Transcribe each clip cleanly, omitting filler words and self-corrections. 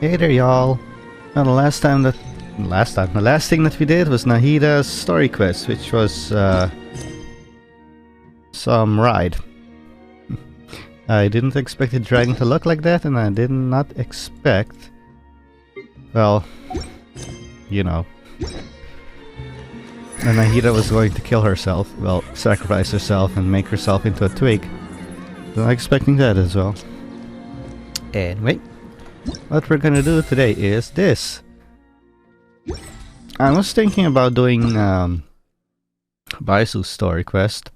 Hey there, y'all. Now, the last thing that we did was Nahida's story quest, which was some ride. I didn't expect the dragon to look like that, and I did not expect, well, you know, and Nahida was going to kill herself, well, sacrifice herself and make herself into a twig. Not expecting that as well. Anyway, what we're gonna do today is this. I was thinking about doing Baisu's story quest,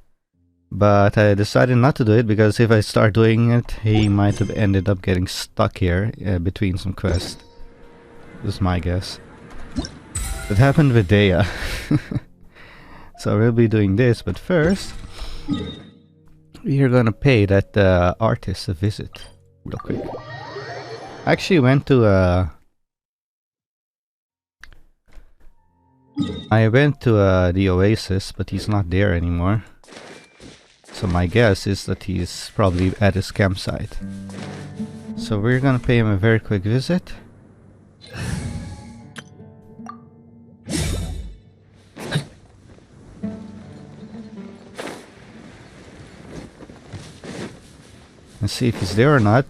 but I decided not to do it because if I start doing it, he might have ended up getting stuck here between some quests. This is my guess. It happened with Dea. So we'll be doing this, but first we are gonna pay that artist a visit real quick. I actually went to the Oasis, but he's not there anymore. So my guess is that he's probably at his campsite. So we're gonna pay him a very quick visit. And see if he's there or not.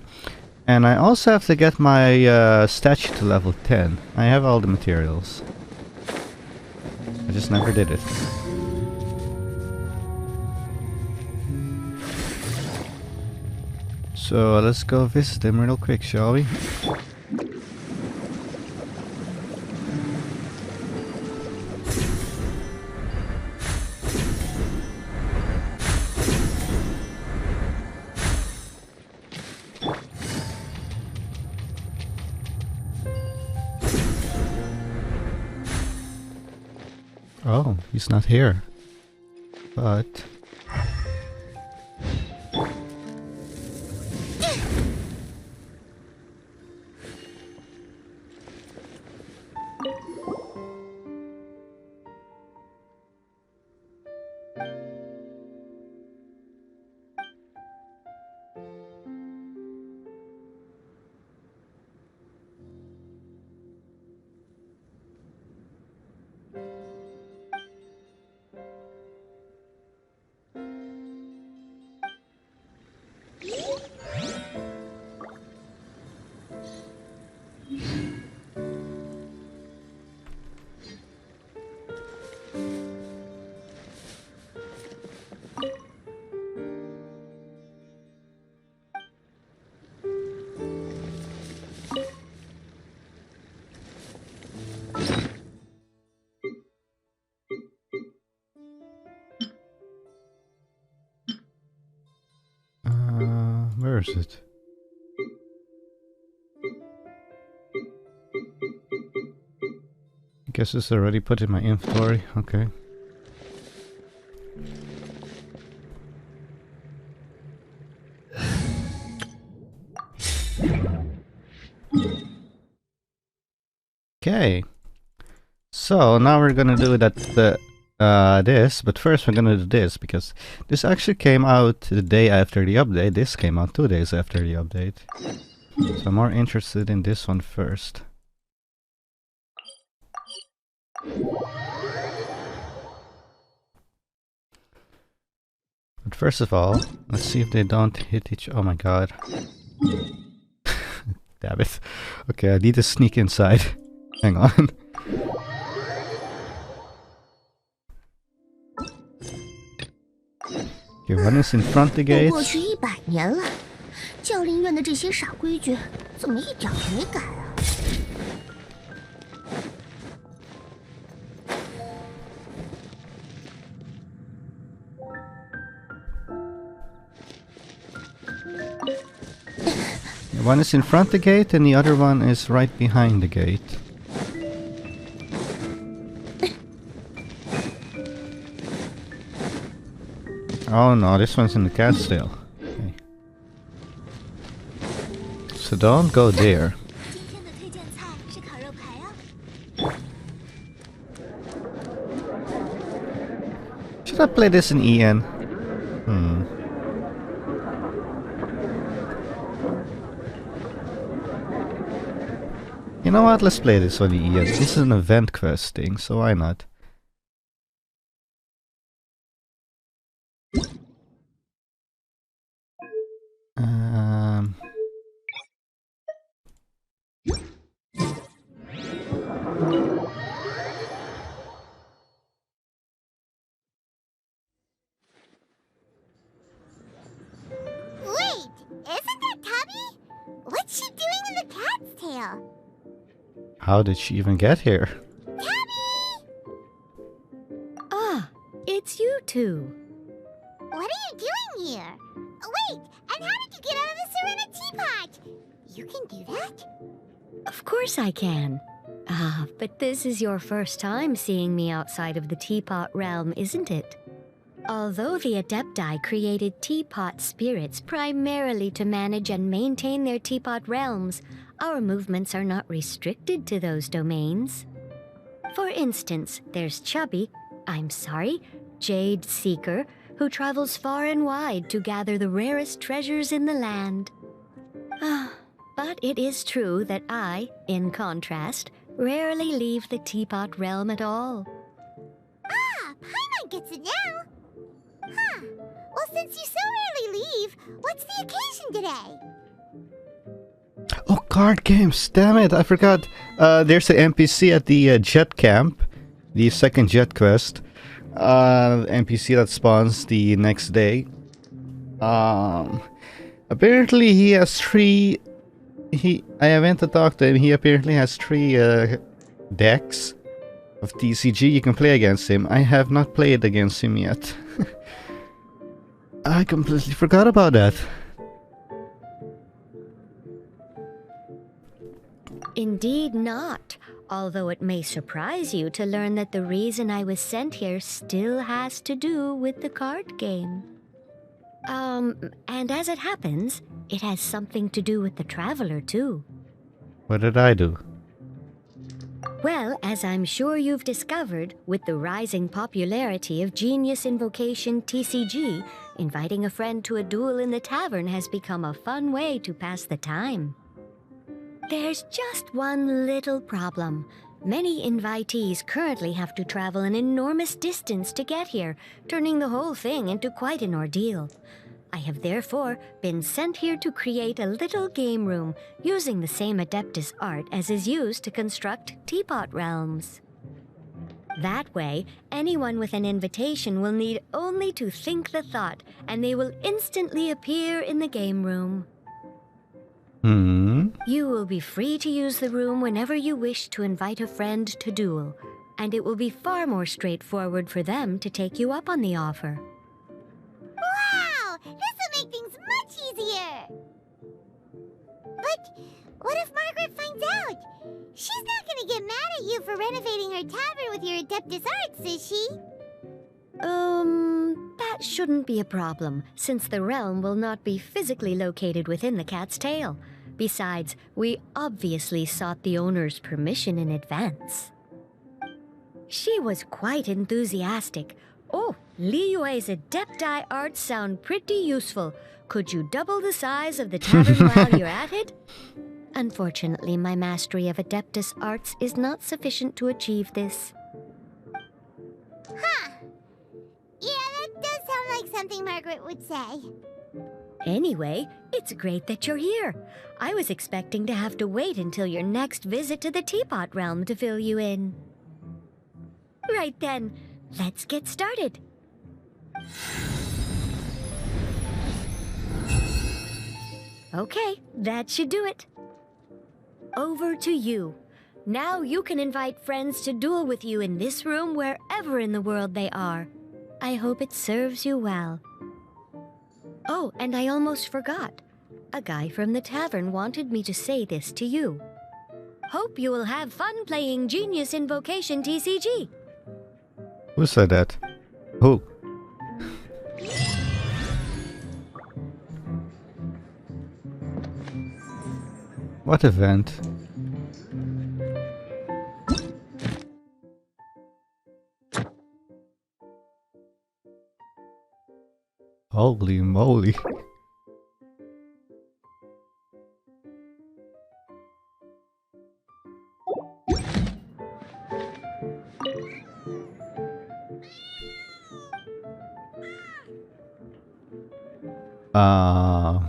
And I also have to get my statue to level 10. I have all the materials. I just never did it. So let's go visit him real quick, shall we? Oh, he's not here. But where is it? I guess it's already put in my inventory. Okay. Okay. So now we're gonna do that this, but first we're gonna do this because this actually came out the day after the update. This came out 2 days after the update. So I'm more interested in this one first. But first of all, let's see if they don't hit each. Oh my god. Damn it. Okay, I need to sneak inside. Hang on. Okay, one is in front the gate. 过去100年了，教林院的这些傻规矩怎么一点没改啊？ One is in front the gate and the other one is right behind the gate. Oh no, this one's in the castle. Okay. So don't go there. Should I play this in EN? You know what? Let's play this one, Ian. This is an event quest thing, so why not? Um... Wait, isn't that Tubby? What's she doing in the cat's tail? How did she even get here? Tubby! Ah, it's you two. What are you doing here? Wait, and how did you get out of the ceramic teapot? You can do that? Of course I can. Ah, but this is your first time seeing me outside of the teapot realm, isn't it? Although the Adepti created teapot spirits primarily to manage and maintain their teapot realms, our movements are not restricted to those domains. For instance, there's Jade Seeker, who travels far and wide to gather the rarest treasures in the land. But it is true that I, in contrast, rarely leave the teapot realm at all. Ah, Paimon gets it now. Huh. Well, since you so rarely leave, what's the occasion today? Oh, card games! Damn it, I forgot. There's an NPC at the Jet Camp, the second Jet quest. NPC that spawns the next day. Apparently he has three... I went to talk to him. He apparently has 3 decks of TCG you can play against him. I have not played against him yet. I completely forgot about that. Indeed not, although it may surprise you to learn that the reason I was sent here still has to do with the card game. And as it happens, it has something to do with the Traveler, too. What did I do? Well, as I'm sure you've discovered, with the rising popularity of Genius Invocation TCG, inviting a friend to a duel in the tavern has become a fun way to pass the time. There's just one little problem. Many invitees currently have to travel an enormous distance to get here, turning the whole thing into quite an ordeal. I have therefore been sent here to create a little game room using the same Adeptus art as is used to construct teapot realms. That way, anyone with an invitation will need only to think the thought, and they will instantly appear in the game room. You will be free to use the room whenever you wish to invite a friend to duel, and it will be far more straightforward for them to take you up on the offer. Wow! This will make things much easier! But what if Margaret finds out? She's not gonna get mad at you for renovating her tavern with your Adeptus arts, is she? That shouldn't be a problem, since the realm will not be physically located within the cat's tail. Besides, we obviously sought the owner's permission in advance. She was quite enthusiastic. Oh, Liyue's Adepti arts sound pretty useful. Could you double the size of the tavern while you're at it? Unfortunately, my mastery of Adeptus arts is not sufficient to achieve this. Huh. Yeah, that does sound like something Margaret would say. Anyway, it's great that you're here. I was expecting to have to wait until your next visit to the Teapot Realm to fill you in. Right then, let's get started. Okay, that should do it. Over to you. Now you can invite friends to duel with you in this room wherever in the world they are. I hope it serves you well. Oh, and I almost forgot. A guy from the tavern wanted me to say this to you. Hope you will have fun playing Genius Invocation TCG. Who said that? Who? What event? Holy moly. Uh...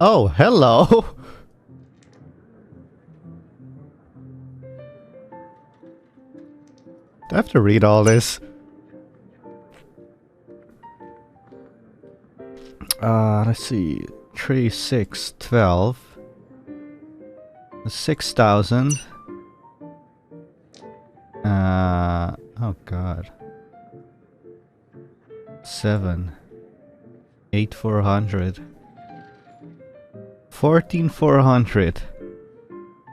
Oh, hello! Do I have to read all this? Let's see. 3, 6, 12. 6,000. Oh god. 7. 8,400. 14,400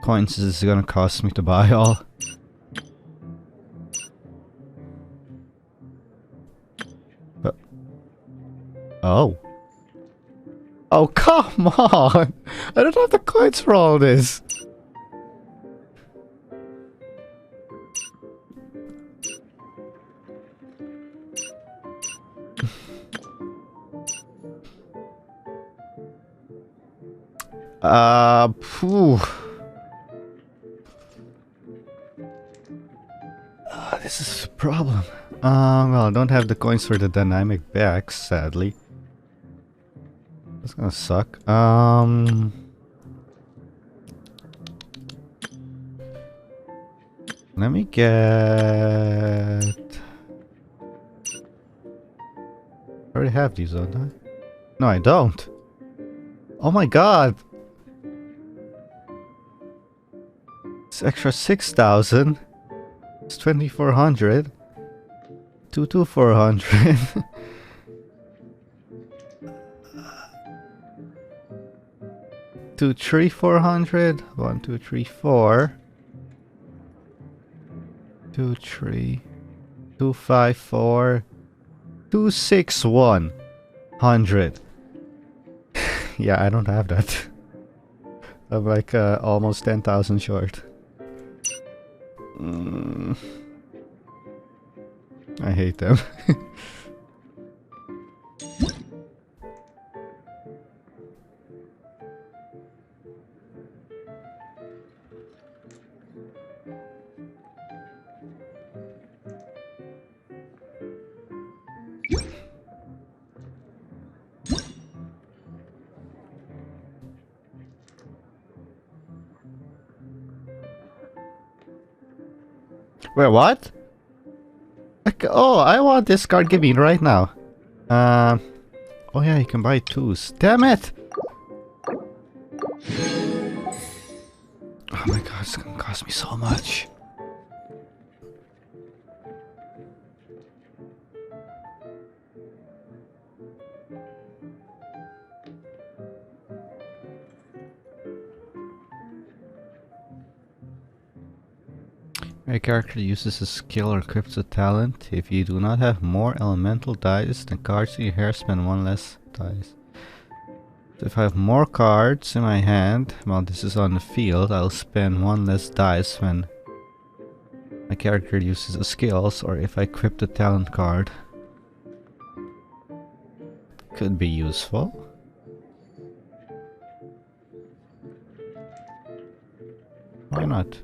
coins is gonna cost me to buy all. Oh. Oh, come on! I don't have the coins for all this. Phew. This is a problem. Well, I don't have the coins for the dynamic backs, sadly. That's gonna suck. Let me get... I already have these, don't I? No, I don't. Oh my god! It's extra 6,000. It's 2,400. 2,400. 2, 3, 400. 1, 2, 3, 4. 2, 3. 2, 5, 4. 2, 6, 1. 100. Yeah, I don't have that. I'm like almost 10,000 short. I hate them. Wait, what? Oh, I want this card. Give me it right now. Oh yeah, you can buy twos. Damn it! Oh my god, it's gonna cost me so much. A character uses a skill or equips a talent. If you do not have more elemental dice, then cards in your hand spend one less dice. So if I have more cards in my hand, while this is on the field, I'll spend one less dice when my character uses a skills or if I equip the talent card. Could be useful. Why not?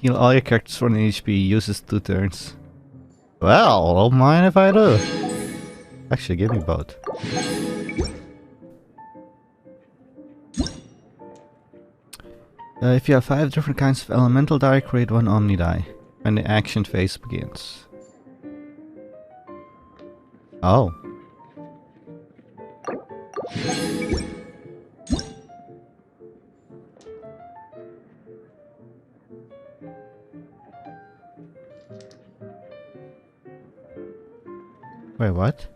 Heal all your characters for an HP, uses 2 turns. Well, don't mind if I do. Actually, give me both. If you have 5 different kinds of elemental die, create 1 Omni die when the action phase begins. Oh. Wait, what?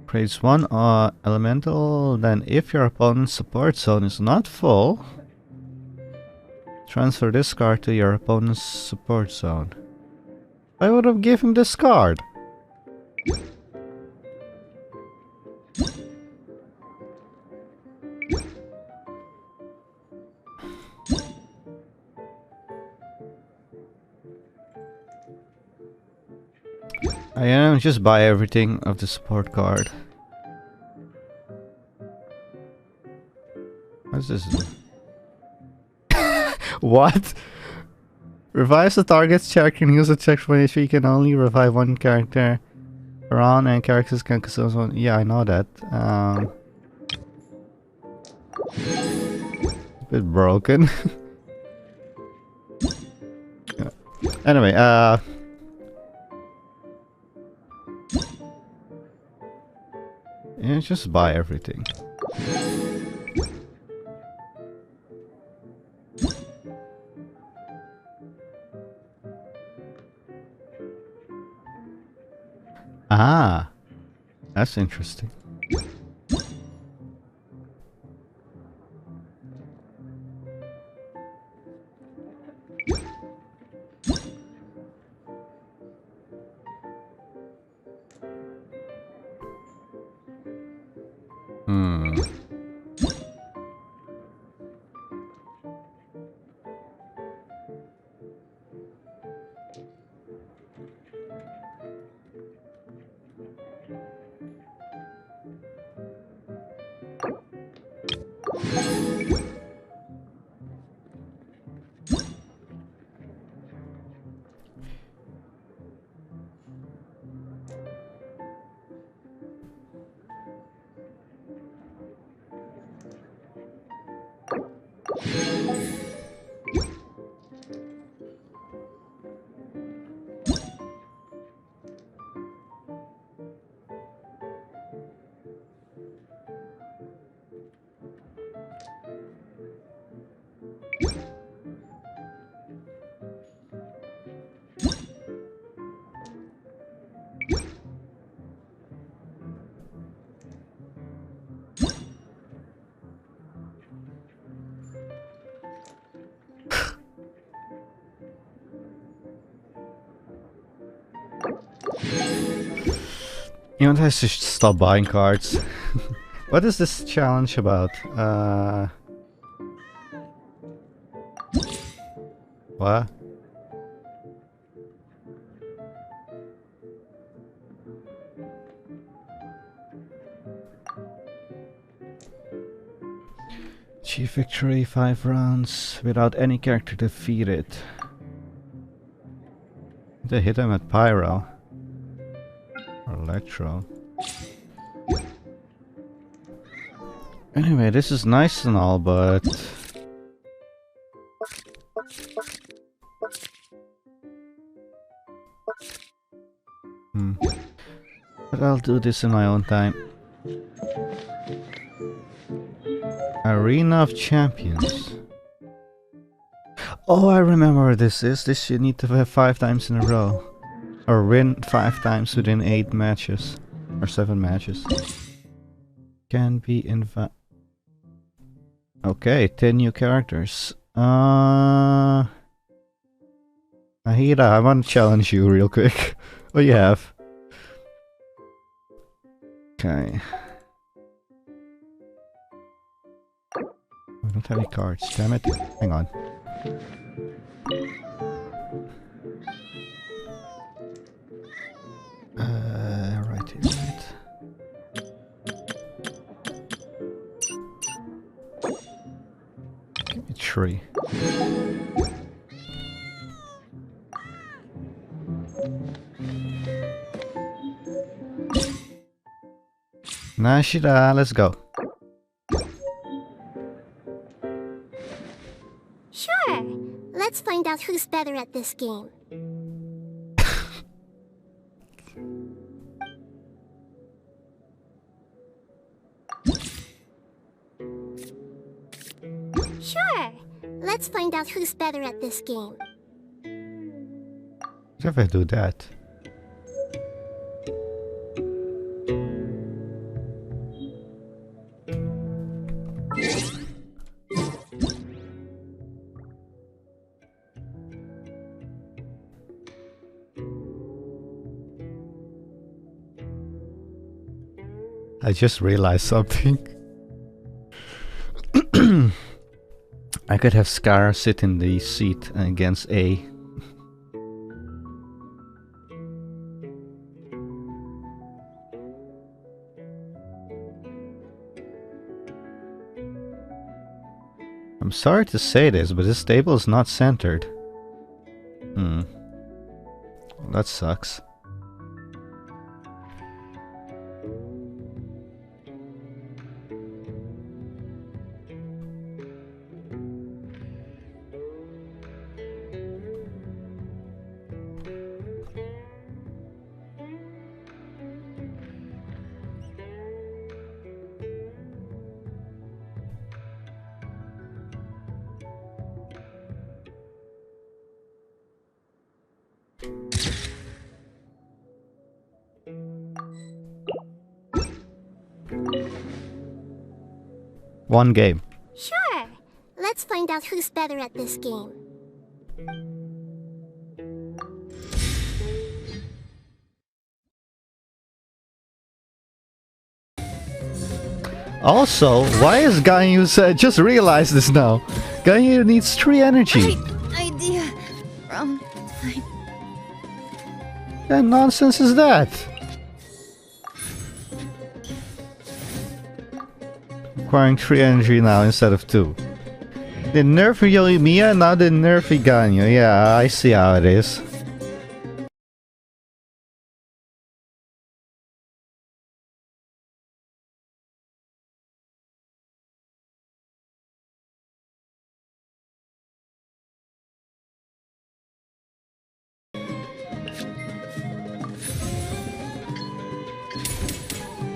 Creates 1 elemental, then if your opponent's support zone is not full, transfer this card to your opponent's support zone. I would have given him this card. I just buy everything of the support card. What's this do? What? Revives the target's character and use a check for HP. You can only revive one character around, and characters can consume one. Yeah, I know that. A bit broken. Yeah. Anyway, yeah, just buy everything. Ah, that's interesting. Hmm. You know, I should stop buying cards. What is this challenge about? What? Achieve victory 5 rounds without any character defeated. They hit him at Pyro. Or Electro. Anyway, this is nice and all, but... But I'll do this in my own time. Arena of Champions. Oh, I remember what this is. This you need to have 5 times in a row. Or win 5 times within 8 matches. Or 7 matches. Can be okay, 10 new characters. Ahira, I want to challenge you real quick. What do you have? Okay. We don't have any cards, damn it. Hang on. Right here, right. Give me 3. Nashida, let's go. Sure. Let's find out who's better at this game. Sure. Let's find out who's better at this game. What if I do that? I just realized something. I could have Scar sit in the seat against A. I'm sorry to say this, but this table is not centered. Well, that sucks. One game. Sure. Let's find out who's better at this game. Also, why is Ganyu just realized this now? Ganyu needs 3 energy. Idea from my... What nonsense is that? Requiring 3 energy now instead of 2. They nerf Yoimiya, now they nerf Ganyu. Yeah, I see how it is.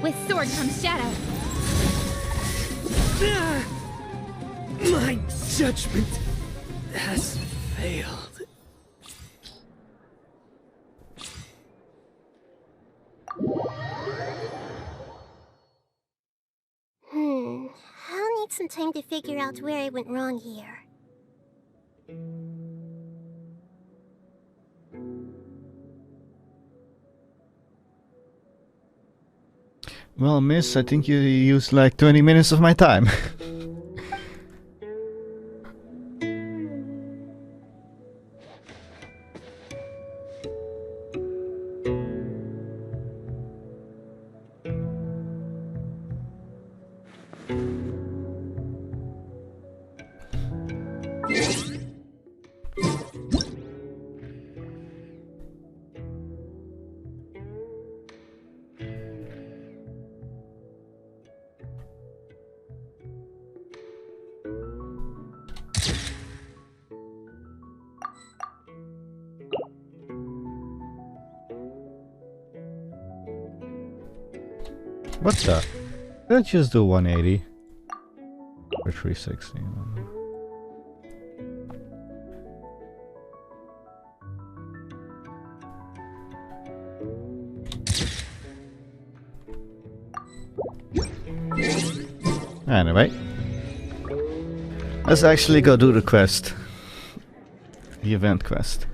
With sword comes shadow. My judgment has failed. I'll need some time to figure out where I went wrong here. Well, miss, I think you used like 20 minutes of my time. What the? Let's just do 180 or 360. Anyway, let's actually go do the quest, the event quest.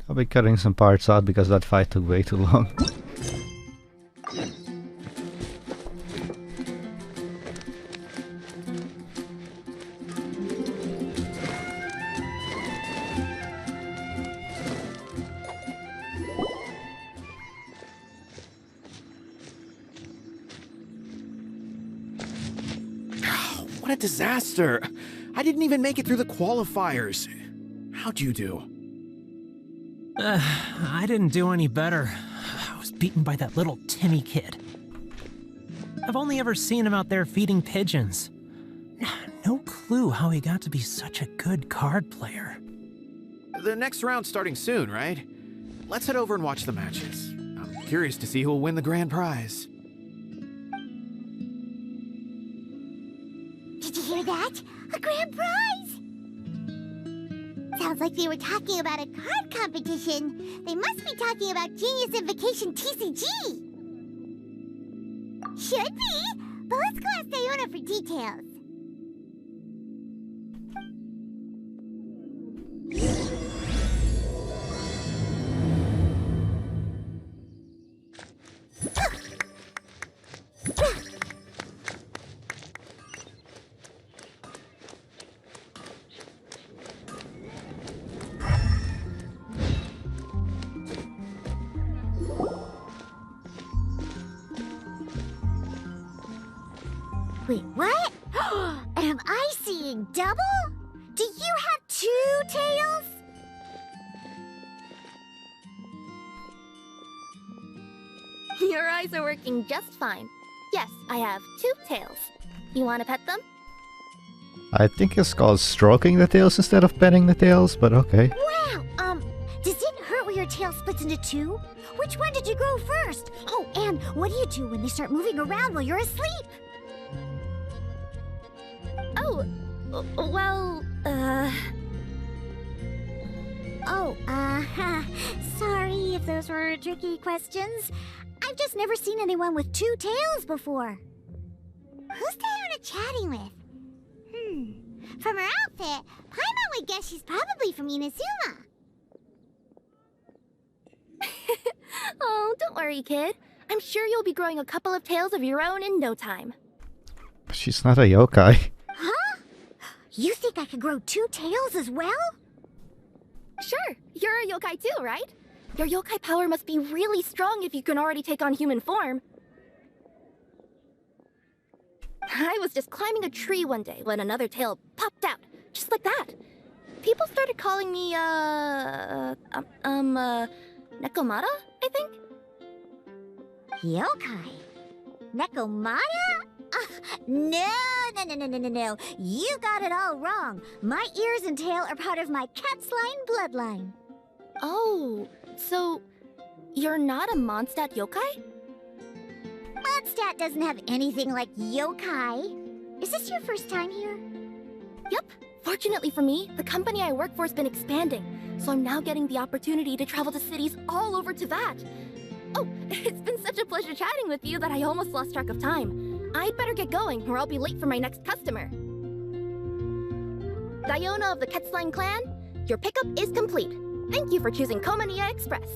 I'll be cutting some parts out because that fight took way too long. What a disaster! I didn't even make it through the qualifiers. How'd you do? I didn't do any better. I was beaten by that little Timmy kid. I've only ever seen him out there feeding pigeons. No clue how he got to be such a good card player. The next round's starting soon, right? Let's head over and watch the matches. I'm curious to see who'll win the grand prize. Did you hear that? A grand prize! Sounds like they were talking about a card competition. They must be talking about Genius Invocation TCG. Should be, but let's go ask Diona for details. Wait, what? Am I seeing double? Do you have 2 tails? Your eyes are working just fine. Yes, I have 2 tails. You want to pet them? I think it's called stroking the tails instead of petting the tails, but okay. Wow, does it hurt when your tail splits into 2? Which one did you grow first? Oh, and what do you do when they start moving around while you're asleep? Oh, well, sorry if those were tricky questions. I've just never seen anyone with 2 tails before. Who's Diona chatting with? From her outfit, Paimon would guess she's probably from Inazuma. oh, don't worry, kid. I'm sure you'll be growing a couple of tails of your own in no time. She's not a yokai. Huh? You think I could grow 2 tails as well? Sure, you're a yokai too, right? Your yokai power must be really strong if you can already take on human form. I was just climbing a tree one day when another tail popped out, just like that. People started calling me, Nekomata, I think? Yokai? Nekomata? No. You got it all wrong. My ears and tail are part of my cat's line bloodline. Oh, so you're not a Mondstadt yokai? Mondstadt doesn't have anything like yokai. Is this your first time here? Yep. Fortunately for me, the company I work for has been expanding, so I'm now getting the opportunity to travel to cities all over Teyvat. Oh, it's been such a pleasure chatting with you that I almost lost track of time. I'd better get going, or I'll be late for my next customer. Diona of the Quetzline clan, your pickup is complete. Thank you for choosing Komania Express.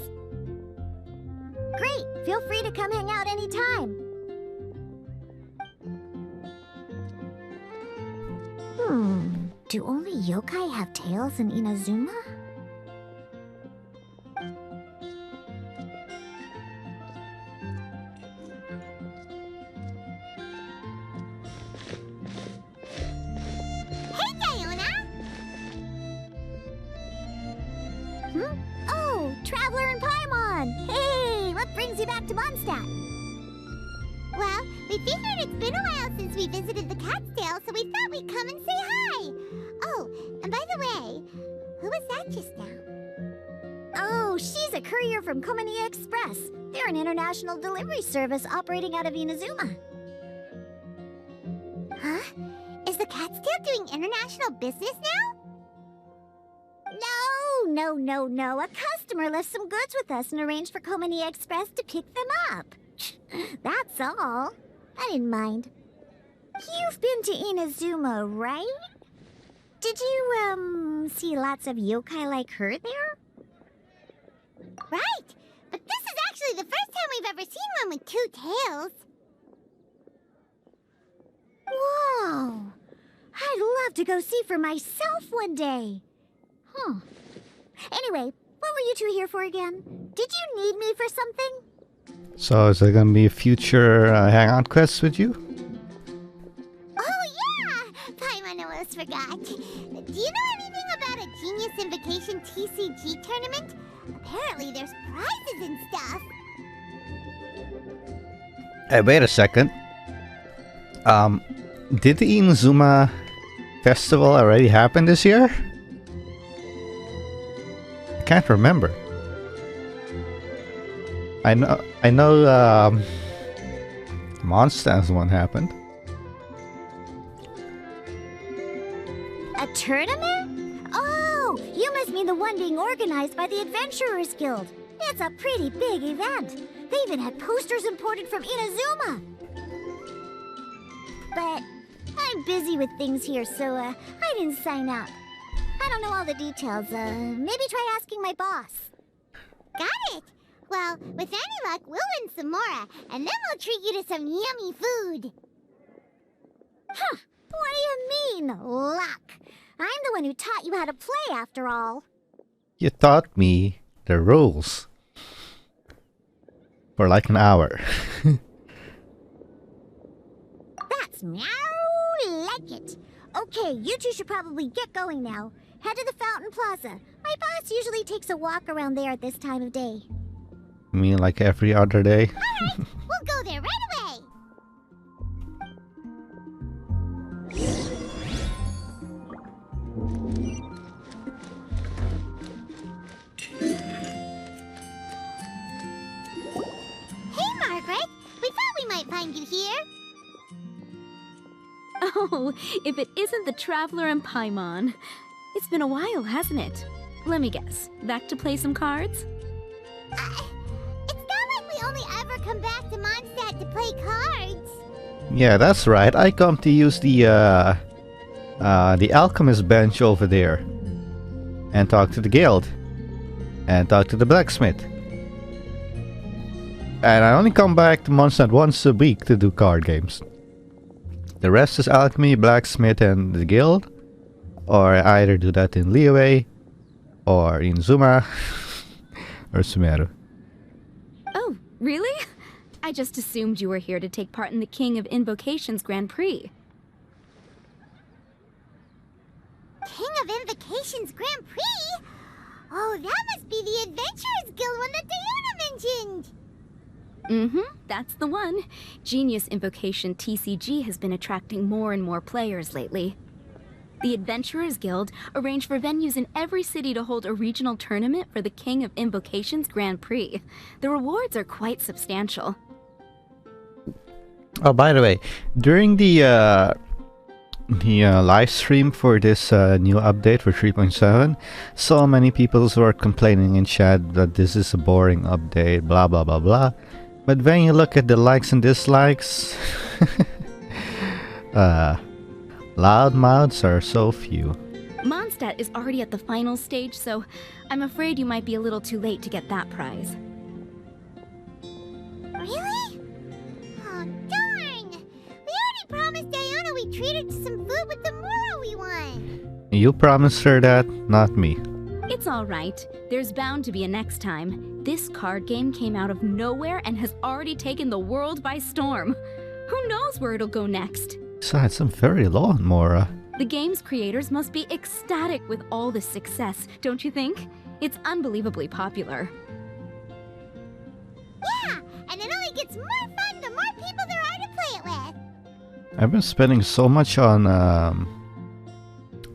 Great! Feel free to come hang out anytime. Do only yokai have tails in Inazuma? Hey, Diona! Oh, Traveler and Paimon! Hey, what brings you back to Mondstadt? Well, we figured it's been a while since we visited the Cat's-tail, so we thought we'd come and say hi. Oh, and by the way, who was that just now? Oh, she's a courier from Komania Express. They're an international delivery service operating out of Inazuma. Huh? Is the Cat's-tail doing international business now? No. A customer left some goods with us and arranged for Komania Express to pick them up. That's all. I didn't mind. You've been to Inazuma, right? Did you, see lots of yokai like her there? Right! But this is actually the first time we've ever seen one with 2 tails. Whoa! I'd love to go see for myself one day. Huh. Anyway, what were you two here for again? Did you need me for something? So is there gonna be a future hangout quest with you? Oh yeah! Paimon almost forgot. Do you know anything about a Genius Invocation TCG tournament? Apparently there's prizes and stuff. Hey, wait a second. Did the Inazuma festival already happen this year? I can't remember. I know Mondstadt's one happened. A tournament? Oh, you must mean the one being organized by the Adventurers Guild. It's a pretty big event. They even had posters imported from Inazuma. But I'm busy with things here, so I didn't sign up. I don't know all the details. Maybe try asking my boss. Got it. Well, with any luck, we'll win some more, and then we'll treat you to some yummy food. Huh. What do you mean, luck? I'm the one who taught you how to play, after all. You taught me the rules. For like an hour. That's That's meow like it. Okay, you two should probably get going now. Head to the Fountain Plaza. My boss usually takes a walk around there at this time of day. You mean like every other day? Alright, we'll go there right away. Hey, Margaret. We thought we might find you here. Oh, if it isn't the Traveler and Paimon. It's been a while, hasn't it? Let me guess. Back to play some cards? It's not like we only ever come back to Mondstadt to play cards. Yeah, that's right. I come to use the alchemist bench over there. And talk to the guild. And talk to the blacksmith. And I only come back to Mondstadt once a week to do card games. The rest is alchemy, blacksmith, and the guild. Or I either do that in Liyue, or in Zuma, or Sumeru. Oh, really? I just assumed you were here to take part in the King of Invocations Grand Prix. King of Invocations Grand Prix? Oh, that must be the Adventurers Guild one that Diana mentioned! Mm-hmm, that's the one. Genius Invocation TCG has been attracting more and more players lately. The Adventurers Guild arranged for venues in every city to hold a regional tournament for the King of Invocations Grand Prix. The rewards are quite substantial. Oh, by the way, during the live stream for this new update for 3.7, so many people were complaining in chat that this is a boring update, blah blah blah blah. But when you look at the likes and dislikes, loud mouths are so few. Mondstadt is already at the final stage, so I'm afraid you might be a little too late to get that prize. Really? Oh, darn! We already promised Diana we'd treat her to some food with the Moro we won! You promised her that, not me. It's alright. There's bound to be a next time. This card game came out of nowhere and has already taken the world by storm. Who knows where it'll go next? Besides, I'm very low on Mora. The game's creators must be ecstatic with all this success, don't you think? It's unbelievably popular. Yeah, and it only gets more fun the more people there are to play it with. I've been spending so much on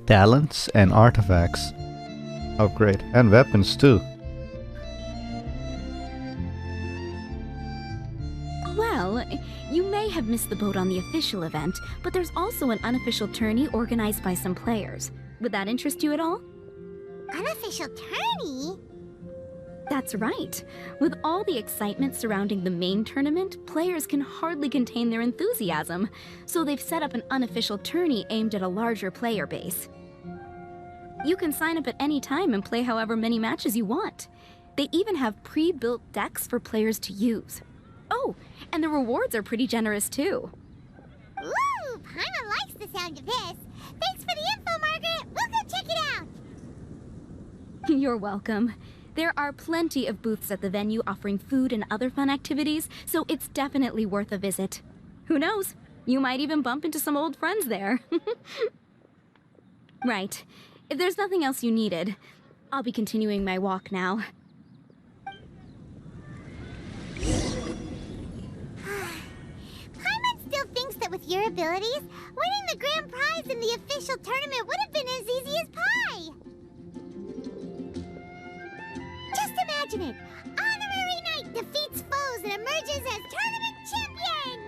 talents and artifacts. Upgrade and weapons too. Well, you may have missed the boat on the official event, but there's also an unofficial tourney organized by some players. Would that interest you at all? Unofficial tourney? That's right. With all the excitement surrounding the main tournament, players can hardly contain their enthusiasm, so they've set up an unofficial tourney aimed at a larger player base. You can sign up at any time and play however many matches you want. They even have pre-built decks for players to use. Oh, and the rewards are pretty generous too. Ooh, Paimon likes the sound of this. Thanks for the info, Margaret. We'll go check it out. You're welcome. There are plenty of booths at the venue offering food and other fun activities, so it's definitely worth a visit. Who knows? You might even bump into some old friends there. Right. If there's nothing else you needed, I'll be continuing my walk now. Paimon still thinks that with your abilities, winning the grand prize in the official tournament would have been as easy as pie. Just imagine it. Honorary Knight defeats foes and emerges as tournament champion.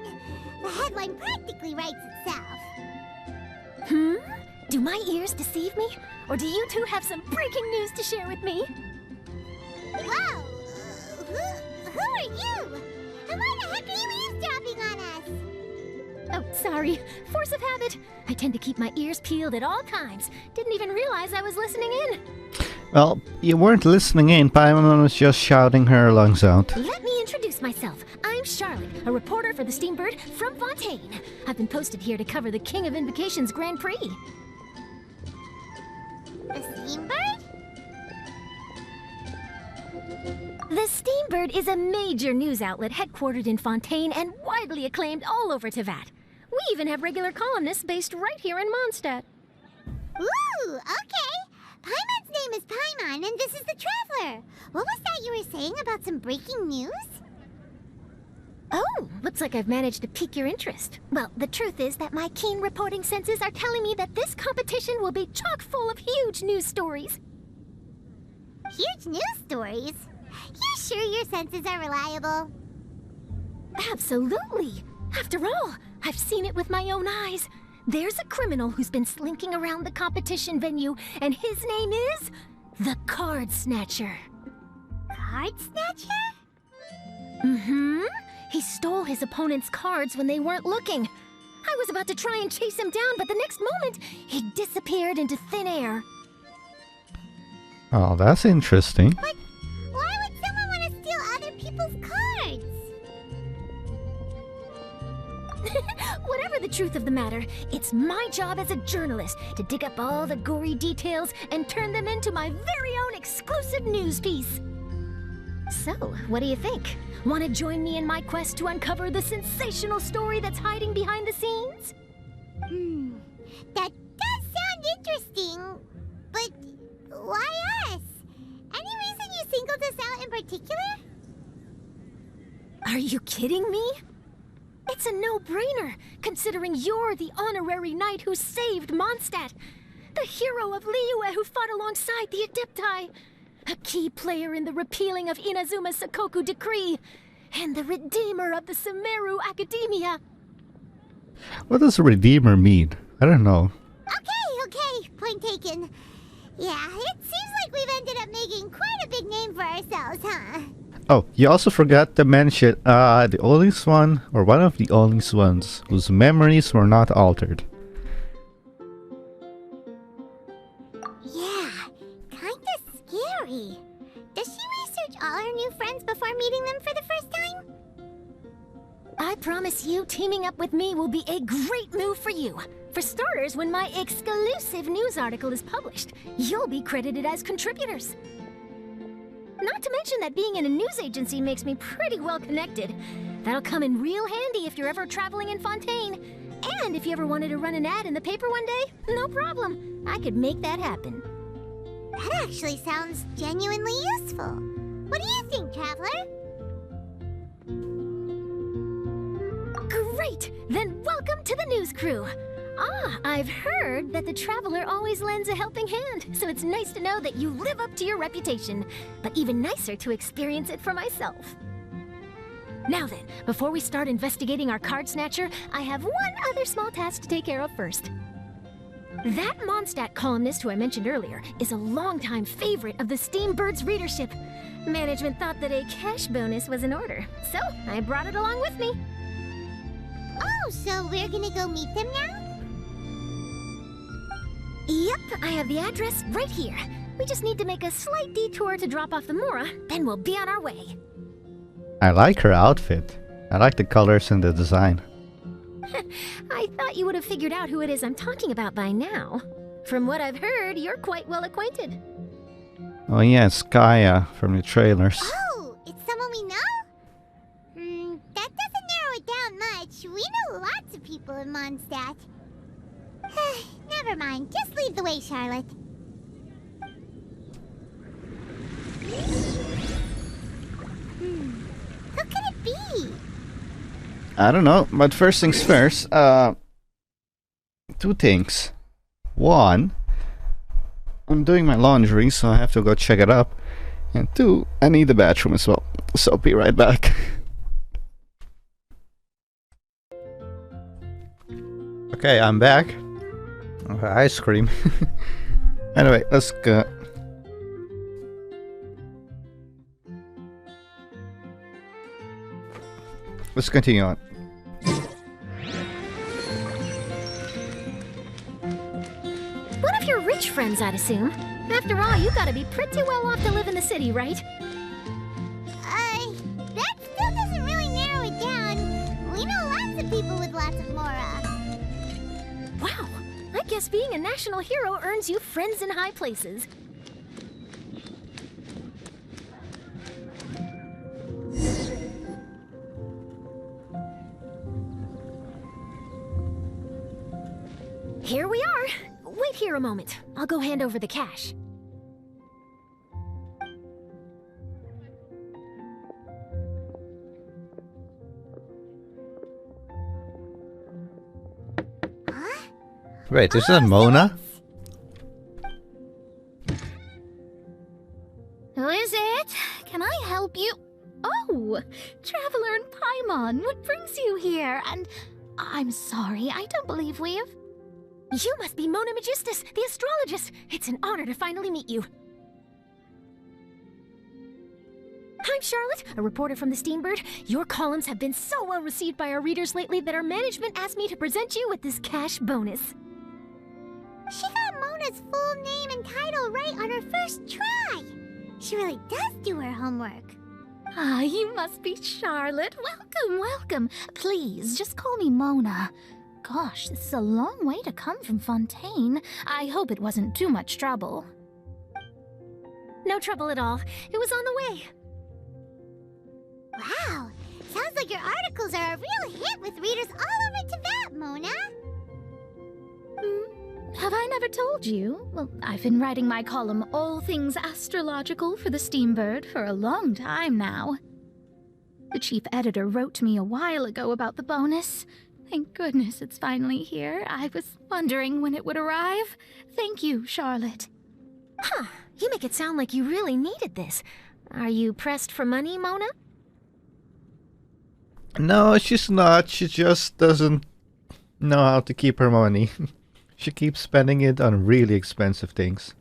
The headline practically writes itself. Do my ears deceive me? Or do you two have some breaking news to share with me? Whoa! Who are you? And why the heck are you eavesdropping on us? Oh, sorry. Force of habit. I tend to keep my ears peeled at all times. Didn't even realize I was listening in. Well, you weren't listening in. Paimon was just shouting her lungs out. Let me introduce myself. I'm Charlotte, a reporter for the Steambird from Fontaine. I've been posted here to cover the King of Invocations Grand Prix. The Steambird? The Steambird is a major news outlet headquartered in Fontaine and widely acclaimed all over Teyvat. We even have regular columnists based right here in Mondstadt. Ooh, okay. Paimon's name is Paimon, and this is the Traveler. What was that you were saying about some breaking news? Oh, looks like I've managed to pique your interest. Well, the truth is that my keen reporting senses are telling me that this competition will be chock full of huge news stories. Huge news stories? You sure your senses are reliable? Absolutely. After all, I've seen it with my own eyes. There's a criminal who's been slinking around the competition venue, and his name is the Card Snatcher. Card Snatcher? Mm-hmm. He stole his opponent's cards when they weren't looking. I was about to try and chase him down, but the next moment, he disappeared into thin air. Oh, that's interesting. But why would someone want to steal other people's cards? Whatever the truth of the matter, it's my job as a journalist to dig up all the gory details and turn them into my very own exclusive news piece. So, what do you think? Want to join me in my quest to uncover the sensational story that's hiding behind the scenes? That does sound interesting, but why us? Any reason you singled us out in particular? Are you kidding me? It's a no-brainer, considering you're the honorary knight who saved Mondstadt, the hero of Liyue who fought alongside the Adepti, a key player in the repealing of Inazuma's Sakoku decree, and the redeemer of the Sumeru Academia. What does Redeemer mean? I don't know. Okay, point taken. Yeah, it seems like we've ended up making quite a big name for ourselves, huh? Oh, you also forgot to mention the oldest one, or one of the oldest ones, whose memories were not altered. Yeah, kinda scary. Does she research all her new friends before meeting them for the first time? I promise you, teaming up with me will be a great move for you. For starters, when my exclusive news article is published, you'll be credited as contributors. Not to mention that being in a news agency makes me pretty well connected. That'll come in real handy if you're ever traveling in Fontaine. And if you ever wanted to run an ad in the paper one day, no problem. I could make that happen. That actually sounds genuinely useful. What do you think, Traveler? Great! Then welcome to the news crew. Ah, I've heard that the Traveler always lends a helping hand, so it's nice to know that you live up to your reputation, but even nicer to experience it for myself. Now then, before we start investigating our Card Snatcher, I have one other small task to take care of first. That Mondstadt columnist who I mentioned earlier is a longtime favorite of the Steambird's readership. Management thought that a cash bonus was in order, so I brought it along with me. Oh, so we're gonna go meet them now? Yep, I have the address right here. We just need to make a slight detour to drop off the Mora, then we'll be on our way. I like her outfit. I like the colors and the design. I thought you would have figured out who it is I'm talking about by now. From what I've heard, you're quite well acquainted. Oh yeah, it's Kaya from the trailers. Oh, it's someone we know? That doesn't narrow it down much. We know lots of people in Mondstadt. Never mind, just lead the way, Charlotte. Who could it be? I don't know, but first things first, two things. One, I'm doing my laundry, so I have to go check it up. And two, I need the bathroom as well. So I'll be right back. Okay, I'm back. Okay, ice cream. Anyway, let's go. Let's continue on. One of your rich friends, I'd assume. After all, you gotta be pretty well off to live in the city, right? That still doesn't really narrow it down. We know lots of people with lots of Mora. Wow, I guess being a national hero earns you friends in high places. wait here a moment. I'll go hand over the cash. Wait, is that Mona? Who is it? Can I help you? Oh, Traveler and Paimon, what brings you here? And I'm sorry, I don't believe we've... You must be Mona Magistus, the astrologist. It's an honor to finally meet you. I'm Charlotte, a reporter from the Steambird. Your columns have been so well received by our readers lately that our management asked me to present you with this cash bonus. She got Mona's full name and title right on her first try. She really does do her homework. Ah, you must be Charlotte. Welcome, welcome. Please, just call me Mona. Gosh, this is a long way to come from Fontaine. I hope it wasn't too much trouble. No trouble at all. It was on the way. Wow, sounds like your articles are a real hit with readers all over Teyvat, Mona. Have I never told you? Well, I've been writing my column All Things Astrological for the Steambird for a long time now. The chief editor wrote to me a while ago about the bonus. Thank goodness it's finally here. I was wondering when it would arrive. Thank you, Charlotte. Huh, you make it sound like you really needed this. Are you pressed for money, Mona? No, she's not. She just doesn't know how to keep her money. She keeps spending it on really expensive things.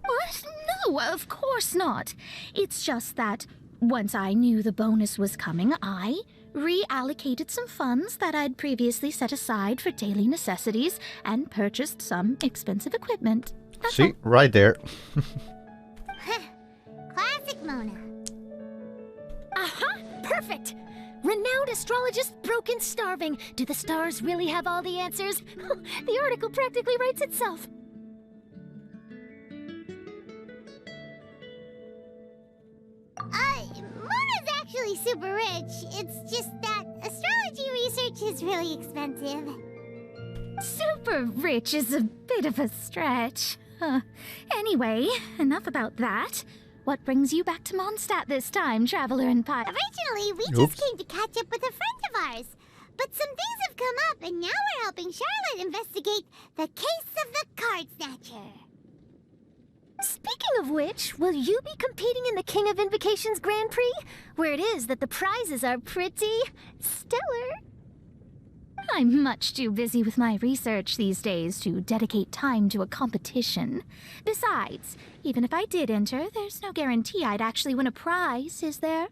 What? No, of course not. It's just that once I knew the bonus was coming, I reallocated some funds that I'd previously set aside for daily necessities and purchased some expensive equipment. That's See, right there. Classic Mona. Aha! Perfect! Renowned astrologist broken starving. Do the stars really have all the answers? The article practically writes itself. Mona's actually super rich. It's just that astrology research is really expensive. Super rich is a bit of a stretch. Anyway, enough about that. What brings you back to Mondstadt this time, Traveler and Pi? Originally, we Oops. just came to catch up with a friend of ours. But some things have come up, and now we're helping Charlotte investigate the case of the Card Snatcher. Speaking of which, will you be competing in the King of Invocations Grand Prix? Where it is that the prizes are pretty stellar. I'm much too busy with my research these days to dedicate time to a competition. Besides, even if I did enter, there's no guarantee I'd actually win a prize, is there?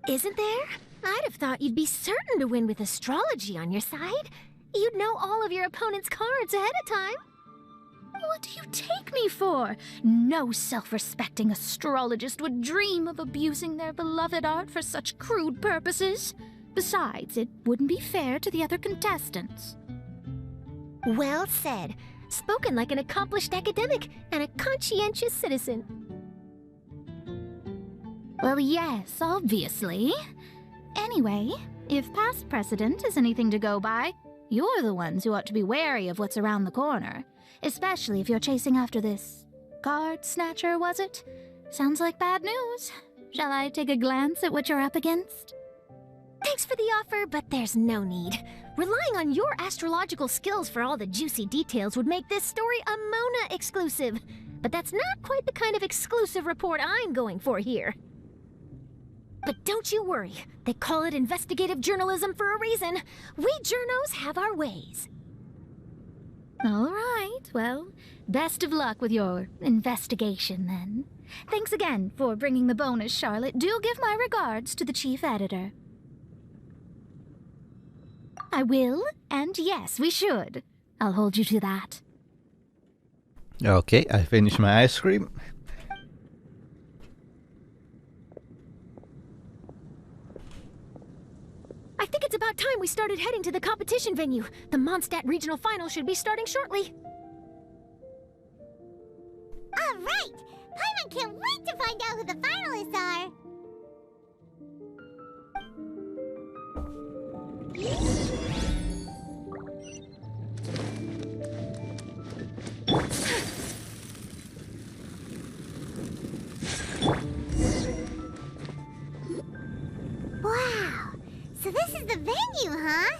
Isn't there? I'd have thought you'd be certain to win with astrology on your side. You'd know all of your opponent's cards ahead of time. What do you take me for? No self-respecting astrologist would dream of abusing their beloved art for such crude purposes. Besides, it wouldn't be fair to the other contestants. Well said. Spoken like an accomplished academic and a conscientious citizen. Well, yes, obviously. Anyway, if past precedent is anything to go by, you're the ones who ought to be wary of what's around the corner. Especially if you're chasing after this Card Snatcher, was it? Sounds like bad news. Shall I take a glance at what you're up against? Thanks for the offer, but there's no need. Relying on your astrological skills for all the juicy details would make this story a Mona exclusive. But that's not quite the kind of exclusive report I'm going for here. But don't you worry. They call it investigative journalism for a reason. We journos have our ways. All right, well, best of luck with your investigation, then. Thanks again for bringing the bonus, Charlotte. Do give my regards to the chief editor. I will, and yes, we should. I'll hold you to that. Okay, I finished my ice cream. I think it's about time we started heading to the competition venue. The Mondstadt Regional Final should be starting shortly. All right! Paimon can't wait to find out who the finalists are! Huh?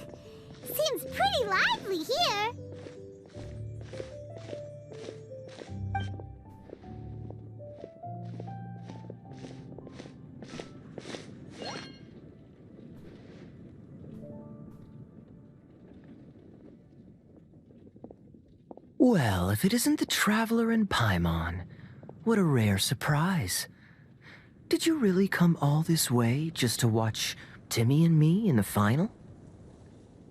Seems pretty lively here. Well, if it isn't the Traveler and Paimon, what a rare surprise. Did you really come all this way just to watch Timmy and me in the final?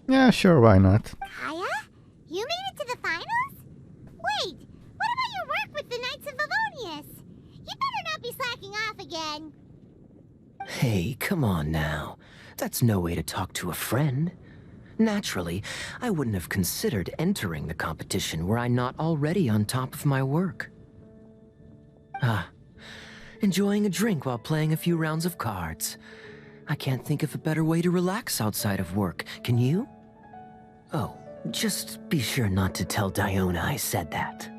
Yeah, sure, why not? Kaya? You made it to the finals? Wait, what about your work with the Knights of Favonius? You better not be slacking off again. Hey, come on now. That's no way to talk to a friend. Naturally, I wouldn't have considered entering the competition were I not already on top of my work. Enjoying a drink while playing a few rounds of cards. I can't think of a better way to relax outside of work, can you? Oh, just be sure not to tell Diona I said that.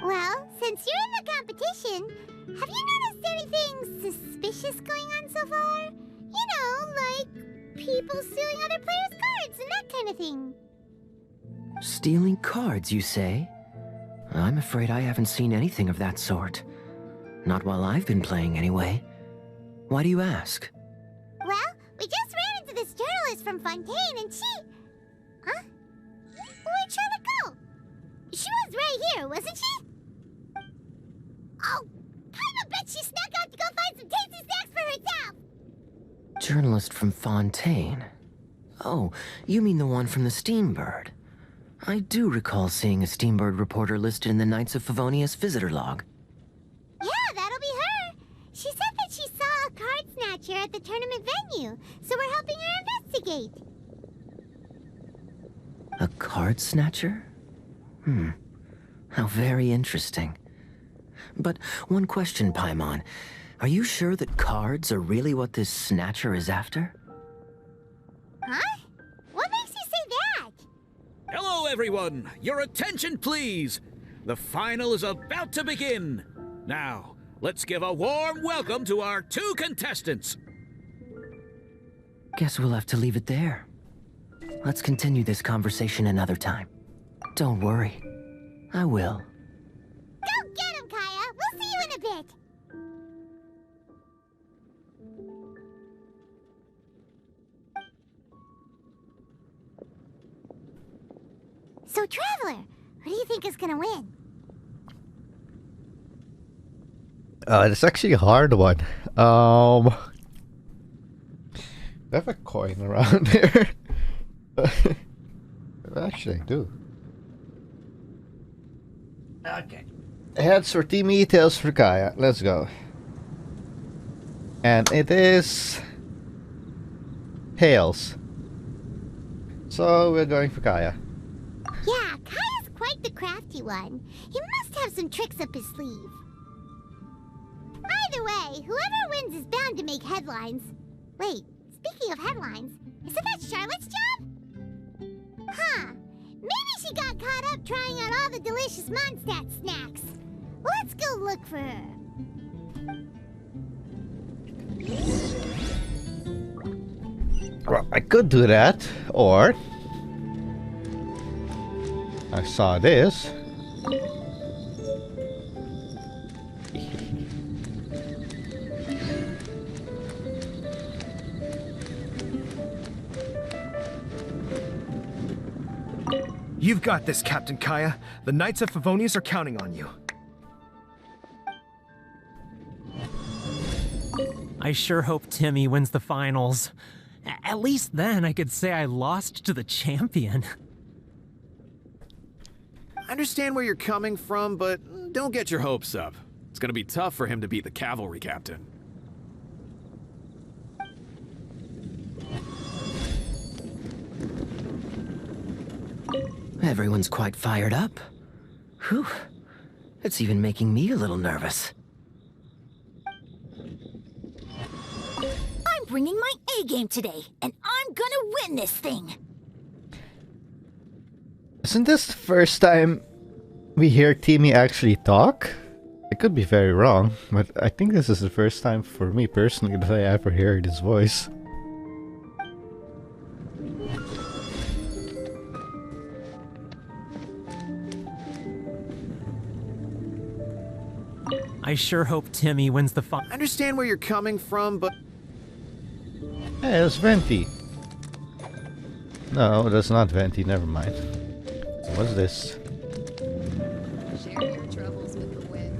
Well, since you're in the competition, have you noticed anything suspicious going on so far? You know, like people stealing other players' cards and that kind of thing. Stealing cards, you say? I'm afraid I haven't seen anything of that sort. Not while I've been playing, anyway. Why do you ask? Well, we just ran into this journalist from Fontaine and she... Huh? Where'd Charlotte go? She was right here, wasn't she? Oh, I bet she snuck out to go find some tasty snacks for herself! Journalist from Fontaine. Oh, you mean the one from the Steambird. I do recall seeing a Steambird reporter listed in the Knights of Favonius visitor log. Yeah, that'll be her. She said that she saw a Card Snatcher at the tournament venue, so we're helping her investigate. A Card Snatcher? How very interesting. But one question, Paimon. Are you sure that cards are really what this Snatcher is after? Huh? What makes you say that? Hello, everyone! Your attention, please! The final is about to begin! Now, let's give a warm welcome to our 2 contestants! Guess we'll have to leave it there. Let's continue this conversation another time. Don't worry. I will. Go get him, Kaya! We'll see you in a bit! So, Traveler, who do you think is gonna win? It's actually a hard one. I have a coin around here. Actually, I do. Okay. Heads for Timmy, tails for Kaya. Let's go. And it is... tails. So, we're going for Kaya. Yeah, Kaya's quite the crafty one. He must have some tricks up his sleeve. Either way, whoever wins is bound to make headlines. Wait, speaking of headlines, isn't that Charlotte's job? Huh. Maybe she got caught up trying out all the delicious Mondstadt snacks. Let's go look for her. Well, I could do that, or... I saw this. You've got this, Captain Kaya. The Knights of Favonius are counting on you. I sure hope Timmy wins the finals. At least then I could say I lost to the champion. I understand where you're coming from, but don't get your hopes up. It's gonna be tough for him to beat the cavalry captain. Everyone's quite fired up. Whew. It's even making me a little nervous. I'm bringing my A game today, and I'm gonna win this thing. Isn't this the first time we hear Timmy actually talk? I could be very wrong, but I think this is the first time for me personally that I ever heard his voice. I sure hope Timmy wins the I understand where you're coming from, but Hey, it's Venti. No, that's not Venti, never mind. What's this? Share your troubles with the wind.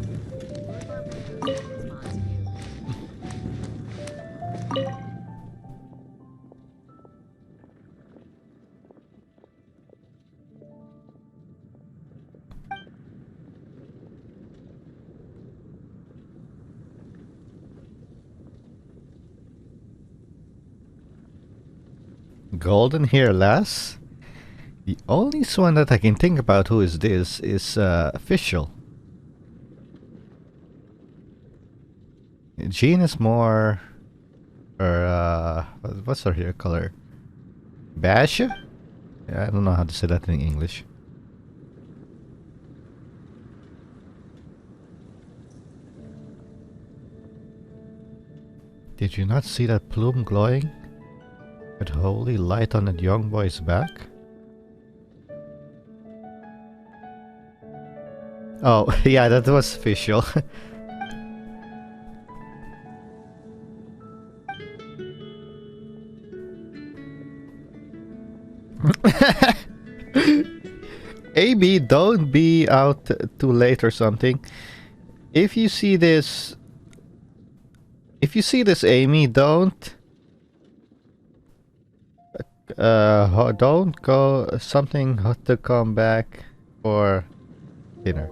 Golden Hair Lass? The only one that I can think about who is this is official. Jean is more... what's her hair color? Beige? Yeah, I don't know how to say that in English. Did you not see that plume glowing? With holy light on that young boy's back? Oh, yeah, that was official. AB, don't be out too late or something. If you see this, Amy, don't go something to come back for dinner.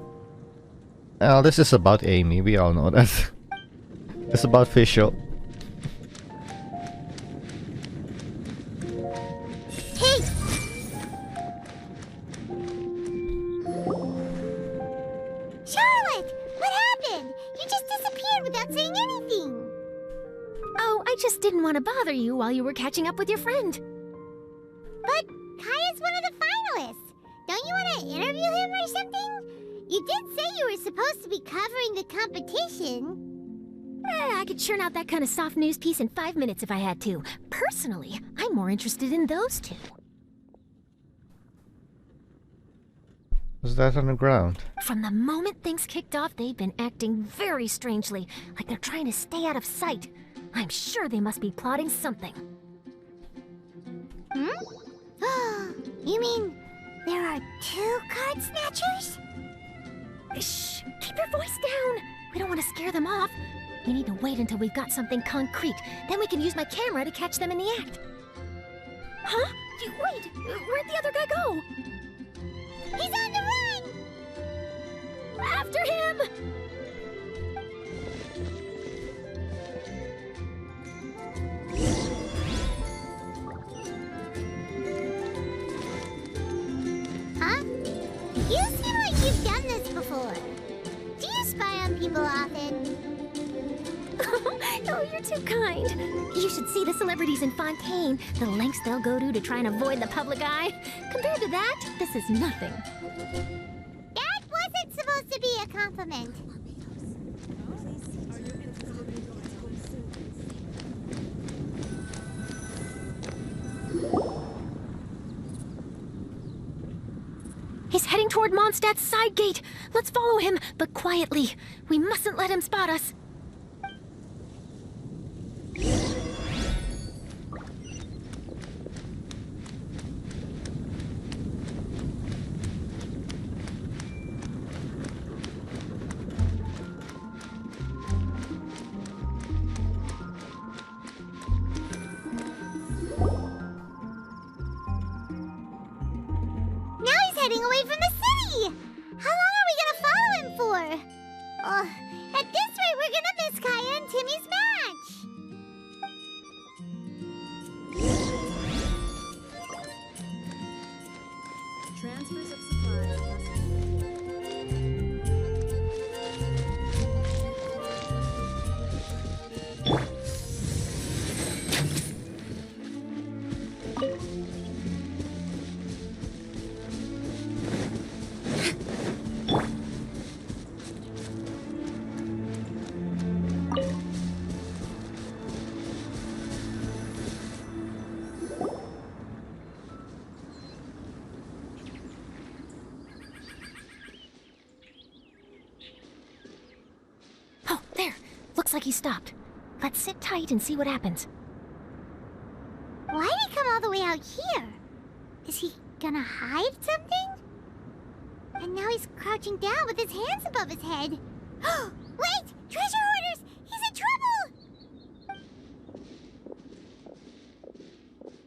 Well, this is about Amy, we all know that. It's about Fischl. Hey! Charlotte! What happened? You just disappeared without saying anything! Oh, I just didn't want to bother you while you were catching up with your friend. But Kaya's one of the finalists. Don't you want to interview him or something? You did say you were supposed to be covering the competition. I could churn out that kind of soft news piece in 5 minutes if I had to. Personally, I'm more interested in those two. Was that on the ground? From the moment things kicked off, they've been acting very strangely, like they're trying to stay out of sight. I'm sure they must be plotting something. You mean there are 2 Card Snatchers? Shh! Keep your voice down! We don't want to scare them off. We need to wait until we've got something concrete. Then we can use my camera to catch them in the act. Huh? Wait! Where'd the other guy go? He's on the run! After him! Huh? You seem like you've done this before. Do you spy on people often? Oh, you're too kind. You should see the celebrities in Fontaine. The lengths they'll go to try and avoid the public eye. Compared to that, this is nothing. That wasn't supposed to be a compliment. He's heading toward Mondstadt's side gate. Let's follow him, but quietly. We mustn't let him spot us. Heading away from the city! How long are we gonna follow him for? At this rate, we're Looks like he stopped. Let's sit tight and see what happens. Why'd he come all the way out here? Is he gonna hide something? And now he's crouching down with his hands above his head. Wait! Treasure hoarders! He's in trouble!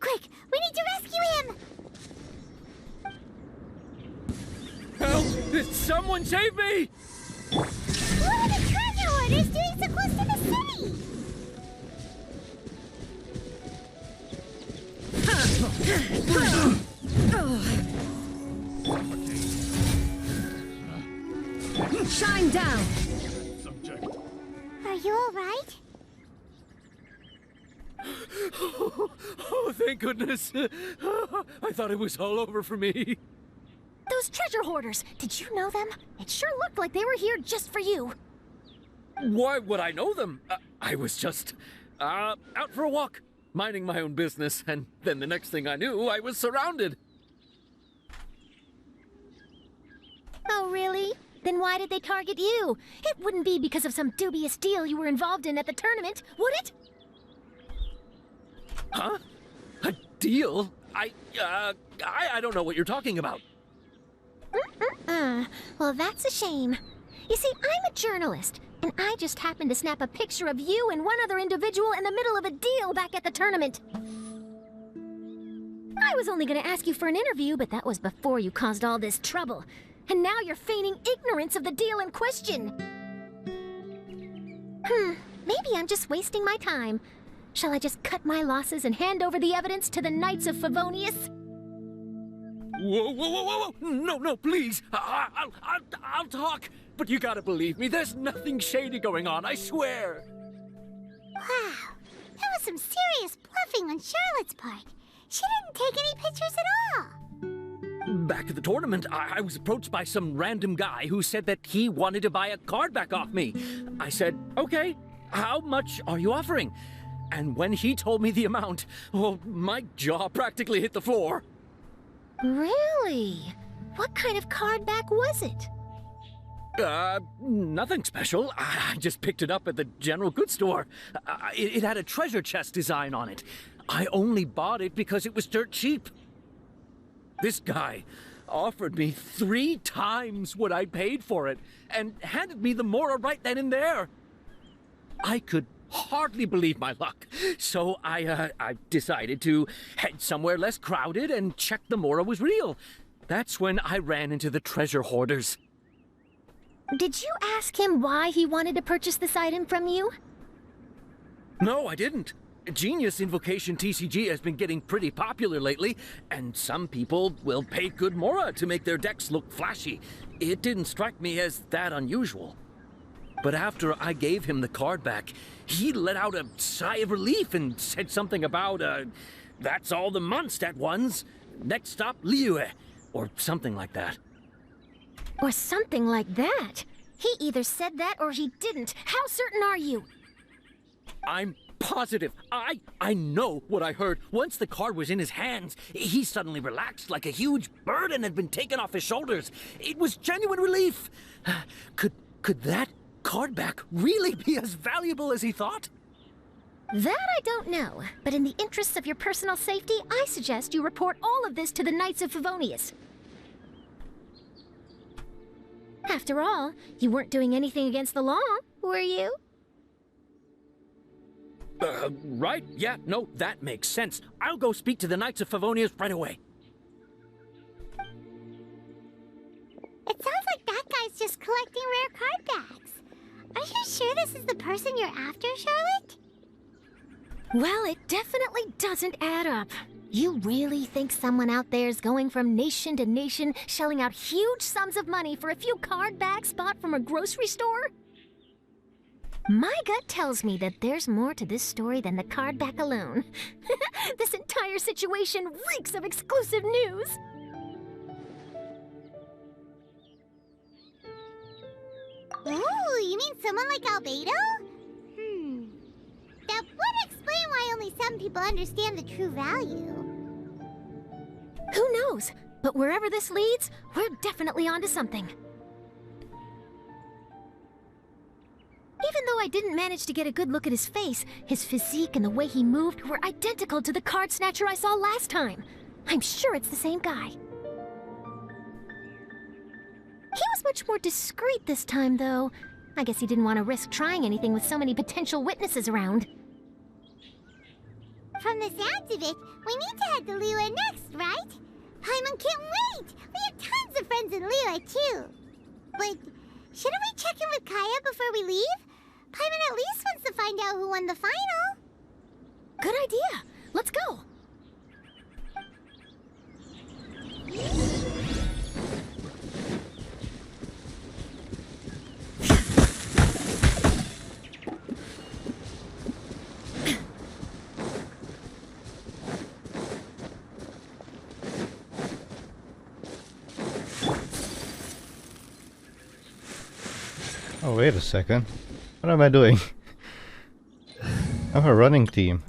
Quick! We need to rescue him! Help! Someone save me! What are the treasure hoarders doing so close to the city? Shine down! Are you alright? Oh, thank goodness. I thought it was all over for me. Those treasure hoarders, did you know them? It sure looked like they were here just for you. Why would I know them? I was just out for a walk, minding my own business, and then the next thing I knew, I was surrounded. Oh, really? Then why did they target you? It wouldn't be because of some dubious deal you were involved in at the tournament, would it? Huh? A deal? I don't know what you're talking about. Well, that's a shame. You see, I'm a journalist, and I just happened to snap a picture of you and one other individual in the middle of a deal back at the tournament. I was only going to ask you for an interview, but that was before you caused all this trouble. And now you're feigning ignorance of the deal in question. Maybe I'm just wasting my time. Shall I just cut my losses and hand over the evidence to the Knights of Favonius? Whoa! No, please. I'll talk. But you gotta believe me, there's nothing shady going on, I swear. Wow, that was some serious bluffing on Charlotte's part. She didn't take any pictures at all. Back at the tournament, I was approached by some random guy who said that he wanted to buy a card back off me. I said, okay, how much are you offering? And when he told me the amount, oh, my jaw practically hit the floor. Really? What kind of card back was it? Nothing special. I just picked it up at the general goods store. It had a treasure chest design on it. I only bought it because it was dirt cheap. This guy offered me 3 times what I paid for it and handed me the Mora right then and there. I could hardly believe my luck, so I decided to head somewhere less crowded and check the Mora was real. That's when I ran into the treasure hoarders. Did you ask him why he wanted to purchase this item from you? No, I didn't. Genius Invocation TCG has been getting pretty popular lately, and some people will pay good Mora to make their decks look flashy. It didn't strike me as that unusual. But after I gave him the card back, he let out a sigh of relief and said something about, that's all the Mondstadt ones. Next stop, Liyue, or something like that. Or something like that? He either said that or he didn't. How certain are you? I'm positive. I know what I heard. Once the card was in his hands, he suddenly relaxed like a huge burden had been taken off his shoulders. It was genuine relief. Could that card back really be as valuable as he thought? That I don't know, but in the interests of your personal safety, I suggest you report all of this to the Knights of Favonius. After all, you weren't doing anything against the law, were you? Right? Yeah, no, that makes sense. I'll go speak to the Knights of Favonius right away. It sounds like that guy's just collecting rare card backs. Are you sure this is the person you're after, Charlotte? Well, it definitely doesn't add up. You really think someone out there is going from nation to nation, shelling out huge sums of money for a few card backs bought from a grocery store? My gut tells me that there's more to this story than the card back alone. This entire situation reeks of exclusive news. Ooh, you mean someone like Albedo? That would explain why only some people understand the true value. Who knows? But wherever this leads, we're definitely onto something. Even though I didn't manage to get a good look at his face, his physique and the way he moved were identical to the Card Snatcher I saw last time. I'm sure it's the same guy. He was much more discreet this time, though. I guess he didn't want to risk trying anything with so many potential witnesses around. From the sounds of it, we need to head to Liyue next, right? Paimon can't wait! We have tons of friends in Liyue, too. But shouldn't we check in with Kaya before we leave? Paimon at least wants to find out who won the final. Good idea. Let's go. Oh, wait a second. What am I doing? I'm a running team.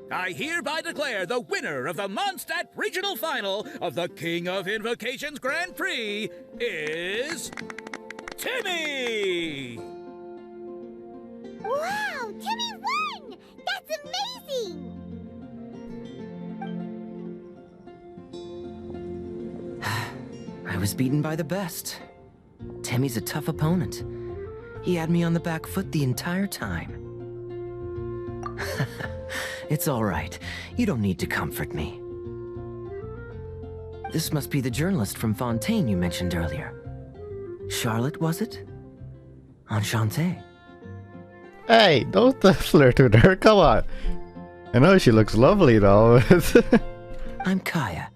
I hereby declare the winner of the Mondstadt Regional Final of the King of Invocations Grand Prix is... Timmy! Wow, Timmy won! That's amazing! I was beaten by the best. Timmy's a tough opponent. He had me on the back foot the entire time. It's all right. You don't need to comfort me. This must be the journalist from Fontaine you mentioned earlier. Charlotte, was it? Enchanté. Hey, don't flirt with her, come on. I know she looks lovely though. I'm Kaya,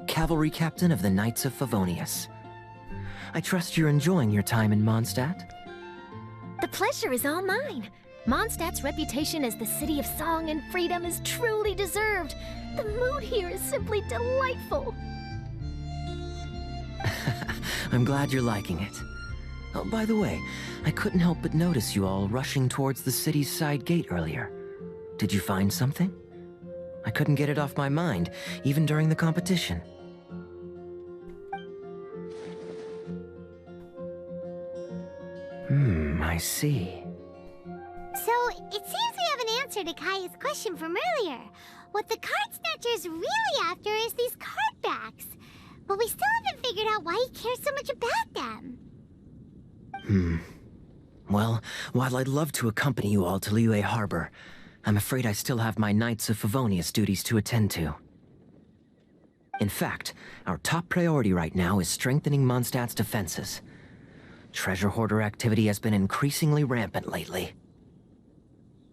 cavalry captain of the Knights of Favonius. I trust you're enjoying your time in Mondstadt? The pleasure is all mine. Mondstadt's reputation as the city of song and freedom is truly deserved. The mood here is simply delightful. I'm glad you're liking it. Oh, by the way, I couldn't help but notice you all rushing towards the city's side gate earlier. Did you find something? I couldn't get it off my mind, even during the competition. I see. So, it seems we have an answer to Kaya's question from earlier. What the Card Snatcher's really after is these card backs. But we still haven't figured out why he cares so much about them. Well, while I'd love to accompany you all to Liyue Harbor, I'm afraid I still have my Knights of Favonius duties to attend to. In fact, our top priority right now is strengthening Mondstadt's defenses. Treasure hoarder activity has been increasingly rampant lately.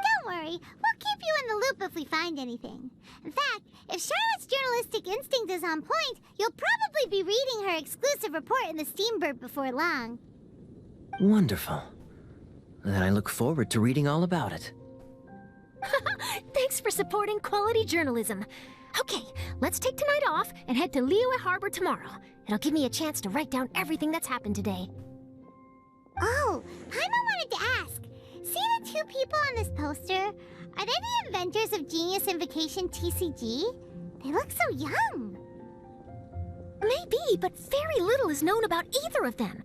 Don't worry, we'll keep you in the loop if we find anything. In fact, if Charlotte's journalistic instinct is on point, you'll probably be reading her exclusive report in the Steambird before long. Wonderful. Then I look forward to reading all about it. Thanks for supporting quality journalism. Okay, let's take tonight off and head to Liyue Harbor tomorrow. It'll give me a chance to write down everything that's happened today. Oh, Paimon wanted to ask. See the two people on this poster? Are they the inventors of Genius Invocation TCG? They look so young. Maybe, but very little is known about either of them.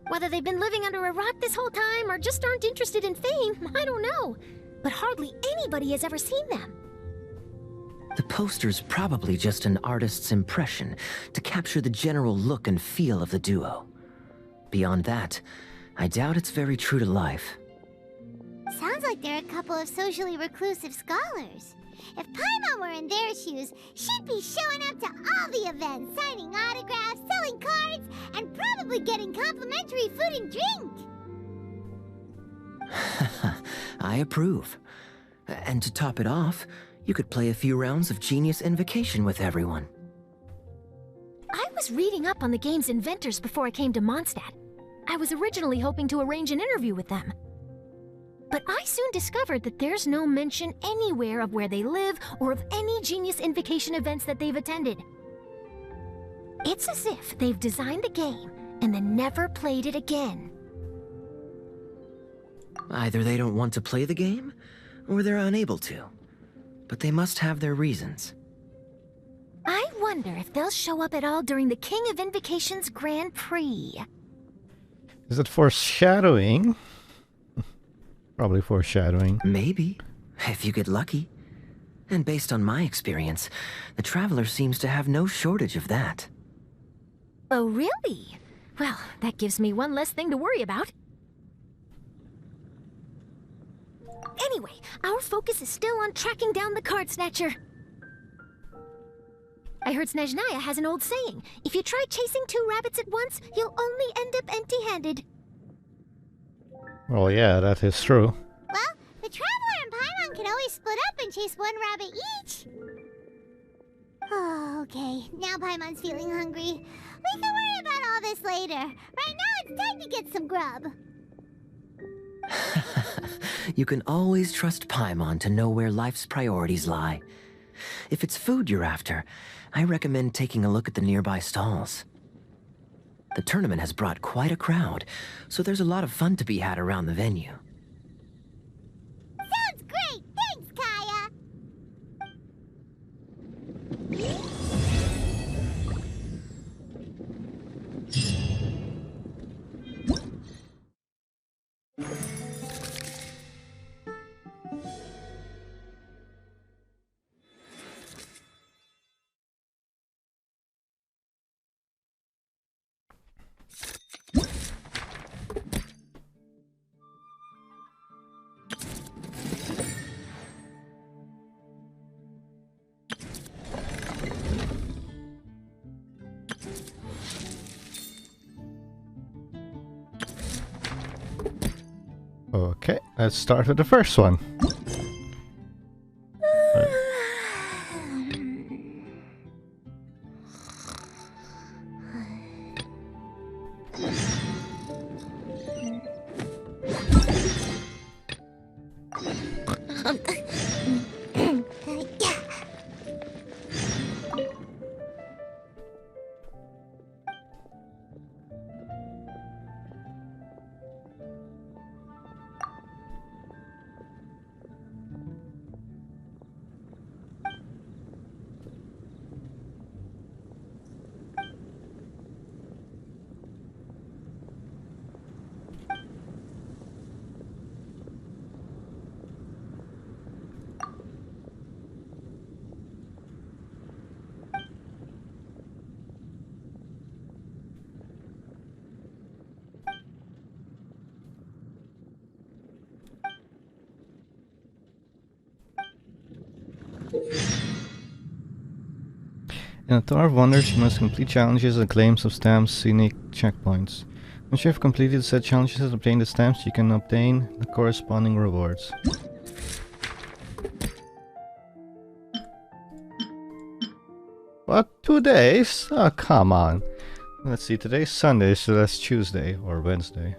Whether they've been living under a rock this whole time or just aren't interested in fame, I don't know. But hardly anybody has ever seen them. The poster's probably just an artist's impression to capture the general look and feel of the duo. Beyond that, I doubt it's very true to life. Sounds like they're a couple of socially reclusive scholars. If Paimon were in their shoes, she'd be showing up to all the events, signing autographs, selling cards, and probably getting complimentary food and drink. I approve. And to top it off, you could play a few rounds of Genius Invocation with everyone. I was reading up on the game's inventors before I came to Mondstadt. I was originally hoping to arrange an interview with them. But I soon discovered that there's no mention anywhere of where they live or of any Genius Invocation events that they've attended. It's as if they've designed the game and then never played it again. Either they don't want to play the game, or they're unable to. But they must have their reasons. I wonder if they'll show up at all during the King of Invocation's Grand Prix. Is it foreshadowing? Probably foreshadowing. Maybe, if you get lucky. And based on my experience, the Traveler seems to have no shortage of that. Oh, really? Well, that gives me one less thing to worry about. Anyway, our focus is still on tracking down the Card Snatcher. I heard Snezhnaya has an old saying. If you try chasing 2 rabbits at once, you'll only end up empty-handed. Well, yeah, that is true. Well, the Traveler and Paimon can always split up and chase 1 rabbit each. Oh, okay. Now Paimon's feeling hungry. We can worry about all this later. Right now, it's time to get some grub. You can always trust Paimon to know where life's priorities lie. If it's food you're after, I recommend taking a look at the nearby stalls. The tournament has brought quite a crowd, so there's a lot of fun to be had around the venue. Sounds great! Thanks, Kaya! Okay, let's start with the first one. In a Tour of Wonders, you must complete challenges and claim some stamps, unique checkpoints. Once you have completed said challenges and obtained the stamps, you can obtain the corresponding rewards. What? 2 days? Oh, come on. Let's see, today's Sunday, so that's Tuesday or Wednesday.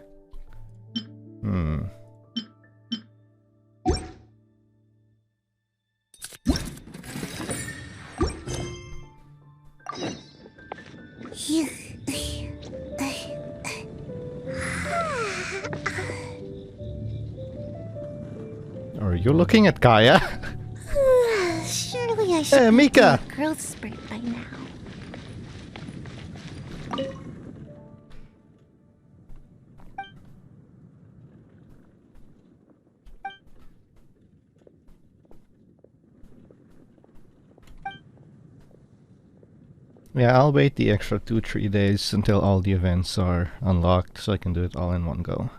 Are you looking at Kaya? Surely I should Hey, Mika! be a growth spurt by now. Yeah, I'll wait the extra 2-3 days until all the events are unlocked so I can do it all in one go.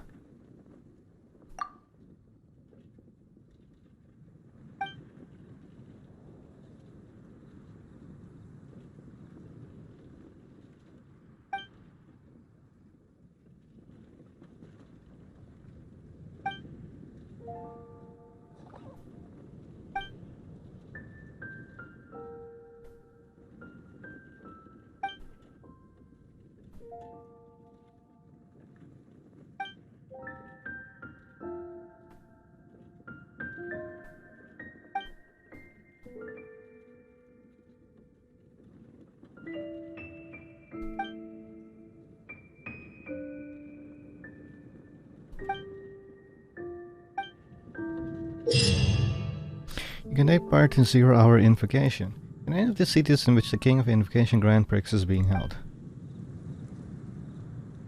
You can take part in 0-hour invocation. In any of the cities in which the King of Invocation Grand Prix is being held.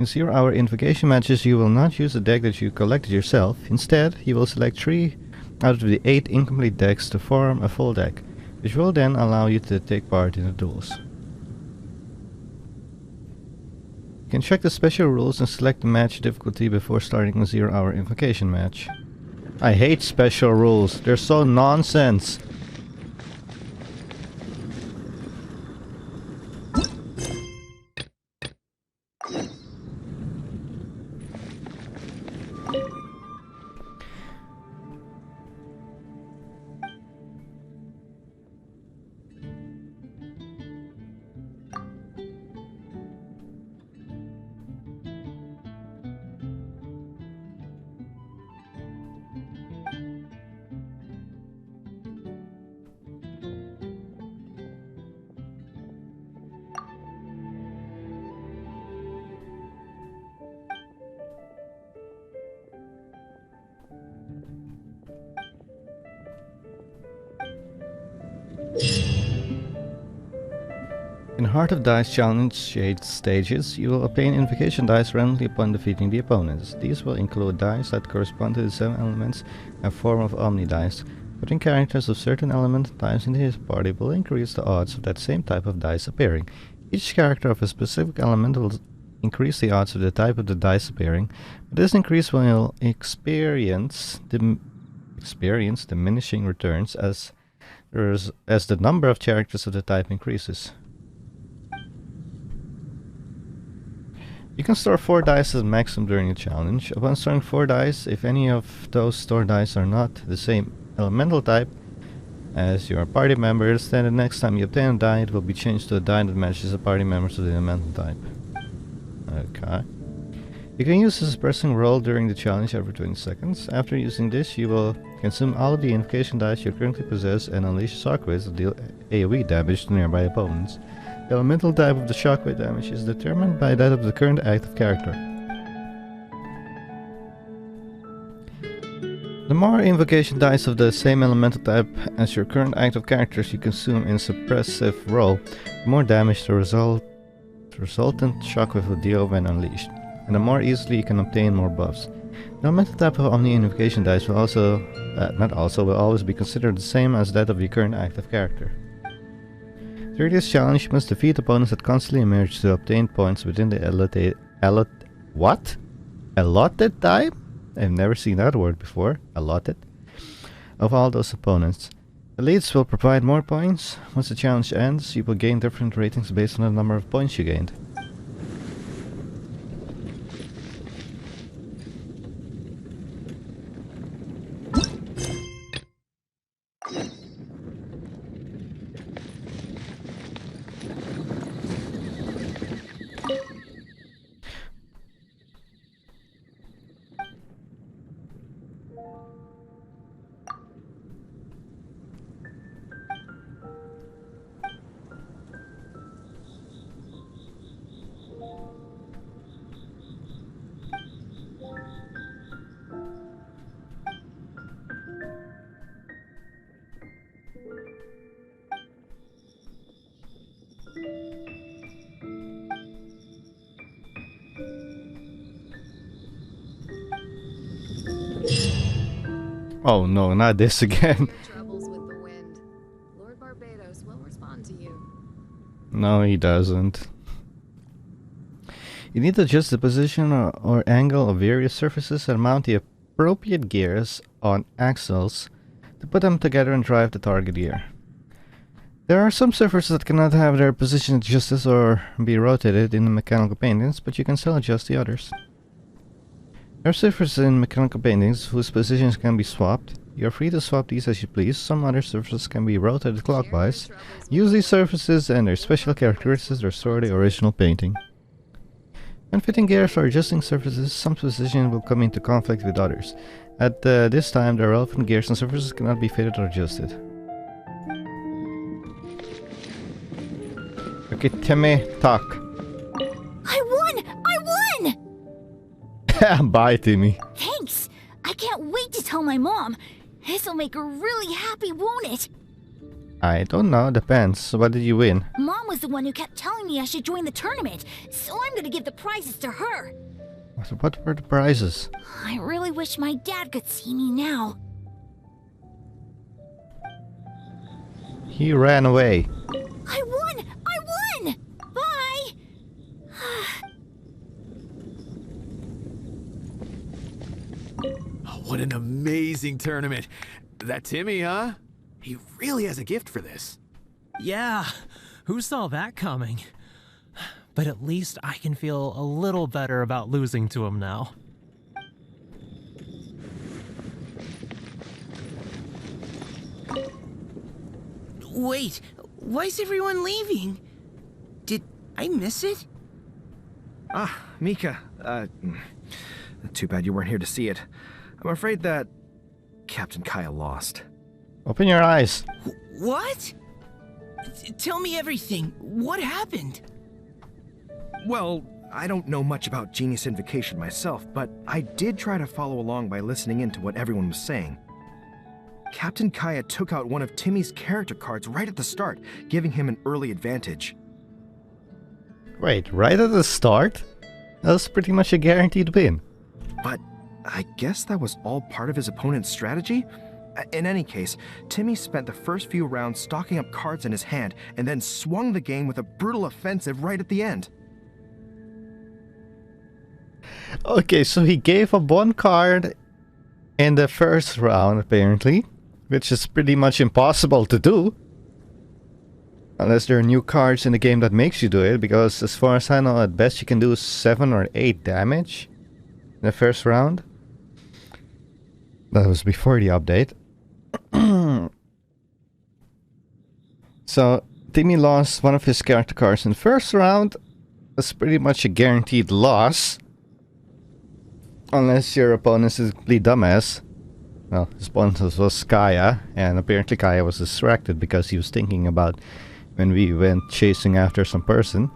In 0-hour invocation matches, you will not use the deck that you collected yourself. Instead, you will select 3 out of the 8 incomplete decks to form a full deck, which will then allow you to take part in the duels. You can check the special rules and select the match difficulty before starting a 0-hour invocation match. I hate special rules, they're so nonsense! In Heart of Dice Challenge Shade stages, you will obtain invocation dice randomly upon defeating the opponents. These will include dice that correspond to the 7 elements and form of Omni dice. Putting characters of certain element types into his party will increase the odds of that same type of dice appearing. Each character of a specific element will increase the odds of the type of the dice appearing, but this increase will experience diminishing returns as the number of characters of the type increases. You can store 4 dice as maximum during the challenge. Upon storing 4 dice, if any of those stored dice are not the same elemental type as your party members, then the next time you obtain a die, it will be changed to a die that matches the party members of the elemental type. Okay. You can use this pressing roll during the challenge every 20 seconds. After using this, you will consume all of the invocation dice you currently possess and unleash shockwaves that deal AoE damage to nearby opponents. The elemental type of the shockwave damage is determined by that of the current active character. The more invocation dice of the same elemental type as your current active characters you consume in suppressive roll, the more damage the resultant shockwave will deal when unleashed, and the more easily you can obtain more buffs. The elemental type of Omni invocation dice will will always be considered the same as that of your current active character. Through this challenge, you must defeat opponents that constantly emerge to obtain points within the allotted time? I've never seen that word before. Allotted. Of all those opponents. Elites will provide more points. Once the challenge ends, you will gain different ratings based on the number of points you gained. Oh no, not this again. Troubles with the wind. Lord Barbados will respond to you. No, he doesn't. You need to adjust the position or angle of various surfaces and mount the appropriate gears on axles to put them together and drive the target gear. There are some surfaces that cannot have their position adjusted or be rotated in the mechanical paintings, but you can still adjust the others. There are surfaces in mechanical paintings whose positions can be swapped. You are free to swap these as you please. Some other surfaces can be rotated clockwise. Use these surfaces and their special characteristics to restore the original painting. When fitting gears or adjusting surfaces, some positions will come into conflict with others. At this time, the relevant gears and surfaces cannot be fitted or adjusted. Okay, Timmy, talk. I won! I won! Bye, Timmy. Thanks! I can't wait to tell my mom. This'll make her really happy, won't it? I don't know, depends. What did you win? Mom was the one who kept telling me I should join the tournament, so I'm gonna give the prizes to her. What were the prizes? I really wish my dad could see me now. He ran away. I won! I won! Bye! Oh, what an amazing tournament. That Timmy, huh? He really has a gift for this. Yeah, who saw that coming? But at least I can feel a little better about losing to him now. Wait, why is everyone leaving? Did I miss it? Ah, Mika. Too bad you weren't here to see it. I'm afraid that Captain Kaya lost. Open your eyes. What? Tell me everything. What happened? Well, I don't know much about Genius Invocation myself, but I did try to follow along by listening in to what everyone was saying. Captain Kaya took out one of Timmy's character cards right at the start, giving him an early advantage. Wait, right at the start? That was pretty much a guaranteed win. But I guess that was all part of his opponent's strategy? In any case, Timmy spent the first few rounds stocking up cards in his hand and then swung the game with a brutal offensive right at the end. Okay, so he gave up one card in the first round, apparently, which is pretty much impossible to do. Unless there are new cards in the game that makes you do it, because as far as I know, at best you can do 7 or 8 damage in the first round. That was before the update. So, Timmy lost one of his character cards in the first round. That's pretty much a guaranteed loss. Unless your opponent is a complete dumbass. Well, his opponent was Kaya, and apparently Kaya was distracted because he was thinking about when we went chasing after some person.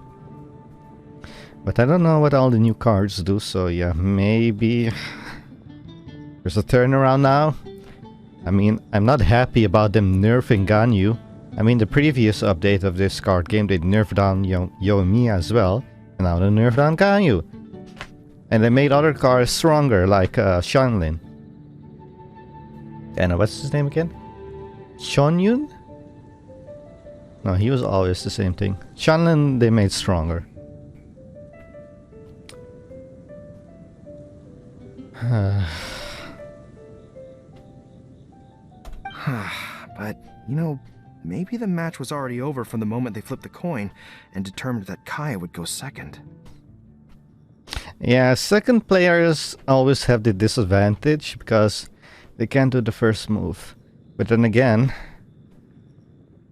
But I don't know what all the new cards do, so yeah, maybe there's a turnaround now. I mean, I'm not happy about them nerfing Ganyu. I mean, the previous update of this card game, they nerfed down Yoimiya as well, and now they nerfed down Ganyu. And they made other cards stronger, like Shanlin. And what's his name again? Shonyun? No, he was always the same thing. Shanlin they made stronger. But, you know, maybe the match was already over from the moment they flipped the coin and determined that Kaya would go second. Yeah, second players always have the disadvantage because they can't do the first move. But then again,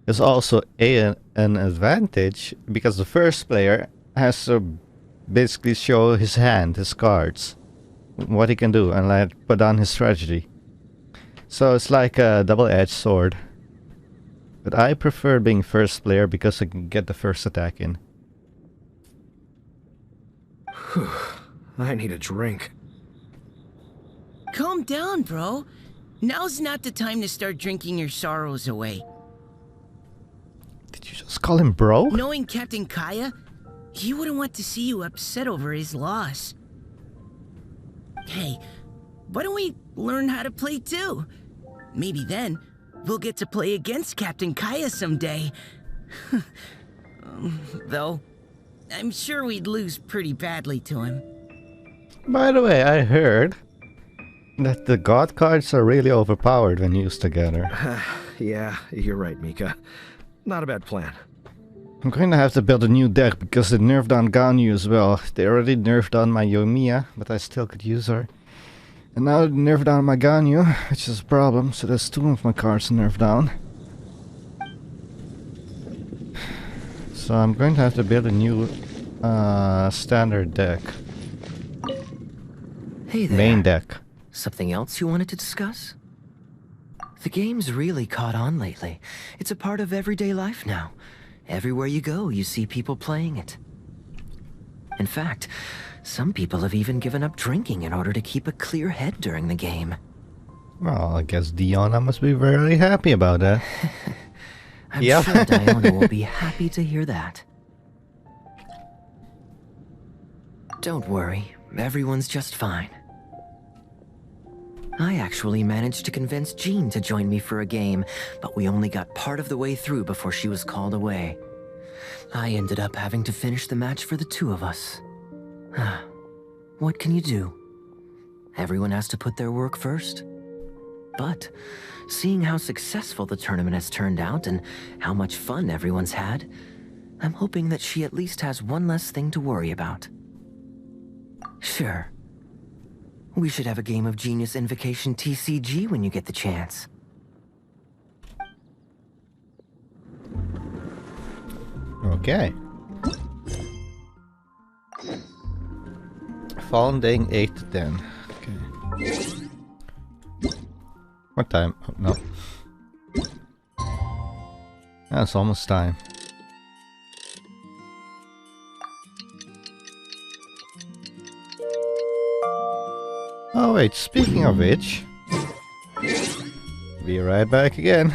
there's also an advantage because the first player has to basically show his hand, his cards, what he can do, and like put on his strategy. So it's like a double-edged sword. But I prefer being first player because I can get the first attack in. I need a drink. Calm down, bro. Now's not the time to start drinking your sorrows away. Did you just call him bro? Knowing Captain Kaya, he wouldn't want to see you upset over his loss. Hey, why don't we learn how to play too? Maybe then, we'll get to play against Captain Kaya someday. Though, I'm sure we'd lose pretty badly to him. By the way, I heard that the god cards are really overpowered when used together. Yeah, you're right, Mika. Not a bad plan. I'm going to have to build a new deck because they nerfed down Ganyu as well. They already nerfed down my Yoimiya, but I still could use her. And now they nerfed down my Ganyu, which is a problem, so there's 2 of my cards nerfed down. So I'm going to have to build a new standard deck. Hey there. Main deck. Something else you wanted to discuss? The game's really caught on lately. It's a part of everyday life now. Everywhere you go, you see people playing it. In fact, some people have even given up drinking in order to keep a clear head during the game. Well, I guess Diona must be very happy about that. I'm sure Diona will be happy to hear that. Don't worry, everyone's just fine. I actually managed to convince Jean to join me for a game, but we only got part of the way through before she was called away. I ended up having to finish the match for the two of us. What can you do? Everyone has to put their work first. But, seeing how successful the tournament has turned out and how much fun everyone's had, I'm hoping that she at least has one less thing to worry about. Sure. We should have a game of Genius Invocation TCG when you get the chance. Okay. Founding 8 to 10. Okay. What time? Oh, no. Yeah, it's almost time. Oh wait, speaking of which, be right back again.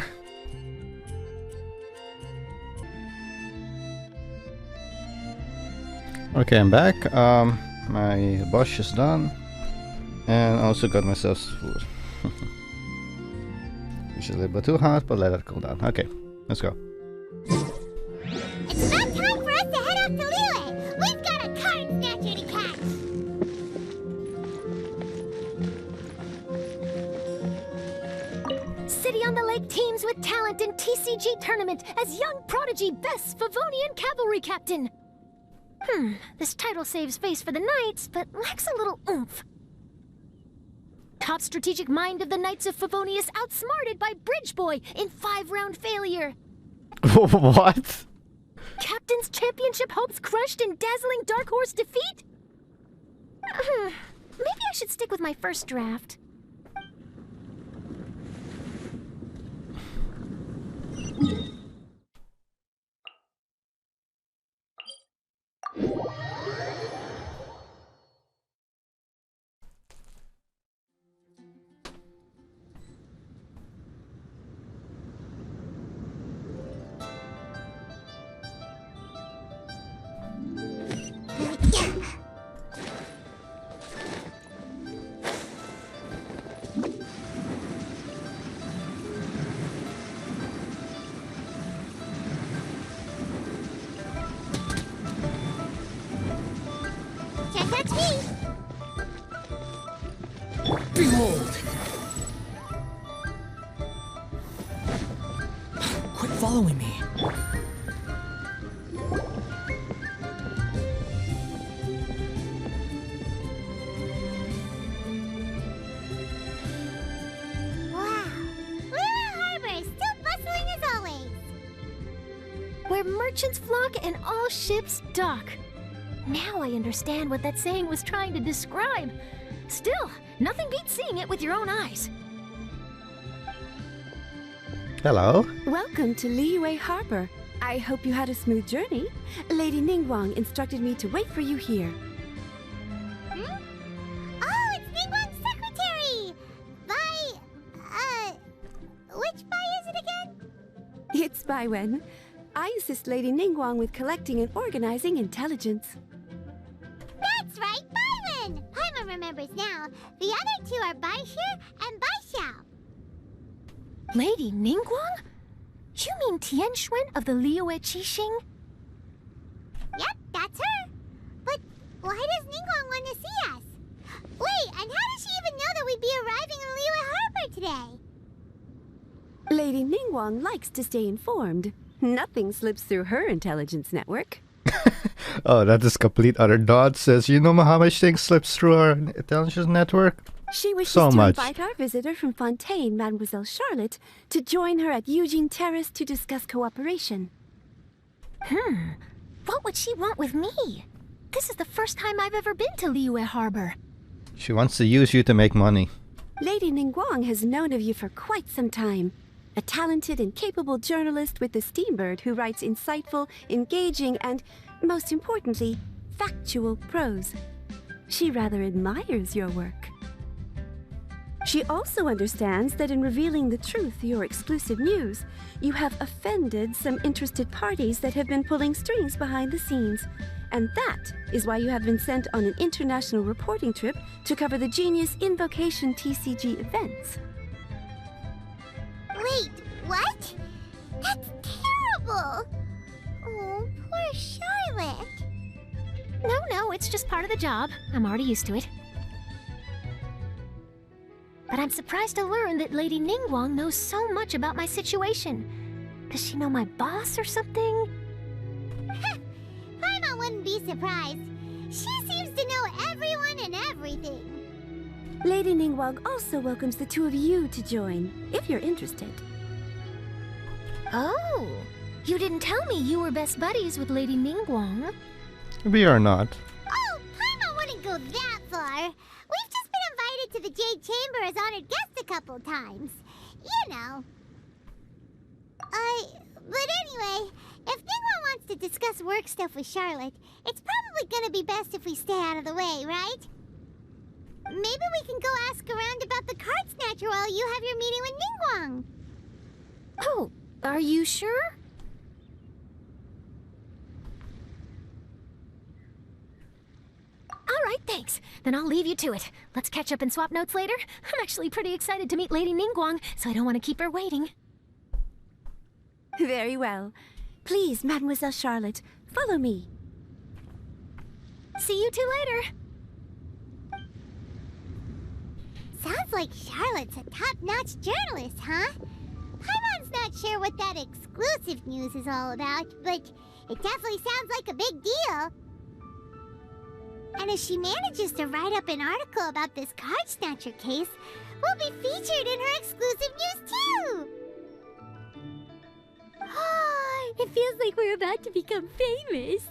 Okay, I'm back. My bosh is done, and I also got myself some food. Which is a little bit too hot, but let it cool down. Okay, let's go. It's about time for us to head off to Liyue! We've got a Card Snatcher to catch! City on the Lake teams with talent in TCG tournament as young prodigy best Favonian cavalry captain. This title saves face for the Knights, but lacks a little oomph. Top strategic mind of the Knights of Favonia is outsmarted by Bridge Boy in 5-round failure. What? Captain's championship hopes crushed in dazzling Dark Horse defeat? Maybe I should stick with my first draft. Behold! Quit following me. Wow! Liyue Harbor is still bustling as always! Where merchants flock and all ships dock. Now I understand what that saying was trying to describe. Still, nothing beats seeing it with your own eyes. Hello. Welcome to Liyue Harbor. I hope you had a smooth journey. Lady Ningguang instructed me to wait for you here. Oh, it's Ningguang's secretary! Which Bai is it again? It's Baiwen. I assist Lady Ningguang with collecting and organizing intelligence. That's right, Baiwen! Paimon remembers now. The other two are Baishu and Baishao. Lady Ningguang? You mean Tianxuan of the Liyue Qixing? Yep, that's her. But why does Ningguang want to see us? Wait, and how does she even know that we'd be arriving in Liyue Harbor today? Lady Ningguang likes to stay informed. Nothing slips through her intelligence network. Oh, that is complete utter nonsense. You know how much things slips through our intelligence network? She wishes so to much. invite our visitor from Fontaine, Mademoiselle Charlotte, to join her at Eugene Terrace to discuss cooperation. What would she want with me? This is the first time I've ever been to Liyue Harbor. She wants to use you to make money. Lady Ningguang has known of you for quite some time. A talented and capable journalist with the Steambird who writes insightful, engaging, and, most importantly, factual prose. She rather admires your work. She also understands that in revealing the truth, your exclusive news, you have offended some interested parties that have been pulling strings behind the scenes. And that is why you have been sent on an international reporting trip to cover the Genius Invocation TCG events. Wait, what? That's terrible! Oh, poor Charlotte. No, it's just part of the job. I'm already used to it. But I'm surprised to learn that Lady Ningguang knows so much about my situation. Does she know my boss or something? Paimon wouldn't be surprised. She seems to know everyone and everything. Lady Ningguang also welcomes the two of you to join, if you're interested. Oh, you didn't tell me you were best buddies with Lady Ningguang. We are not. Oh, Paimon wouldn't go that far. We've just been invited to the Jade Chamber as honored guests a couple times. You know. But anyway, if Ningguang wants to discuss work stuff with Charlotte, it's probably gonna be best if we stay out of the way, right? Maybe we can go ask around about the Card Snatcher while you have your meeting with Ningguang. Oh, are you sure? All right, thanks. Then I'll leave you to it. Let's catch up and swap notes later. I'm actually pretty excited to meet Lady Ningguang, so I don't want to keep her waiting. Very well. Please, Mademoiselle Charlotte, follow me. See you two later. Sounds like Charlotte's a top-notch journalist, huh? Paimon's not sure what that exclusive news is all about, but it definitely sounds like a big deal. And if she manages to write up an article about this Card Snatcher case, we'll be featured in her exclusive news too! It feels like we're about to become famous.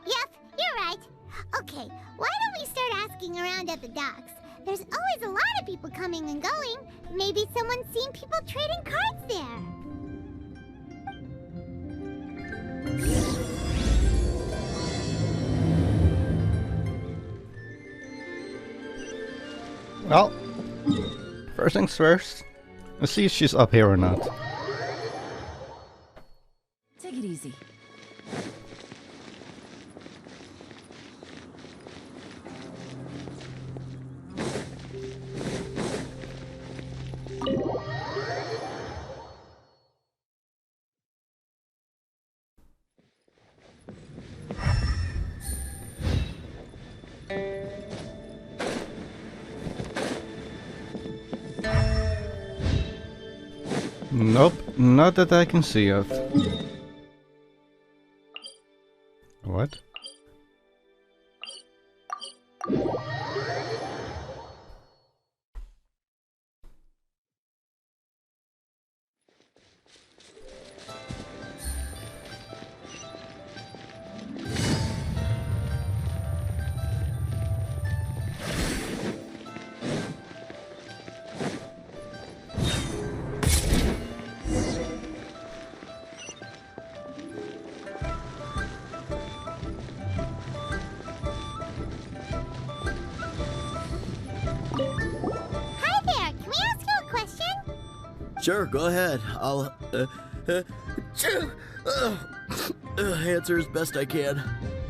Yep, you're right. Okay, why don't we start asking around at the docks? There's always a lot of people coming and going. Maybe someone's seen people trading cards there. Well, first things first. Let's see if she's up here or not. Take it easy. Nope, not that I can see of. What? Sure, go ahead. I'll answer as best I can.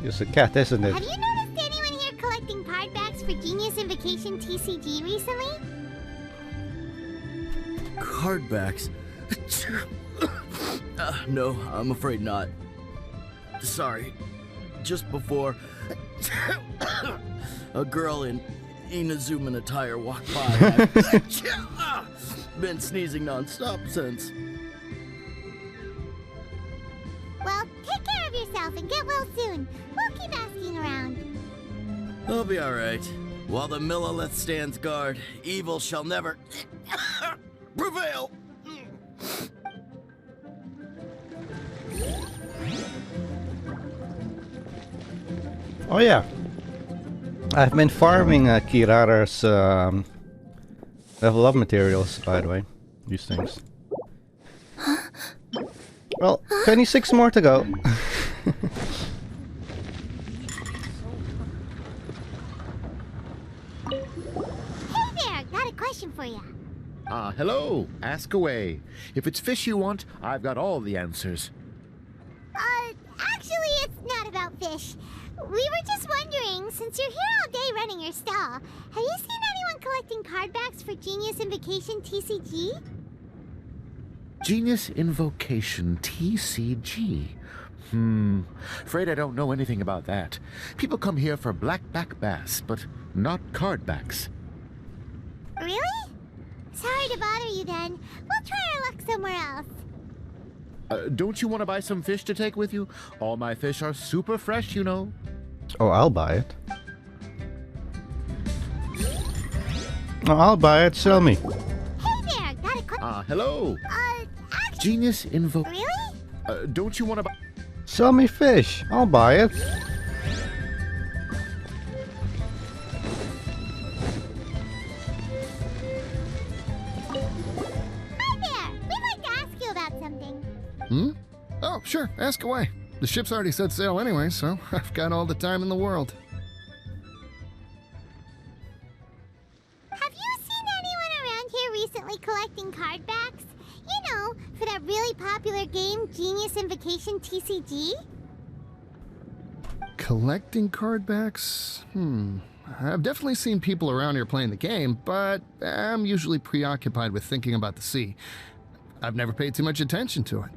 It's a cat, isn't it? Have you noticed anyone here collecting card backs for Genius Invocation TCG recently? Card backs? No, I'm afraid not. Sorry. Just before a girl in Inazuman attire walked by. Been sneezing non-stop since. Well, take care of yourself and get well soon. We'll keep asking around. I'll be alright. While the Millilith stands guard, evil shall never prevail. Oh yeah, I've been farming Kirara's level up materials, by the way. These things. Well, 26 more to go. question for you. Hello. Ask away. If it's fish you want, I've got all the answers. Actually, it's not about fish. We were just wondering, since you're here all day running your stall, have you seen anyone collecting card backs for Genius Invocation TCG? Genius Invocation TCG. Afraid I don't know anything about that. People come here for blackback bass, but not card backs. Really? Sorry to bother you then. We'll try our luck somewhere else. Don't you want to buy some fish to take with you? All my fish are super fresh, you know. Oh, I'll buy it. Oh, I'll buy it. Sell me. Hey there, got a question. Hello. Genius Invo... Really? Don't you want to buy... Sell me fish. I'll buy it. Oh, sure. Ask away. The ship's already set sail anyway, so I've got all the time in the world. Have you seen anyone around here recently collecting card backs? You know, for that really popular game, Genius Invocation TCG? Collecting card backs? I've definitely seen people around here playing the game, but I'm usually preoccupied with thinking about the sea. I've never paid too much attention to it.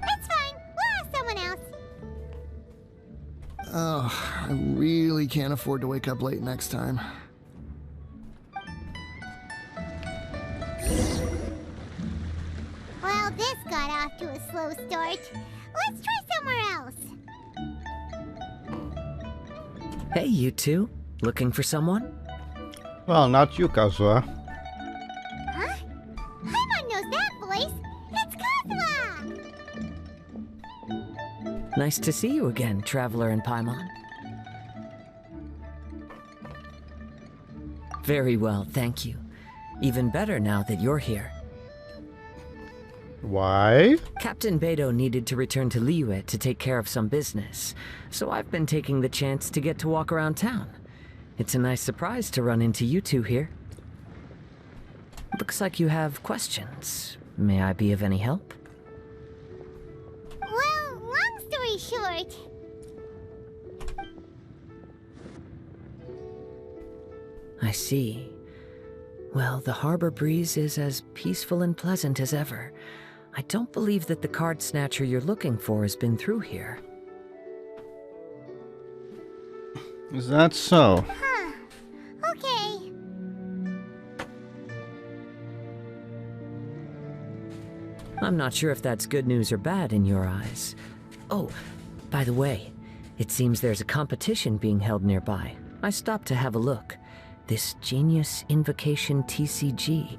That's fine. We'll ask someone else. Oh, I really can't afford to wake up late next time. Well, this got off to a slow start. Let's try somewhere else. Hey, you two. Looking for someone? Well, not you, Kazuha. Huh? Paimon knows that voice. It's Kazuha! Nice to see you again, Traveler and Paimon. Very well, thank you. Even better now that you're here. Why? Captain Beidou needed to return to Liyue to take care of some business, so I've been taking the chance to get to walk around town. It's a nice surprise to run into you two here. Looks like you have questions. May I be of any help? Well, long story short... I see. Well, the harbor breeze is as peaceful and pleasant as ever. I don't believe that the Card Snatcher you're looking for has been through here. Is that so? Huh. Okay. I'm not sure if that's good news or bad in your eyes. Oh, by the way, it seems there's a competition being held nearby. I stopped to have a look. This Genius Invocation TCG.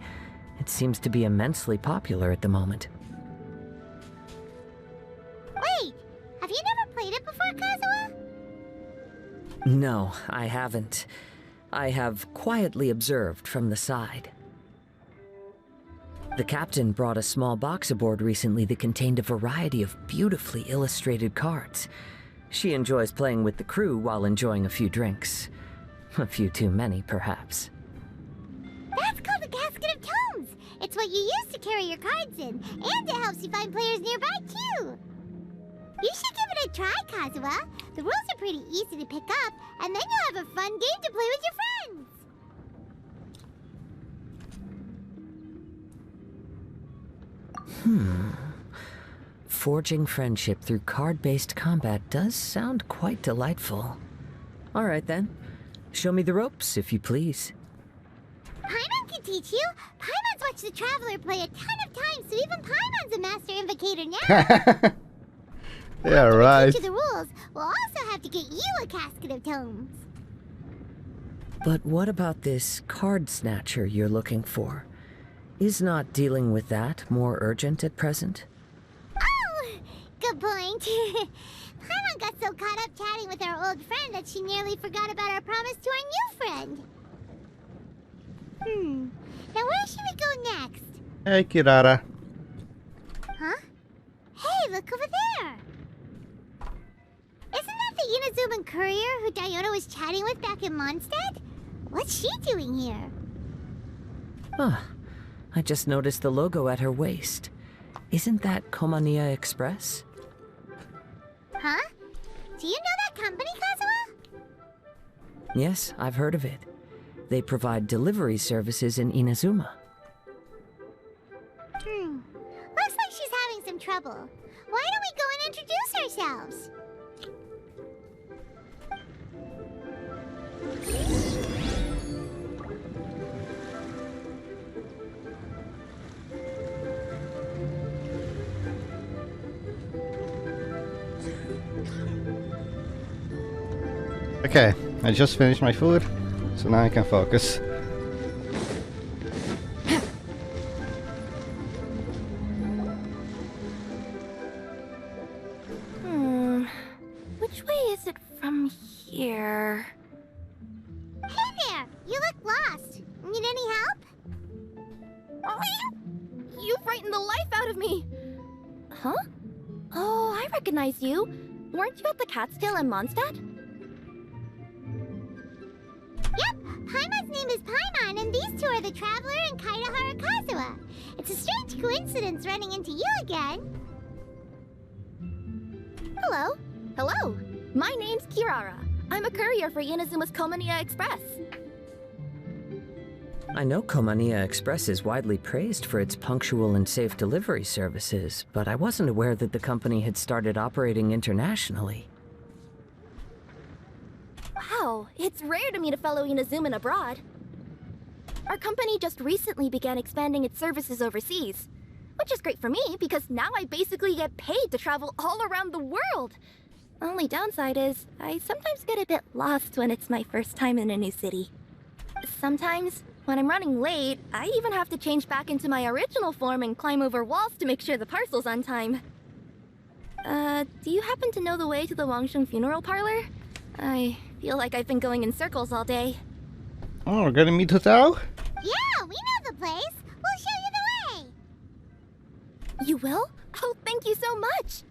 It seems to be immensely popular at the moment. Wait, have you never played it before, Kazuha? No, I haven't. I have quietly observed from the side. The captain brought a small box aboard recently that contained a variety of beautifully illustrated cards. She enjoys playing with the crew while enjoying a few drinks. A few too many, perhaps. That's called the Casket of Tomes. It's what you use to carry your cards in, and it helps you find players nearby, too. You should give it a try, Kazuha. The rules are pretty easy to pick up, and then you'll have a fun game to play with your friends. Forging friendship through card-based combat does sound quite delightful. All right, then. Show me the ropes, if you please. Paimon can teach you. Paimon's watched the Traveler play a ton of times, so even Paimon's a master invocator now. Yeah, right. To the rules, we'll also have to get you a Casket of Tomes. But what about this Card Snatcher you're looking for? Is not dealing with that more urgent at present? Oh, good point. Paimon got so caught up chatting with our old friend that she nearly forgot about our promise to our new friend. Now where should we go next? Hey, Kirara. Huh? Hey, look over there! Isn't that the Inazuman courier who Diona was chatting with back in Mondstadt? What's she doing here? Huh. I just noticed the logo at her waist. Isn't that Komania Express? Huh? Do you know that company, Kazuha? Yes, I've heard of it. They provide delivery services in Inazuma. Looks like she's having some trouble. Why don't we go and introduce ourselves? Okay, I just finished my food, so now I can focus. Which way is it from here? Hey there! You look lost. Need any help? You frightened the life out of me! Huh? Oh, I recognize you. Weren't you at the Cat's Tail in Mondstadt? Yep, Paimon's name is Paimon, and these two are the Traveler and Kaitahara Kazuha. It's a strange coincidence running into you again. Hello. Hello. My name's Kirara. I'm a courier for Inazuma's Komania Express. I know Komania Express is widely praised for its punctual and safe delivery services, but I wasn't aware that the company had started operating internationally. Wow, it's rare to meet a fellow Inazuman abroad. Our company just recently began expanding its services overseas, which is great for me because now I basically get paid to travel all around the world. Only downside is, I sometimes get a bit lost when it's my first time in a new city. Sometimes, when I'm running late, I even have to change back into my original form and climb over walls to make sure the parcel's on time. Do you happen to know the way to the Wangsheng funeral parlor? I feel like I've been going in circles all day. Oh, we're gonna meet Hutao? Yeah, we know the place. We'll show you the way. You will? Oh, thank you so much!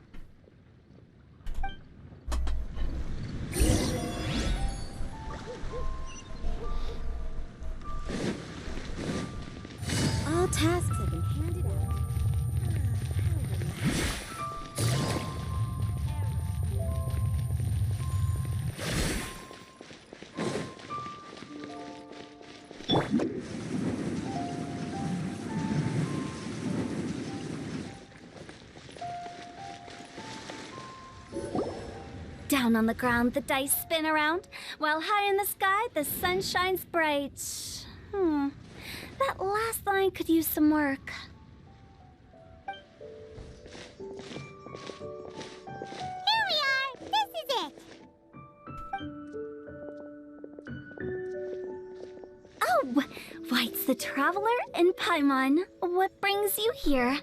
All tasks have been handed out. Down on the ground, the dice spin around, while high in the sky, the sun shines bright. That last line could use some work. Here we are! This is it! Oh, why, it's the Traveler and Paimon. What brings you here?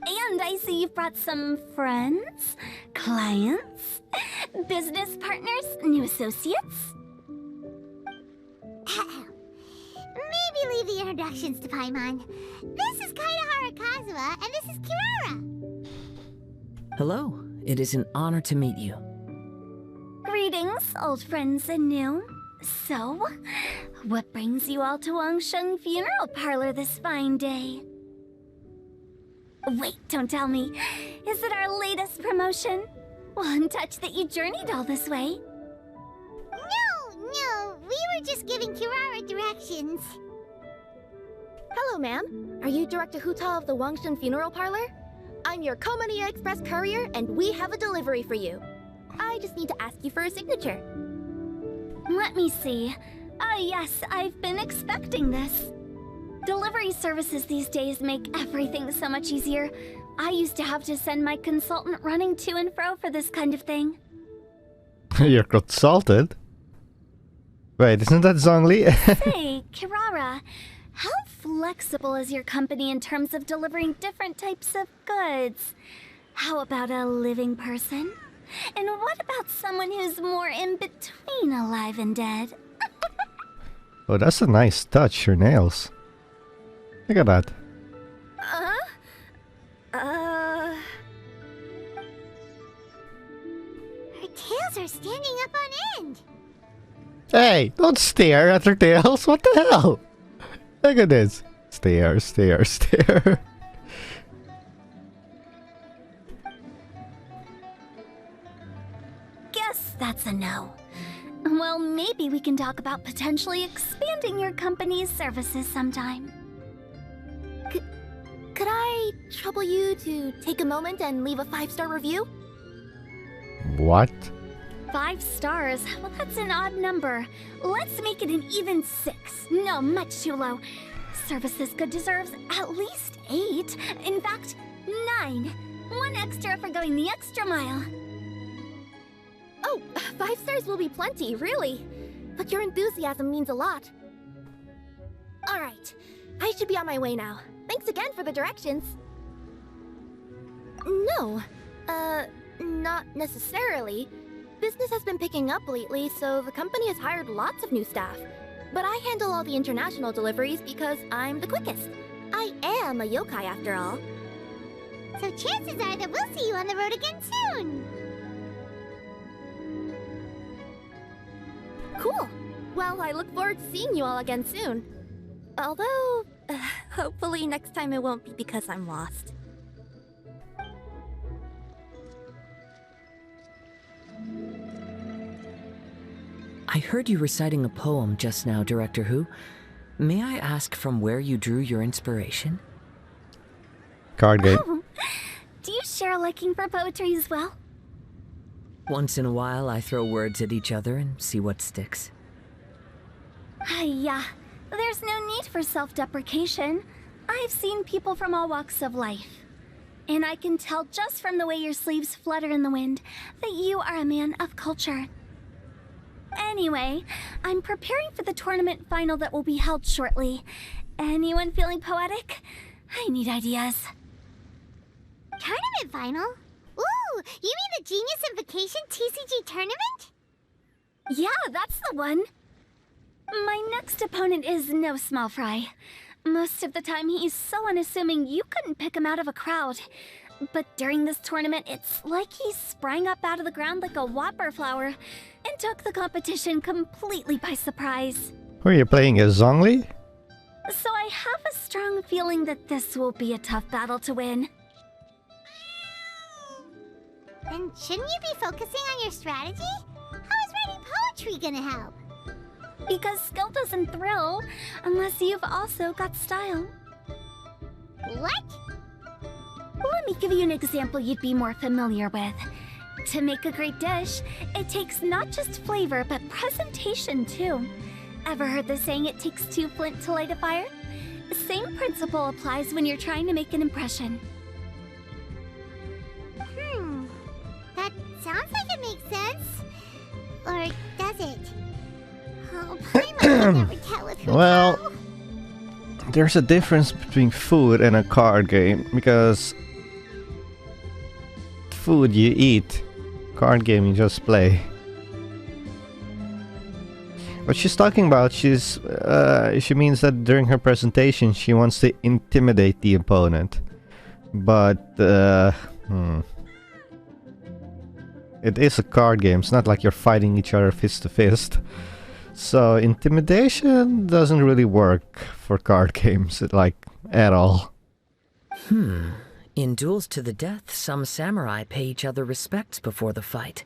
And I see you've brought some friends, clients, business partners, new associates. Maybe leave the introductions to Paimon. This is Kaitahara Kazuha, and this is Kirara. Hello, it is an honor to meet you. Greetings, old friends and new. So, what brings you all to Wangsheng Funeral Parlor this fine day? Wait, don't tell me. Is it our latest promotion? Well, I'm touched that you journeyed all this way. No, we were just giving Kirara directions. Hello, ma'am. Are you Director Huta of the Wangsheng Funeral Parlor? I'm your Komania Express courier, and we have a delivery for you. I just need to ask you for a signature. Let me see. Ah, yes, I've been expecting this. Delivery services these days make everything so much easier. I used to have to send my consultant running to and fro for this kind of thing. You're consulted? Wait, isn't that Zhongli? Say, Kirara, how flexible is your company in terms of delivering different types of goods? How about a living person? And what about someone who's more in between alive and dead? Oh, that's a nice touch, her nails. Look at that. Her tails are standing up on end. Hey, don't stare at her tails. What the hell? Look at this. Stare, stare, stare. Guess that's a no. Well, maybe we can talk about potentially expanding your company's services sometime. Could I trouble you to take a moment and leave a 5-star review? What? 5 stars? Well, that's an odd number. Let's make it an even 6. No, much too low. Services Good deserves at least 8. In fact, 9. 1 extra for going the extra mile. Oh, 5 stars will be plenty, really. But your enthusiasm means a lot. Alright, I should be on my way now. Thanks again for the directions. No, not necessarily. Business has been picking up lately, so the company has hired lots of new staff. But I handle all the international deliveries because I'm the quickest. I am a yokai after all. So chances are that we'll see you on the road again soon. Cool. Well, I look forward to seeing you all again soon. Although, hopefully next time it won't be because I'm lost. I heard you reciting a poem just now, Director Who. May I ask from where you drew your inspiration? Card game. Oh, do you share a liking for poetry as well? Once in a while, I throw words at each other and see what sticks. Yeah, there's no need for self-deprecation. I've seen people from all walks of life. And I can tell just from the way your sleeves flutter in the wind that you are a man of culture. Anyway, I'm preparing for the tournament final that will be held shortly. Anyone feeling poetic? I need ideas. Tournament final? Ooh, you mean the Genius Invocation TCG tournament? Yeah, that's the one. My next opponent is no small fry. Most of the time he's so unassuming you couldn't pick him out of a crowd. But during this tournament, it's like he sprang up out of the ground like a whopper flower and took the competition completely by surprise. Who are you playing as, Zhongli? So I have a strong feeling that this will be a tough battle to win. Then shouldn't you be focusing on your strategy? How is writing poetry gonna help? Because skill doesn't thrill unless you've also got style. What? Let me give you an example you'd be more familiar with. To make a great dish, it takes not just flavor, but presentation too. Ever heard the saying, it takes 2 flint to light a fire? Same principle applies when you're trying to make an impression. That sounds like it makes sense. Or does it? Oh, Paimon can never tell with who. Well, there's a difference between food and a card game, because food you eat, card game you just play. What she's talking about, she means that during her presentation she wants to intimidate the opponent. But it is a card game, it's not like you're fighting each other fist to fist. So intimidation doesn't really work for card games, like, at all. In duels to the death, some samurai pay each other respects before the fight.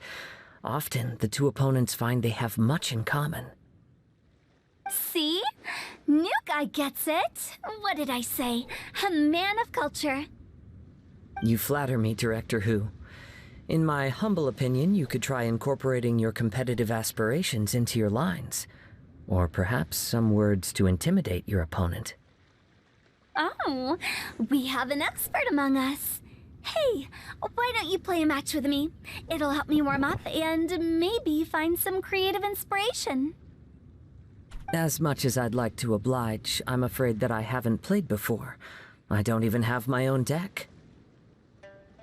Often, the two opponents find they have much in common. See? New guy gets it. What did I say? A man of culture. You flatter me, Director Who. In my humble opinion, you could try incorporating your competitive aspirations into your lines. Or perhaps some words to intimidate your opponent. Oh, we have an expert among us. Hey, why don't you play a match with me? It'll help me warm up and maybe find some creative inspiration. As much as I'd like to oblige, I'm afraid that I haven't played before. I don't even have my own deck.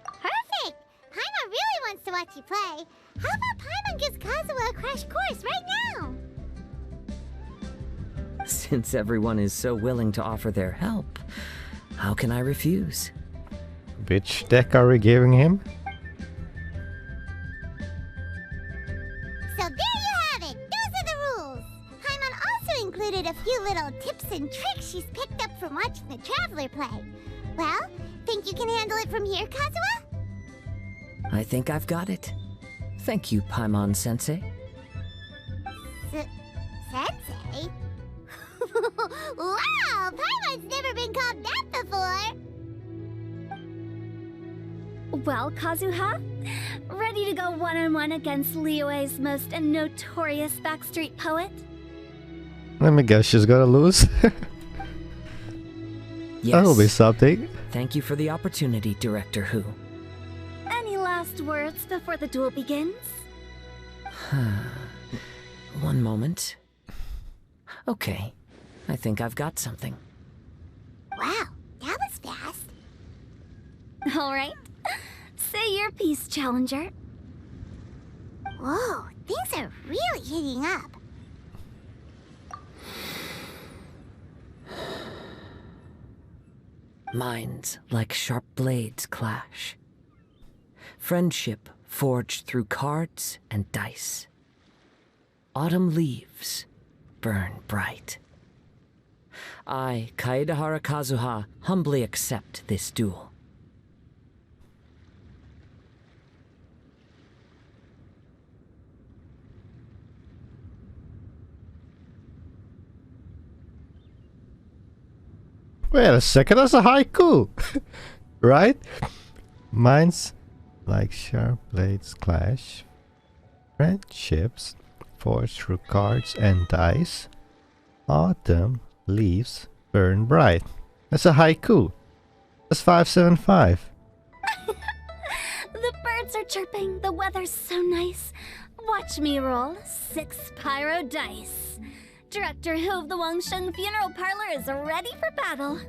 Perfect! Paimon really wants to watch you play. How about Paimon gives Kazuha a crash course right now? Since everyone is so willing to offer their help, how can I refuse? Which deck are we giving him? So there you have it! Those are the rules! included a few little tips and tricks she's picked up from watching the Traveler play. Well, think you can handle it from here, Kazuha? I think I've got it. Thank you, Paimon-sensei. Sensei? Wow! Paimon's never been called that before! Well, Kazuha? Ready to go one-on-one against Liyue's most notorious backstreet poet? Let me guess, she's gonna lose? Yes. That'll be something. Thank you for the opportunity, Director Who. Any last words before the duel begins? One moment. Okay, I think I've got something. Wow, that was fast. All right. Say your piece, Challenger. Whoa, things are really heating up. Minds like sharp blades clash. Friendship forged through cards and dice. Autumn leaves burn bright. I, Kaedehara Kazuha, humbly accept this duel. Wait a second, that's a haiku! Right? Minds like sharp blades clash. Friendships forged through cards and dice. Autumn leaves burn bright. That's a haiku. That's 575. The birds are chirping, the weather's so nice. Watch me roll 6 pyro dice. Director Hu of the Wangsheng Funeral Parlor is ready for battle.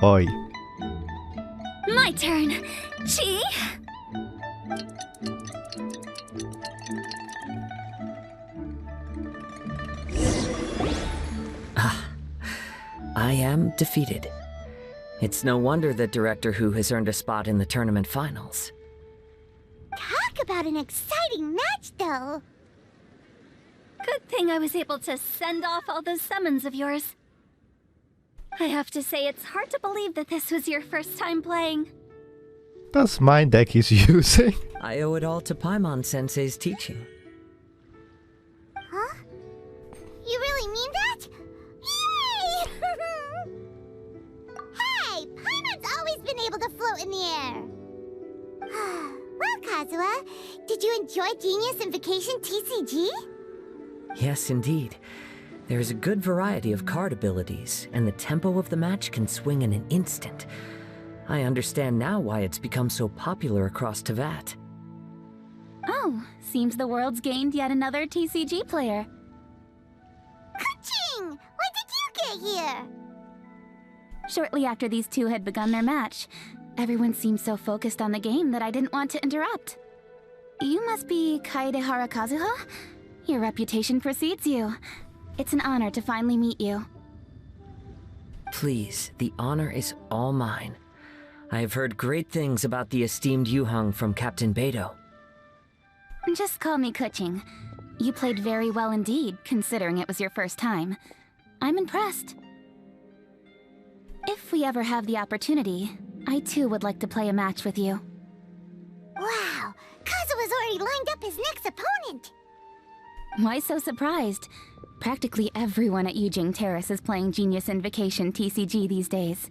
Oi. My turn. Chi? I am defeated. It's no wonder that Director Who has earned a spot in the tournament finals. Talk about an exciting match, though. Good thing I was able to send off all those summons of yours. I have to say, it's hard to believe that this was your first time playing. That's my deck he's using. I owe it all to Paimon-sensei's teaching. Huh? You really mean that? Yay! Hey, Paimon's always been able to float in the air. Well, Kazuha, did you enjoy Genius Invocation TCG? Yes, indeed. There's a good variety of card abilities, and the tempo of the match can swing in an instant. I understand now why it's become so popular across Teyvat. Oh, seems the world's gained yet another TCG player. Ka-ching! When did you get here? Shortly after these two had begun their match, everyone seemed so focused on the game that I didn't want to interrupt. You must be Kaedehara Kazuha? Your reputation precedes you. It's an honor to finally meet you. Please, the honor is all mine. I have heard great things about the esteemed Yuhang from Captain Beidou. Just call me Kuching. You played very well indeed, considering it was your first time. I'm impressed. If we ever have the opportunity, I too would like to play a match with you. Wow, Kazuha's already lined up his next opponent. Why so surprised? Practically everyone at Yujing Terrace is playing Genius Invocation TCG these days.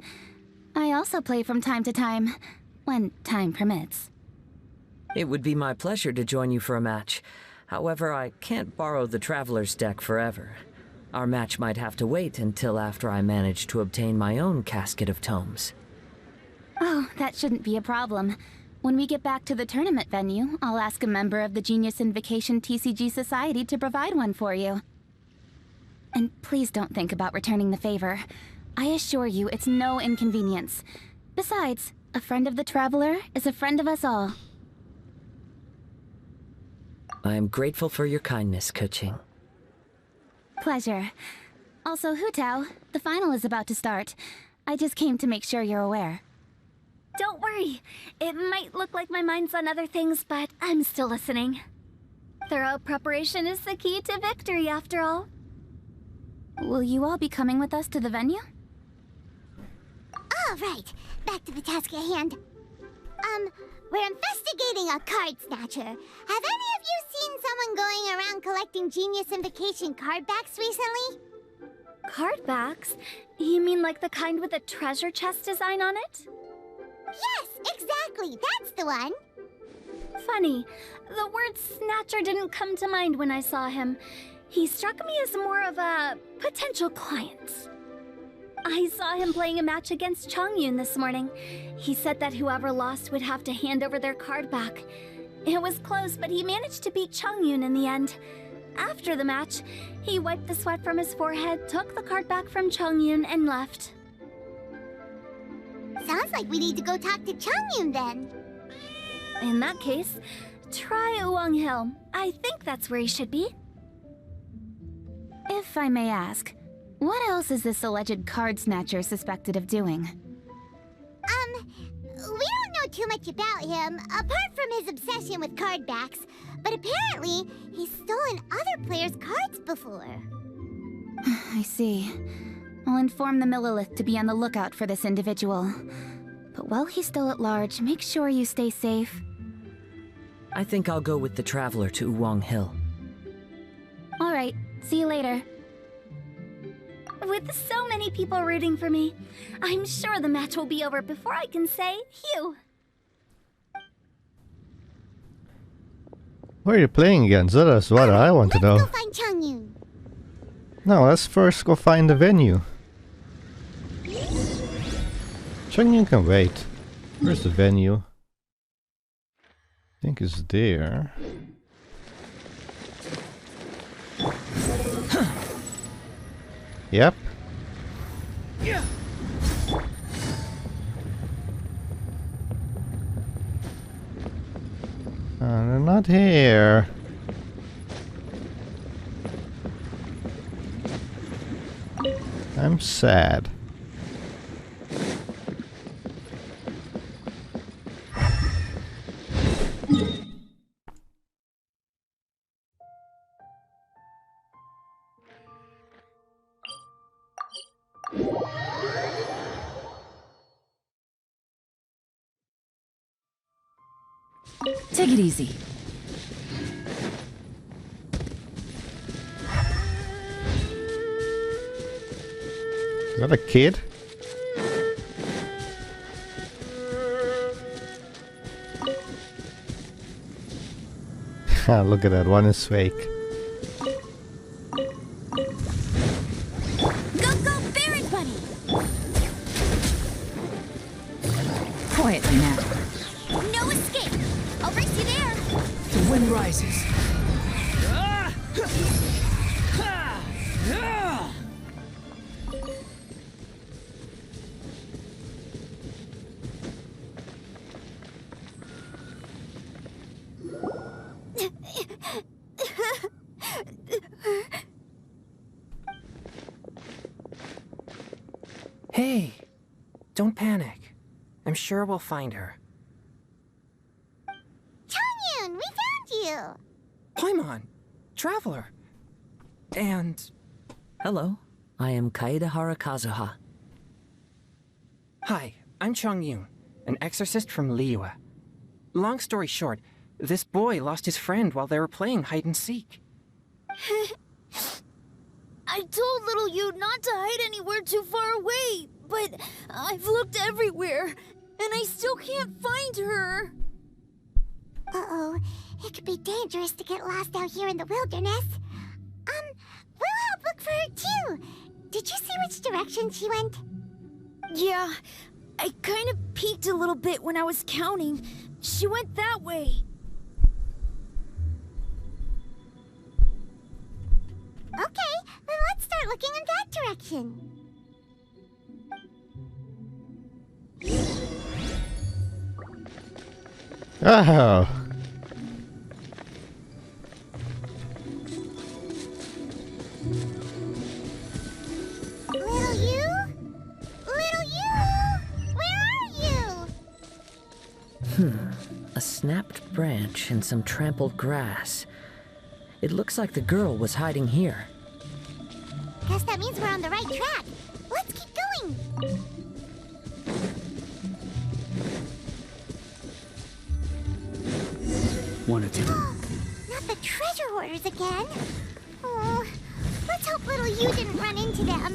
I also play from time to time, when time permits. It would be my pleasure to join you for a match. However, I can't borrow the Traveler's deck forever. Our match might have to wait until after I manage to obtain my own casket of tomes. Oh, that shouldn't be a problem. When we get back to the tournament venue, I'll ask a member of the Genius Invocation TCG Society to provide one for you. And please don't think about returning the favor. I assure you it's no inconvenience. Besides, a friend of the Traveler is a friend of us all. I am grateful for your kindness, Kuching. Pleasure. Also, Hutao, the final is about to start. I just came to make sure you're aware. Don't worry. It might look like my mind's on other things, but I'm still listening. Thorough preparation is the key to victory, after all. Will you all be coming with us to the venue? All right, back to the task at hand. We're investigating a Card Snatcher. Have any of you seen someone going around collecting Genius Invocation card backs recently? Card backs? You mean like the kind with a treasure chest design on it? Yes, exactly, that's the one. Funny, the word Snatcher didn't come to mind when I saw him. He struck me as more of a potential client. I saw him playing a match against Chongyun this morning. He said that whoever lost would have to hand over their card back. It was close, but he managed to beat Chongyun in the end. After the match, he wiped the sweat from his forehead, took the card back from Chongyun, and left. Sounds like we need to go talk to Chongyun then. In that case, try Uwang Hill. I think that's where he should be. If I may ask, what else is this alleged Card Snatcher suspected of doing? We don't know too much about him, apart from his obsession with card backs. But apparently, he's stolen other players' cards before. I see. I'll inform the Millilith to be on the lookout for this individual. But while he's still at large, make sure you stay safe. I think I'll go with the Traveler to Uwang Hill. Alright, see you later. With so many people rooting for me, I'm sure the match will be over before I can say phew. Who are you playing against? That's what I want to know. Let's go find Chongyun. No, let's first go find the venue. Chongyun can wait. Where's the venue? I think it's there. Yep. Yeah. They're not here. I'm sad. Take it easy. Is that a kid? Look at that, one is fake. Go, Barret Buddy! Quietly now. No escape! I'll race you there! The wind rises. Hey, don't panic. I'm sure we'll find her. Chongyun, we found you! Paimon, Traveler. And... Hello, I am Kaedahara Kazuha. Hi, I'm Chongyun, an exorcist from Liyue. Long story short, this boy lost his friend while they were playing hide and seek. I told little you not to hide anywhere too far away, but I've looked everywhere, and I still can't find her. Uh-oh, it could be dangerous to get lost out here in the wilderness. We'll help look for her too. Did you see which direction she went? Yeah, I kind of peeked a little bit when I was counting. She went that way. Okay, then let's start looking in that direction. Oh. A snapped branch and some trampled grass. It looks like the girl was hiding here. Guess that means we're on the right track. Let's keep going. One of two. Not the treasure hoarders again. Oh, let's hope little you didn't run into them.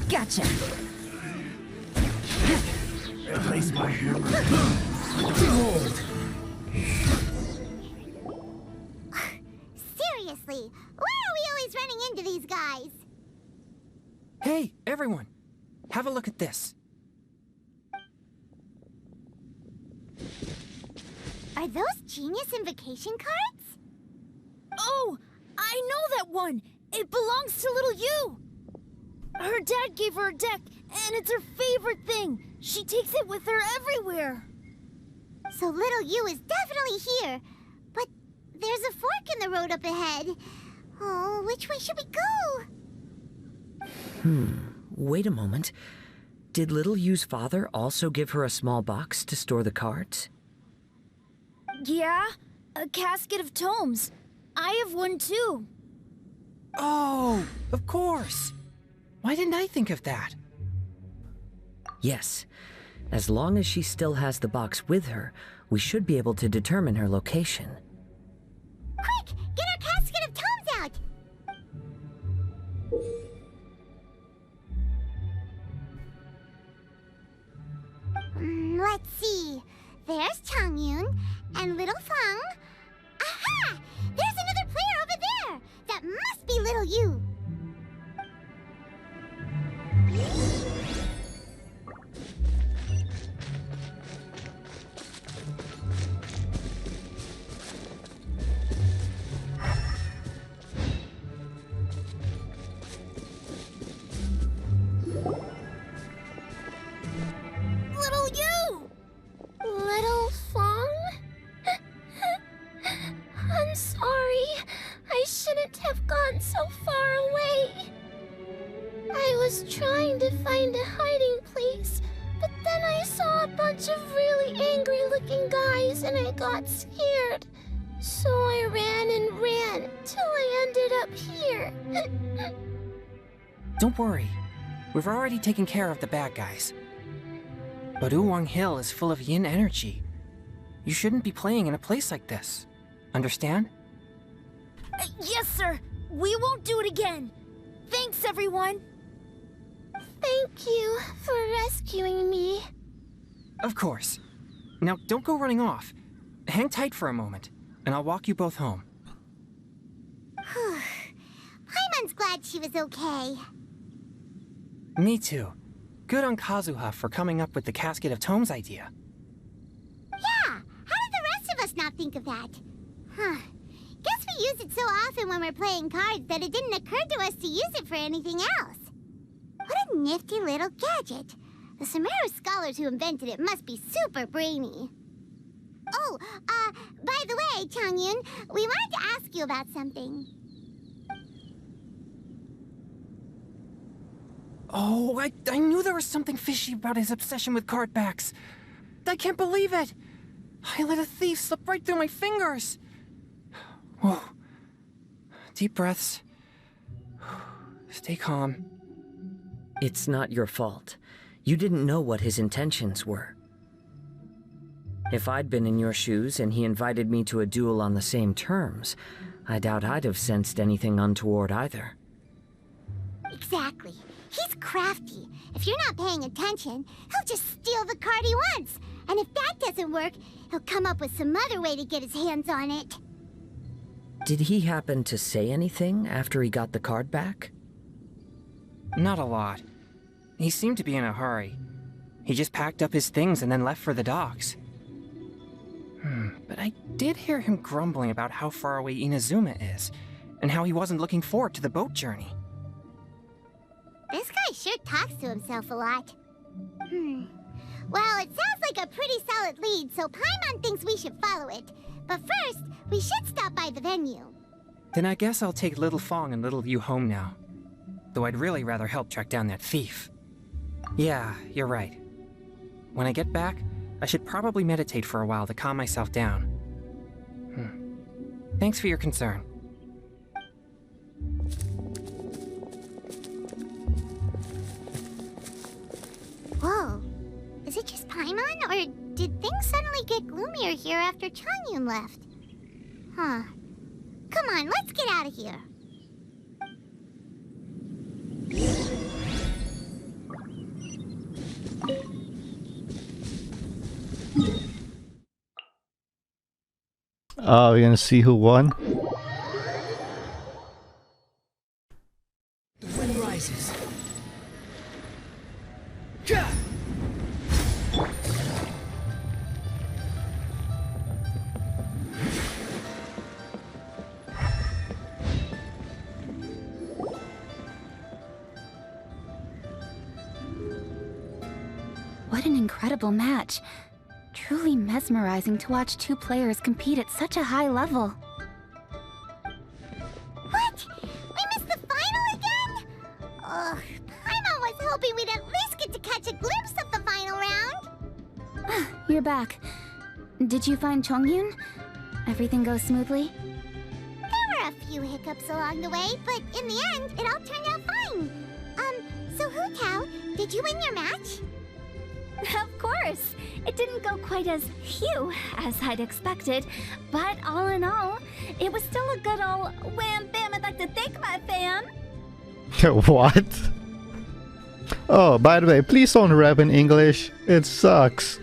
Gotcha. Replace my hammer. Behold. Seriously, why are we always running into these guys? Hey, everyone! Have a look at this. Are those genius invocation cards? Oh, I know that one! It belongs to little you! Her dad gave her a deck, and it's her favorite thing. She takes it with her everywhere. So little you is definitely here. But there's a fork in the road up ahead. Oh, which way should we go? Wait a moment. Did little Yu's father also give her a small box to store the cards? Yeah, a casket of tomes. I have one too. Oh, of course. Why didn't I think of that? Yes. As long as she still has the box with her, we should be able to determine her location. Quick, get our casket of tomes out! Let's see. There's Changyun and little Fang. Aha! There's another player over there! That must be little you. Little you! Little Fang? I'm sorry. I shouldn't have gone so far away. I was trying to find a hiding place, but then I saw a bunch of really angry-looking guys and I got scared. So I ran till I ended up here. Don't worry. We've already taken care of the bad guys. But Uwang Hill is full of yin energy. You shouldn't be playing in a place like this. Understand? Yes, sir. We won't do it again. Thanks, everyone. Thank you for rescuing me. Of course. Now, don't go running off. Hang tight for a moment, and I'll walk you both home. Paimon's glad she was okay. Me too. Good on Kazuha for coming up with the Casket of Tomes idea. Yeah, how did the rest of us not think of that? Guess we use it so often when we're playing cards that it didn't occur to us to use it for anything else. What a nifty little gadget. The Sumeru scholars who invented it must be super brainy. Oh, by the way, Changyun, we wanted to ask you about something. Oh, I knew there was something fishy about his obsession with card backs. I can't believe it! I let a thief slip right through my fingers! Whoa. Deep breaths. Stay calm. It's not your fault. You didn't know what his intentions were. If I'd been in your shoes and he invited me to a duel on the same terms, I doubt I'd have sensed anything untoward either. Exactly. He's crafty. If you're not paying attention, he'll just steal the card he wants. And if that doesn't work, he'll come up with some other way to get his hands on it. Did he happen to say anything after he got the card back? Not a lot. He seemed to be in a hurry. He just packed up his things and then left for the docks. But I did hear him grumbling about how far away Inazuma is, and how he wasn't looking forward to the boat journey. This guy sure talks to himself a lot. Well, it sounds like a pretty solid lead, so Paimon thinks we should follow it. But first, we should stop by the venue. Then I guess I'll take Little Fong and Little Yu home now. Though I'd really rather help track down that thief. Yeah, you're right. When I get back, I should probably meditate for a while to calm myself down. Thanks for your concern. Whoa. Is it just Paimon, or did things suddenly get gloomier here after Changyun left? Huh. Come on, let's get out of here. Oh, we're gonna see who won? The wind rises. What an incredible match. Truly mesmerizing to watch two players compete at such a high level. What? We missed the final again? Ugh, Paimon was hoping we'd at least get to catch a glimpse of the final round. You're back. Did you find Chongyun? Everything goes smoothly? There were a few hiccups along the way, but in the end, it all turned out fine. So Hu Tao, did you win your match? Of course! It didn't go quite as phew as I'd expected, but all in all, it was still a good old wham bam. I'd like to thank my fam. What? Oh, by the way, please don't rap in English. It sucks.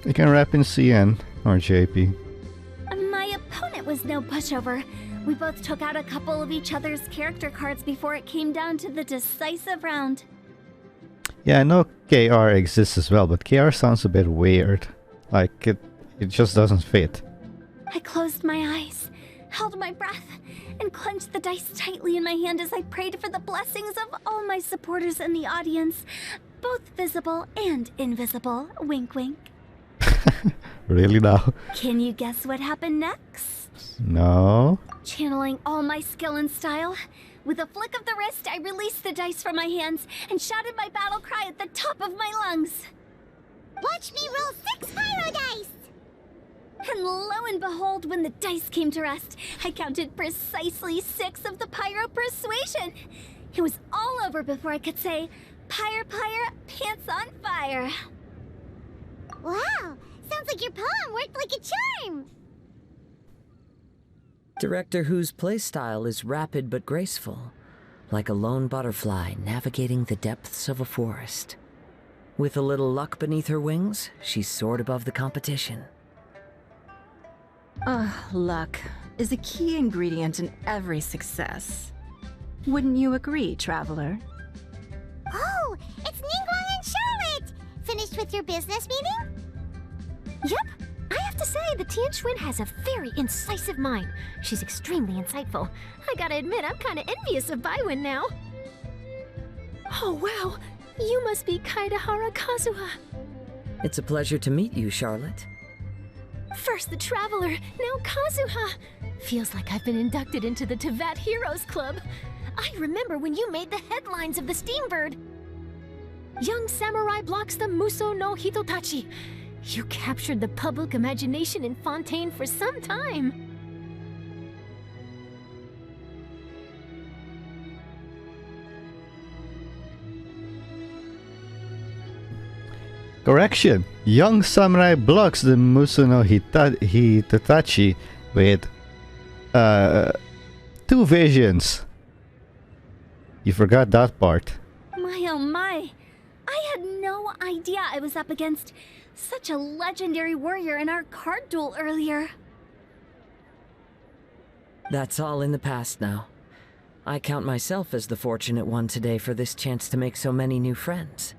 You can rap in CN or JP. My opponent was no pushover. We both took out a couple of each other's character cards before it came down to the decisive round. Yeah, I know KR exists as well, but KR sounds a bit weird. Like, it just doesn't fit. I closed my eyes, held my breath, and clenched the dice tightly in my hand as I prayed for the blessings of all my supporters in the audience, both visible and invisible. Wink, wink. Really now? Can you guess what happened next? No. Channeling all my skill and style, with a flick of the wrist, I released the dice from my hands and shouted my battle cry at the top of my lungs. Watch me roll 6 pyro dice! And lo and behold, when the dice came to rest, I counted precisely 6 of the pyro persuasion. It was all over before I could say, pyre, pyre, pants on fire. Wow, sounds like your poem worked like a charm. Director Who's playstyle is rapid but graceful, like a lone butterfly navigating the depths of a forest. With a little luck beneath her wings, she soared above the competition. Luck is a key ingredient in every success. Wouldn't you agree, Traveler? Oh, it's Ningguang and Charlotte! Finished with your business meeting? Yep. I have to say, the Tianquan has a very incisive mind. She's extremely insightful. I gotta admit, I'm kinda envious of Baiwen now. Oh, wow. You must be Kaidahara Kazuha. It's a pleasure to meet you, Charlotte. First the Traveler, now Kazuha. Feels like I've been inducted into the Tevat Heroes Club. I remember when you made the headlines of the Steambird. Young samurai blocks the Muso no Hitotachi. You captured the public imagination in Fontaine for some time. Correction. Young samurai blocks the Musuno Hitotachi with 2 visions. You forgot that part. My oh my. I had no idea I was up against such a legendary warrior in our card duel earlier. That's all in the past now. I count myself as the fortunate one today for this chance to make so many new friends.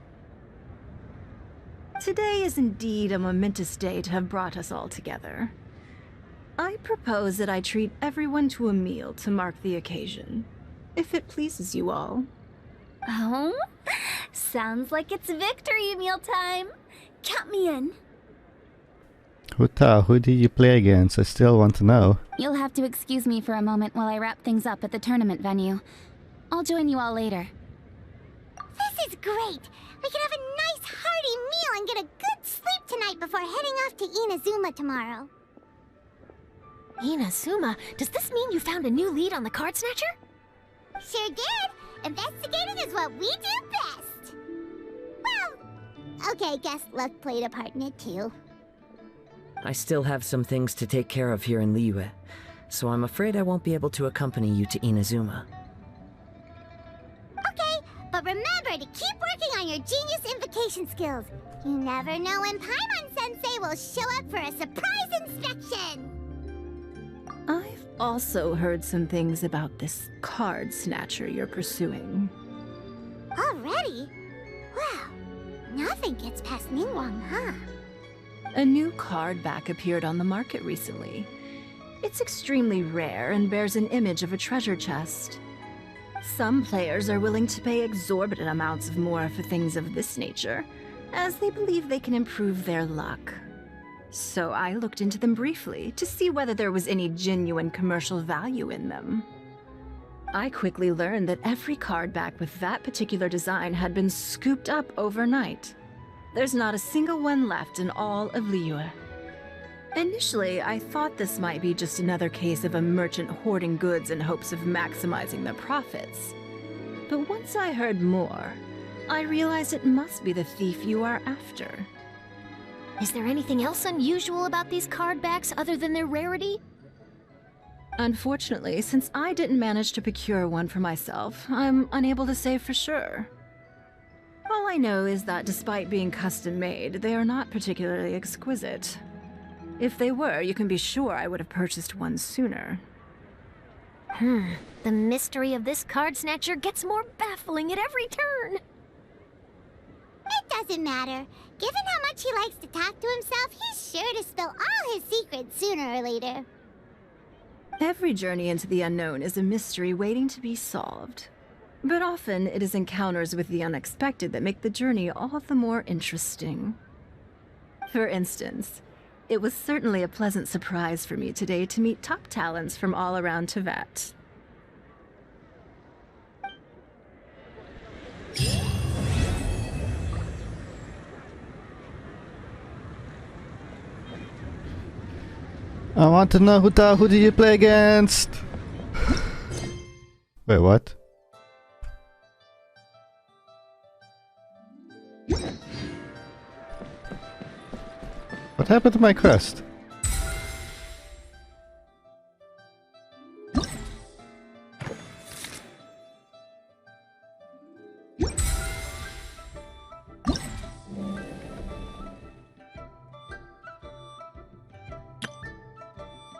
Today is indeed a momentous day to have brought us all together. I propose that I treat everyone to a meal to mark the occasion, if it pleases you all. Oh? Sounds like it's victory meal time. Count me in. Huta, who did you play against? I still want to know. You'll have to excuse me for a moment while I wrap things up at the tournament venue. I'll join you all later. This is great. We can have a nice hearty meal and get a good sleep tonight before heading off to Inazuma tomorrow. Inazuma? Does this mean you found a new lead on the Card Snatcher? Sure did. Investigating is what we do best. Well, okay, guess luck played a part in it too. I still have some things to take care of here in Liyue, so I'm afraid I won't be able to accompany you to Inazuma. Okay, but remember to keep working on your genius invocation skills. You never know when Paimon-sensei will show up for a surprise inspection. I've also heard some things about this Card Snatcher you're pursuing. Already? Wow, nothing gets past Ningguang, huh? A new card back appeared on the market recently. It's extremely rare and bears an image of a treasure chest. Some players are willing to pay exorbitant amounts of more for things of this nature, as they believe they can improve their luck. So I looked into them briefly to see whether there was any genuine commercial value in them. I quickly learned that every card back with that particular design had been scooped up overnight. There's not a single one left in all of Liyue. Initially, I thought this might be just another case of a merchant hoarding goods in hopes of maximizing their profits. But once I heard more, I realized it must be the thief you are after. Is there anything else unusual about these card backs other than their rarity? Unfortunately, since I didn't manage to procure one for myself, I'm unable to say for sure. All I know is that despite being custom-made, they are not particularly exquisite. If they were, you can be sure I would have purchased one sooner. The mystery of this Card Snatcher gets more baffling at every turn. It doesn't matter. Given how much he likes to talk to himself, he's sure to spill all his secrets sooner or later. Every journey into the unknown is a mystery waiting to be solved. But often it is encounters with the unexpected that make the journey all the more interesting. For instance, it was certainly a pleasant surprise for me today to meet top talents from all around Teyvat. I want to know who did you play against? Wait, what? What happened to my quest?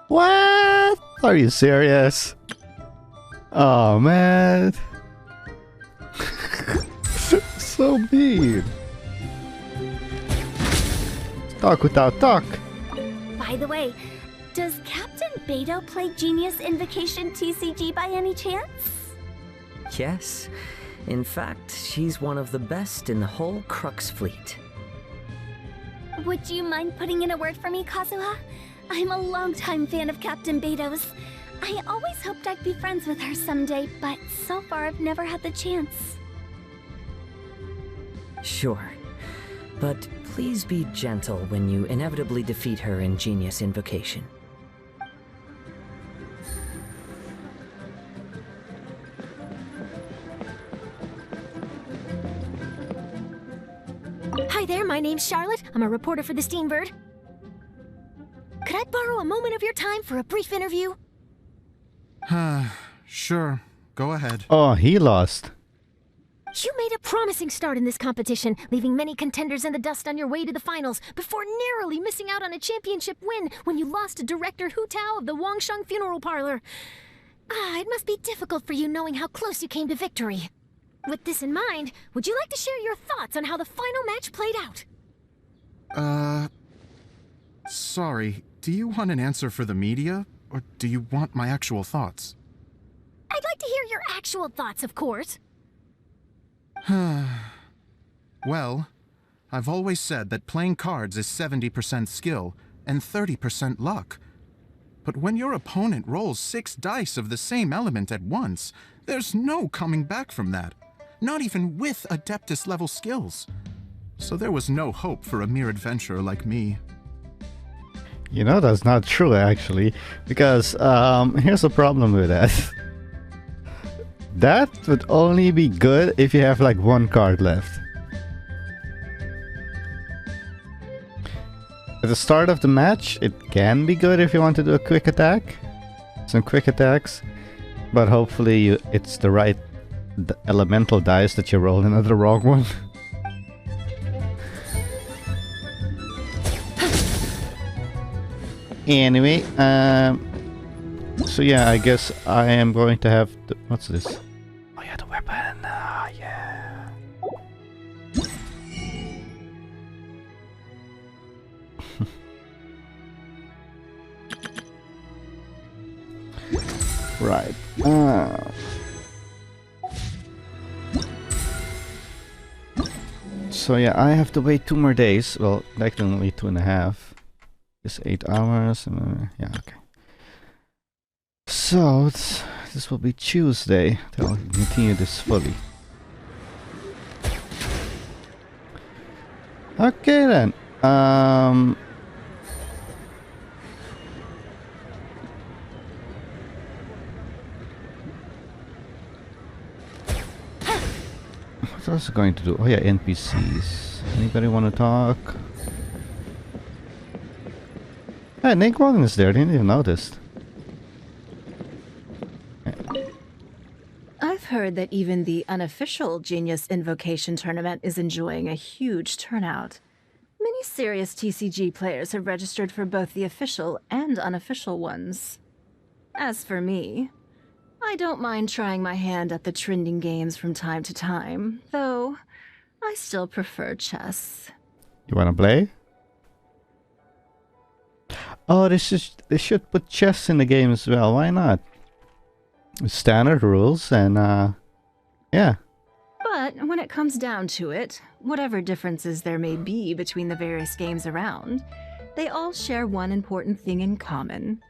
What? Are you serious? Oh man. So mean. Talk without talk. By the way, does Captain Beidou play Genius Invocation TCG by any chance? Yes. In fact, she's one of the best in the whole Crux fleet. Would you mind putting in a word for me, Kazuha? I'm a longtime fan of Captain Beidou's. I always hoped I'd be friends with her someday, but so far I've never had the chance. Sure. But please be gentle when you inevitably defeat her in Genius Invocation. Hi there, my name's Charlotte. I'm a reporter for the Steambird. Could I borrow a moment of your time for a brief interview? Sure. Go ahead. Oh, he lost. You made a promising start in this competition, leaving many contenders in the dust on your way to the finals, before narrowly missing out on a championship win when you lost to director Hu Tao of the Wangsheng Funeral Parlor. It must be difficult for you knowing how close you came to victory. With this in mind, would you like to share your thoughts on how the final match played out? Sorry. Do you want an answer for the media, or do you want my actual thoughts? I'd like to hear your actual thoughts, of course. Well, I've always said that playing cards is 70% skill and 30% luck. But when your opponent rolls 6 dice of the same element at once, there's no coming back from that. not even with Adeptus level skills. So there was no hope for a mere adventurer like me. You know, that's not true actually, because here's the problem with that. That would only be good if you have like one card left. At the start of the match, it can be good if you want to do a quick attack. Some quick attacks. But hopefully it's the right elemental dice that you roll and not the wrong one. Anyway, so yeah, I guess I am going to have to... What's this? Oh yeah, the weapon. Yeah. Right. So yeah, I have to wait 2 more days. Well, technically 2.5. It's 8 hours. Yeah, okay. So this will be Tuesday. I'll continue this fully. Okay then. What else is going to do? Oh yeah, NPCs. Anybody want to talk? Hey, Nick Walden is there. I didn't even notice. I've heard that even the unofficial Genius Invocation tournament is enjoying a huge turnout. Many serious TCG players have registered for both the official and unofficial ones. As for me, I don't mind trying my hand at the trending games from time to time, though I still prefer chess. You wanna play? Oh, they should put chess in the game as well. Why not? Standard rules and yeah. But when it comes down to it, whatever differences there may be between the various games around, they all share one important thing in common.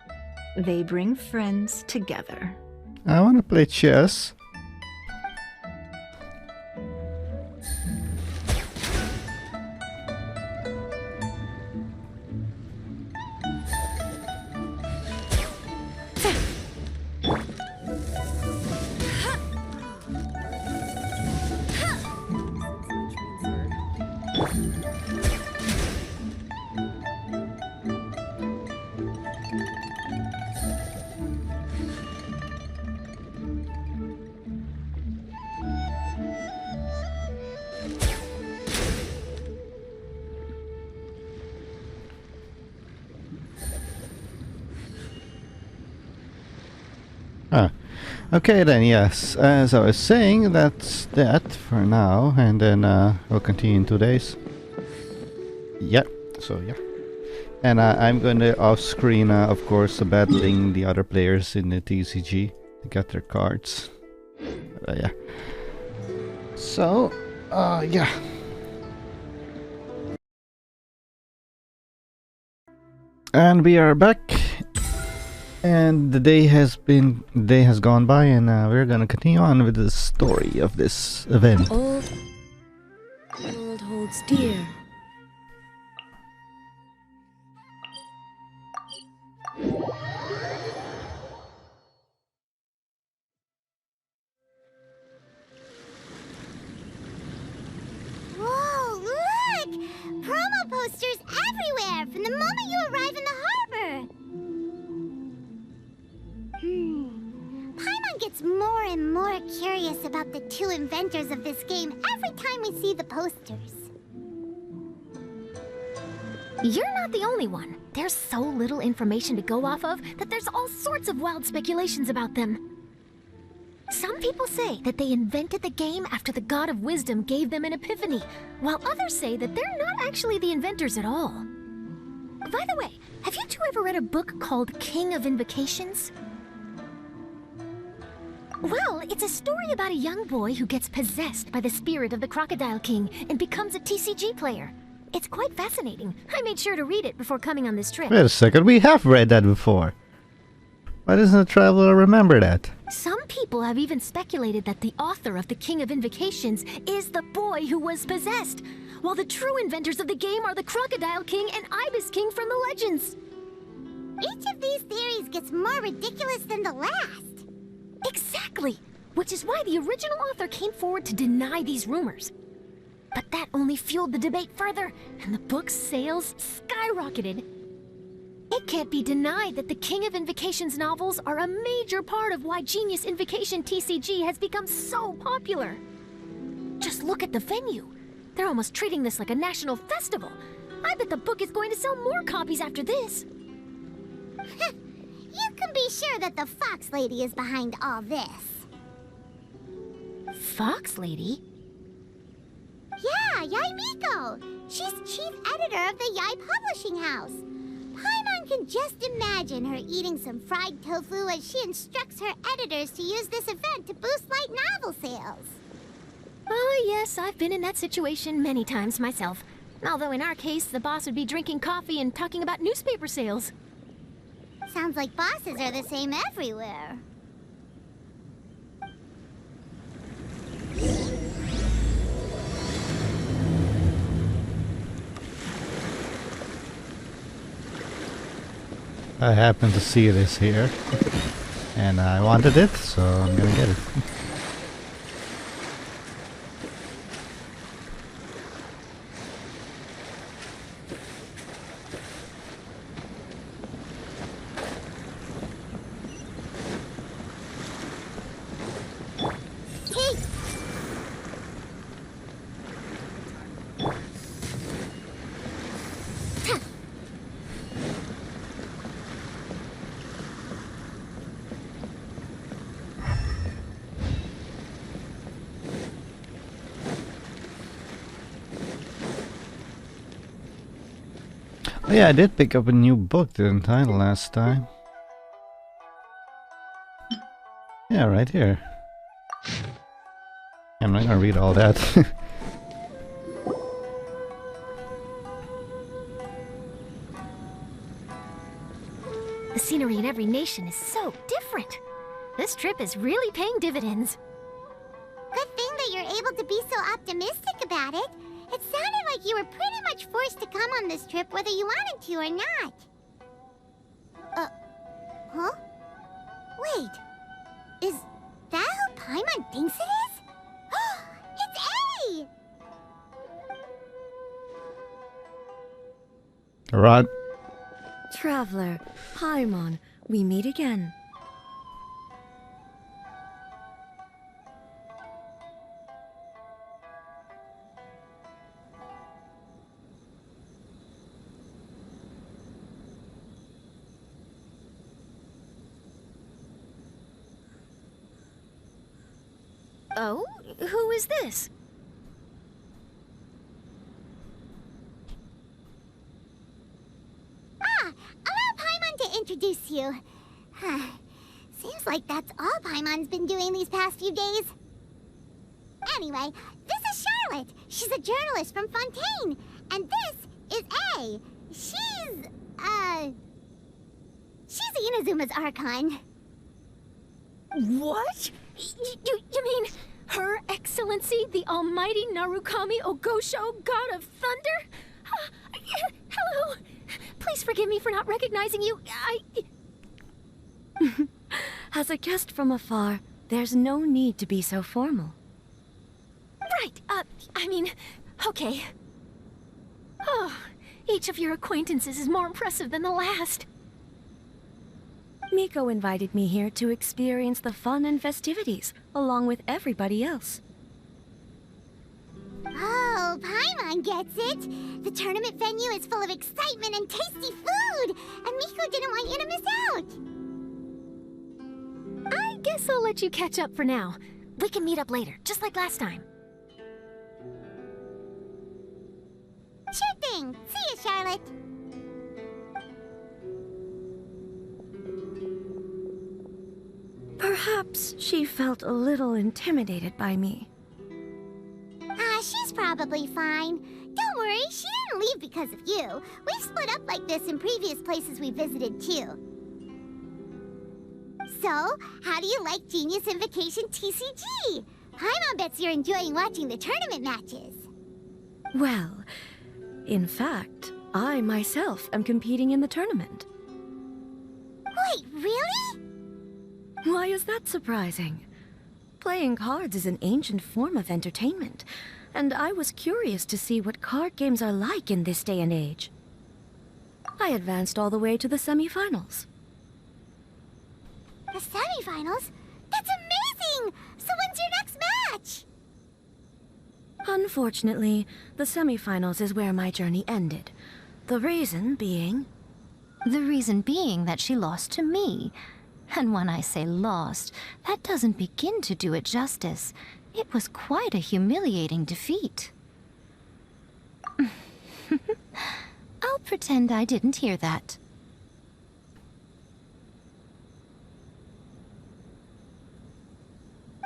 They bring friends together. I want to play chess. Okay then, yes. As I was saying, that's that for now, and then we'll continue in 2 days. Yep. So yeah, and I'm gonna off-screen, of course, battling the other players in the TCG to get their cards. Yeah. So, yeah. And we are back. And the day has gone by, and we're gonna continue on with the story of this event. Old holds dear. Whoa, look! Promo posters everywhere from the moment you arrive in the harbor. Paimon gets more and more curious about the 2 inventors of this game every time we see the posters. You're not the only one. There's so little information to go off of that there's all sorts of wild speculations about them. Some people say that they invented the game after the God of Wisdom gave them an epiphany, while others say that they're not actually the inventors at all. By the way, have you 2 ever read a book called King of Invocations? Well, it's a story about a young boy who gets possessed by the spirit of the Crocodile King and becomes a TCG player. It's quite fascinating. I made sure to read it before coming on this trip. Wait a second, we have read that before. Why doesn't the traveler remember that? Some people have even speculated that the author of the King of Invocations is the boy who was possessed, while the true inventors of the game are the Crocodile King and Ibis King from the legends. Each of these theories gets more ridiculous than the last. Exactly! Which is why the original author came forward to deny these rumors. But that only fueled the debate further, and the book's sales skyrocketed. It can't be denied that the King of Invocations novels are a major part of why Genius Invocation TCG has become so popular. Just look at the venue. They're almost treating this like a national festival. I bet the book is going to sell more copies after this. You can be sure that the Fox Lady is behind all this. Fox Lady? Yeah, Yai Miko. She's chief editor of the Yai Publishing House. Paimon can just imagine her eating some fried tofu as she instructs her editors to use this event to boost light novel sales. Oh yes, I've been in that situation many times myself. Although in our case, the boss would be drinking coffee and talking about newspaper sales. Sounds like bosses are the same everywhere. I happen to see this here, and I wanted it, so I'm gonna get it. Oh yeah, I did pick up a new book, didn't I, last time? Yeah, right here. I'm not gonna read all that. The scenery in every nation is so different. This trip is really paying dividends. Good thing that you're able to be so optimistic about it. It sounded like you were pretty much forced to come on this trip whether you wanted to or not. Huh? Wait. Is that who Paimon thinks it is? It's A! Rod. Traveler, Paimon, we meet again. Oh? Who is this? Allow Paimon to introduce you. Seems like that's all Paimon's been doing these past few days. Anyway, this is Charlotte. She's a journalist from Fontaine. And this is A. She's Inazuma's Archon. What? You mean Her Excellency, the Almighty Narukami Ogosho, God of Thunder? Hello. Please forgive me for not recognizing you. As a guest from afar, there's no need to be so formal. Right, okay. Oh, each of your acquaintances is more impressive than the last. Miko invited me here to experience the fun and festivities, along with everybody else. Oh, Paimon gets it! The tournament venue is full of excitement and tasty food! And Miko didn't want you to miss out! I guess I'll let you catch up for now. We can meet up later, just like last time. Sure thing! See you, Charlotte! Perhaps she felt a little intimidated by me. She's probably fine. Don't worry, she didn't leave because of you. We've split up like this in previous places we visited, too. So, how do you like Genius Invocation TCG? Paimon bets you're enjoying watching the tournament matches. Well, in fact, I myself am competing in the tournament. Wait, really? Why is that surprising? Playing cards is an ancient form of entertainment, and I was curious to see what card games are like in this day and age. I advanced all the way to the semifinals. The semifinals? That's amazing! So when's your next match? Unfortunately, the semifinals is where my journey ended. The reason being... The reason being that she lost to me. And when I say lost, that doesn't begin to do it justice. It was quite a humiliating defeat. I'll pretend I didn't hear that.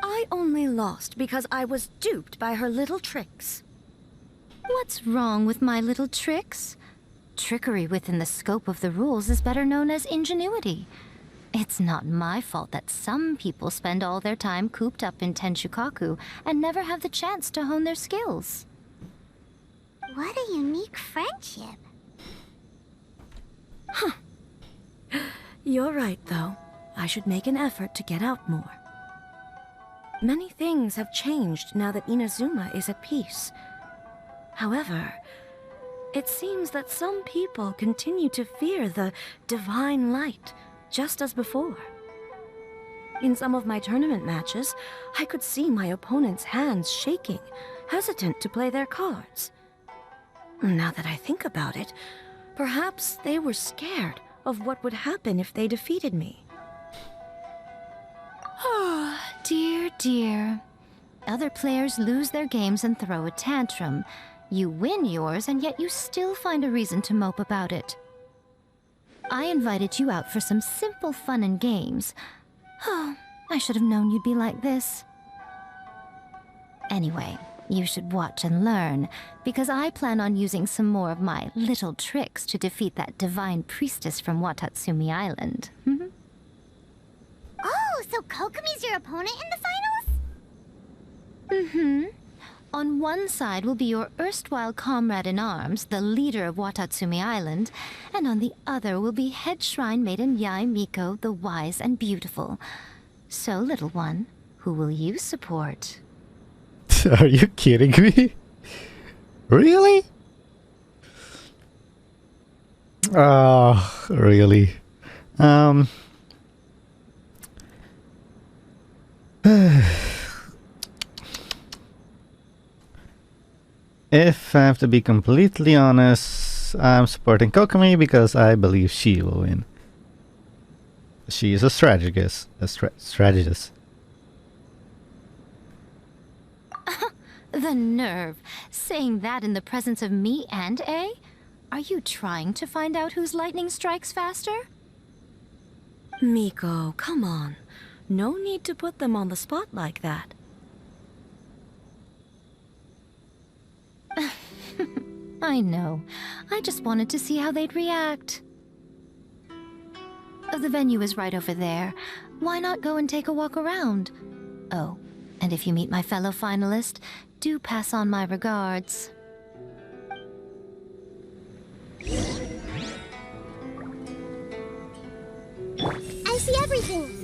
I only lost because I was duped by her little tricks. What's wrong with my little tricks? Trickery within the scope of the rules is better known as ingenuity. It's not my fault that some people spend all their time cooped up in Tenshukaku and never have the chance to hone their skills. What a unique friendship. Huh. You're right, though. I should make an effort to get out more. Many things have changed now that Inazuma is at peace. However, it seems that some people continue to fear the divine light, just as before. In some of my tournament matches, I could see my opponent's hands shaking, hesitant to play their cards. Now that I think about it, perhaps they were scared of what would happen if they defeated me. Oh, dear, dear. Other players lose their games and throw a tantrum. You win yours, and yet you still find a reason to mope about it. I invited you out for some simple fun and games. Oh, I should have known you'd be like this. Anyway, you should watch and learn, because I plan on using some more of my little tricks to defeat that divine priestess from Watatsumi Island. Oh, so Kokomi's your opponent in the finals? Mm-hmm. On one side will be your erstwhile comrade-in-arms, the leader of Watatsumi Island, and on the other will be head shrine maiden Yae Miko, the wise and beautiful. So, little one, who will you support? Are you kidding me? Really? Oh, really? If I have to be completely honest, I'm supporting Kokomi because I believe she will win. She is a strategist. The nerve! Saying that in the presence of me and A? Are you trying to find out whose lightning strikes faster? Miko, come on. No need to put them on the spot like that. I know. I just wanted to see how they'd react. The venue is right over there. Why not go and take a walk around? Oh, and if you meet my fellow finalist, do pass on my regards. I see everything.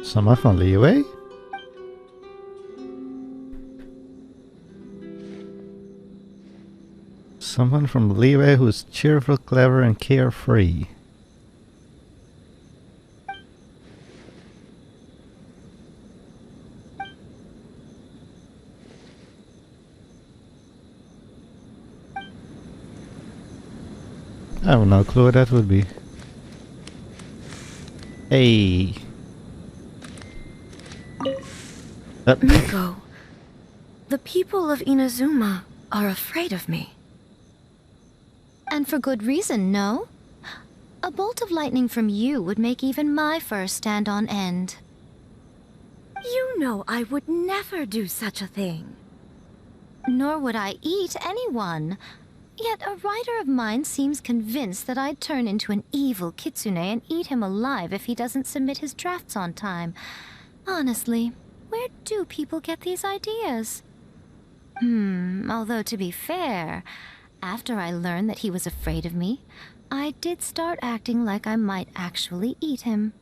Someone from Leeway? Someone from Leeway who's cheerful, clever, and carefree. I have no clue what that would be. Hey. Miko, The people of Inazuma are afraid of me. And for good reason, no? A bolt of lightning from you would make even my fur stand on end. You know I would never do such a thing. Nor would I eat anyone. Yet a writer of mine seems convinced that I'd turn into an evil kitsune and eat him alive if he doesn't submit his drafts on time. Honestly, where do people get these ideas? Although to be fair, after I learned that he was afraid of me, I did start acting like I might actually eat him.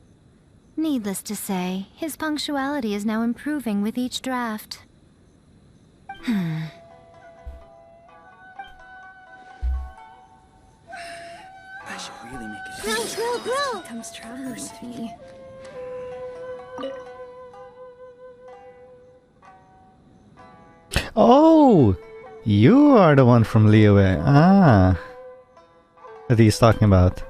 Needless to say, his punctuality is now improving with each draft. I should really make it. Grill! Comes traveling with me. Oh! You are the one from Liyue. Ah. That he's talking about.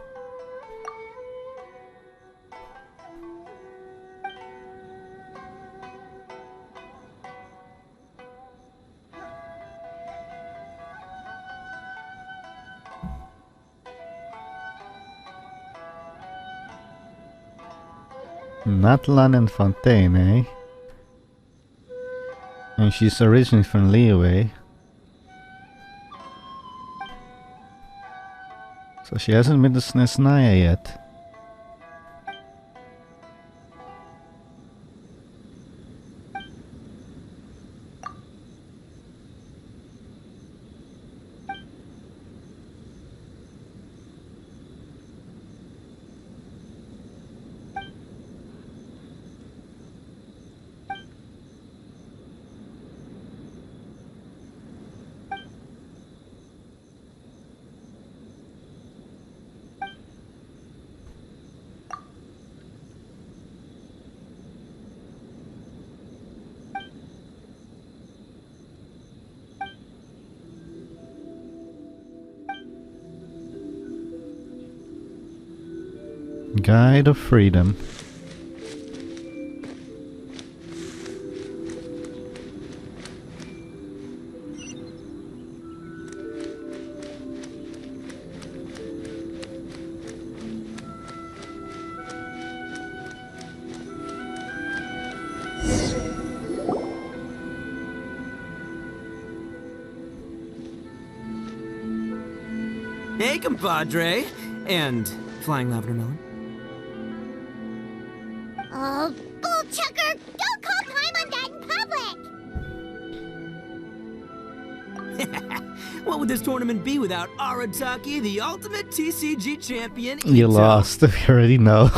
Natlan and Fontaine, eh? And she's originally from Liyue. So she hasn't been to Snesnaya yet. Guide of Freedom. Hey, compadre! And Flying Lavender Melon. Oh, bullchucker! Don't call Paimon that in public! What would this tournament be without Arataki, the ultimate TCG champion? You lost, we already know.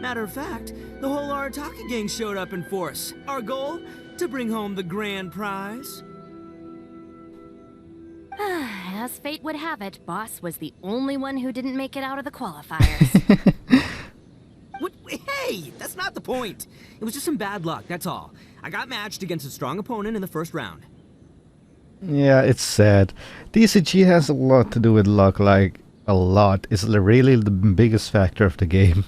Matter of fact, the whole Arataki gang showed up in force. Our goal? To bring home the grand prize. As fate would have it, Boss was the only one who didn't make it out of the qualifiers. What? Hey, that's not the point. It was just some bad luck, that's all. I got matched against a strong opponent in the first round. Yeah, it's sad. TCG has a lot to do with luck, like a lot. It's really the biggest factor of the game.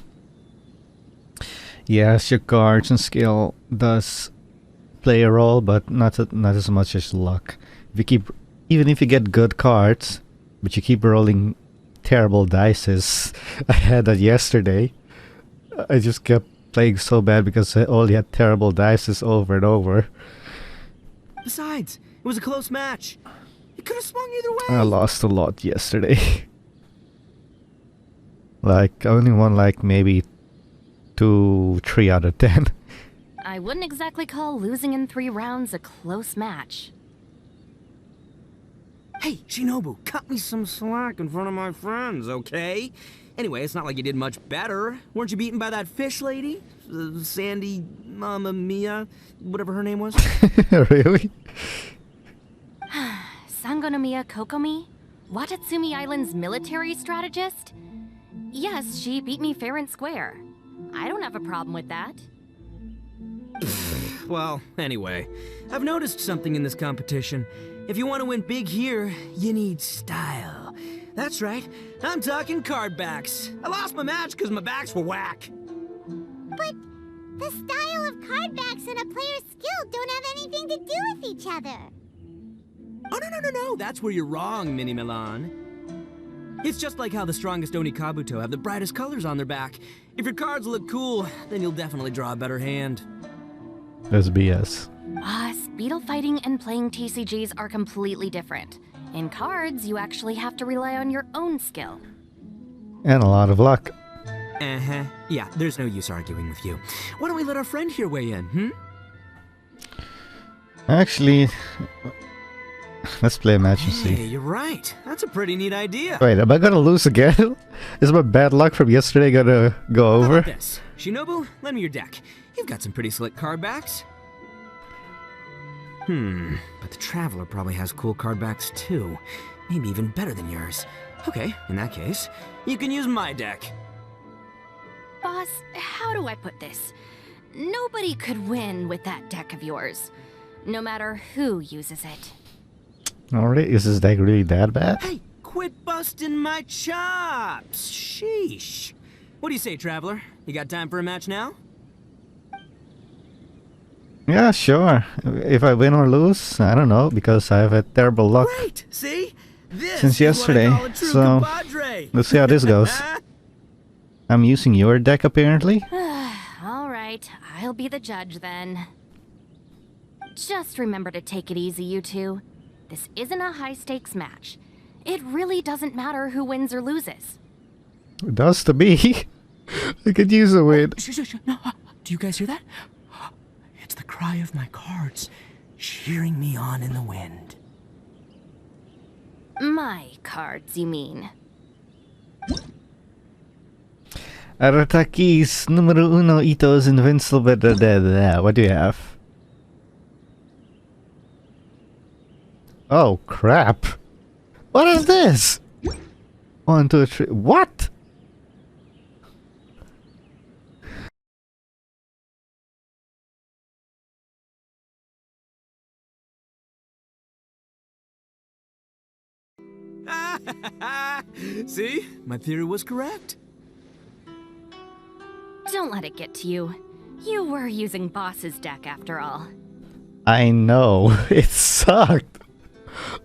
Yes, your cards and skill does play a role, but not as much as luck. Even if you get good cards, but you keep rolling terrible dices. I had that yesterday. I just kept playing so bad because I only had terrible dices over and over. Besides, it was a close match. It could have swung either way. I lost a lot yesterday. Like, I only won like maybe 2-3 out of 10. I wouldn't exactly call losing in 3 rounds a close match. Hey, Shinobu, cut me some slack in front of my friends, okay? Anyway, it's not like you did much better. Weren't you beaten by that fish lady? Sandy Mamma Mia, whatever her name was? Really? Sangonomiya Kokomi? Watatsumi Island's military strategist? Yes, she beat me fair and square. I don't have a problem with that. Well, anyway, I've noticed something in this competition. If you want to win big here, you need style. That's right, I'm talking card backs. I lost my match because my backs were whack. But The style of card backs and a player's skill don't have anything to do with each other. Oh, no. That's where you're wrong, Mini Milan. It's just like how the strongest Oni Kabuto have the brightest colors on their back. If your cards look cool, then you'll definitely draw a better hand. That's BS. Speedle fighting and playing TCGs are completely different. In cards, you actually have to rely on your own skill. And a lot of luck. Uh-huh. Yeah, there's no use arguing with you. Why don't we let our friend here weigh in, Actually, let's play a match and see. Hey, you're right. That's a pretty neat idea. Wait, am I gonna lose again? Is my bad luck from yesterday gonna go How over? about this? Shinobu, lend me your deck. You've got some pretty slick card backs. But the Traveler probably has cool card backs too. Maybe even better than yours. Okay, in that case, you can use my deck. Boss, how do I put this? Nobody could win with that deck of yours, no matter who uses it. Alright, is this deck really that bad? Hey, quit busting my chops! Sheesh. What do you say, Traveler? You got time for a match now? Yeah, sure. If I win or lose, I don't know, because I have had terrible luck Great! See? This since yesterday. is what I call a true So, compadre. let's see how this goes. I'm using your deck apparently. All right, I'll be the judge then. Just remember to take it easy, you two. This isn't a high-stakes match. It really doesn't matter who wins or loses. It does to me. I could use a win. Shh. No, do you guys hear that? It's the cry of my cards, cheering me on in the wind. My cards, you mean? Aratakis numero uno Ito's invincible. What do you have? Oh crap! What is this? 1, 2, 3. What? See? My theory was correct. Don't let it get to you. You were using Boss's deck after all. I know. It sucked.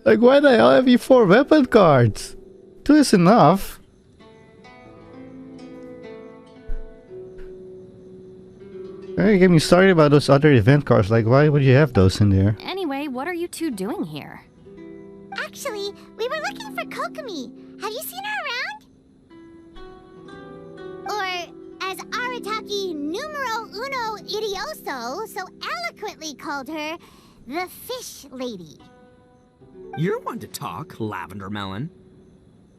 Like, why the hell have you 4 weapon cards? 2 is enough. Hey, get me started about those other event cards. Like, why would you have those in there? Anyway, what are you two doing here? Actually, we were looking for Kokomi. Have you seen her around? Or, as Arataki numero uno idioso so eloquently called her, the Fish Lady. You're one to talk, Lavender Melon.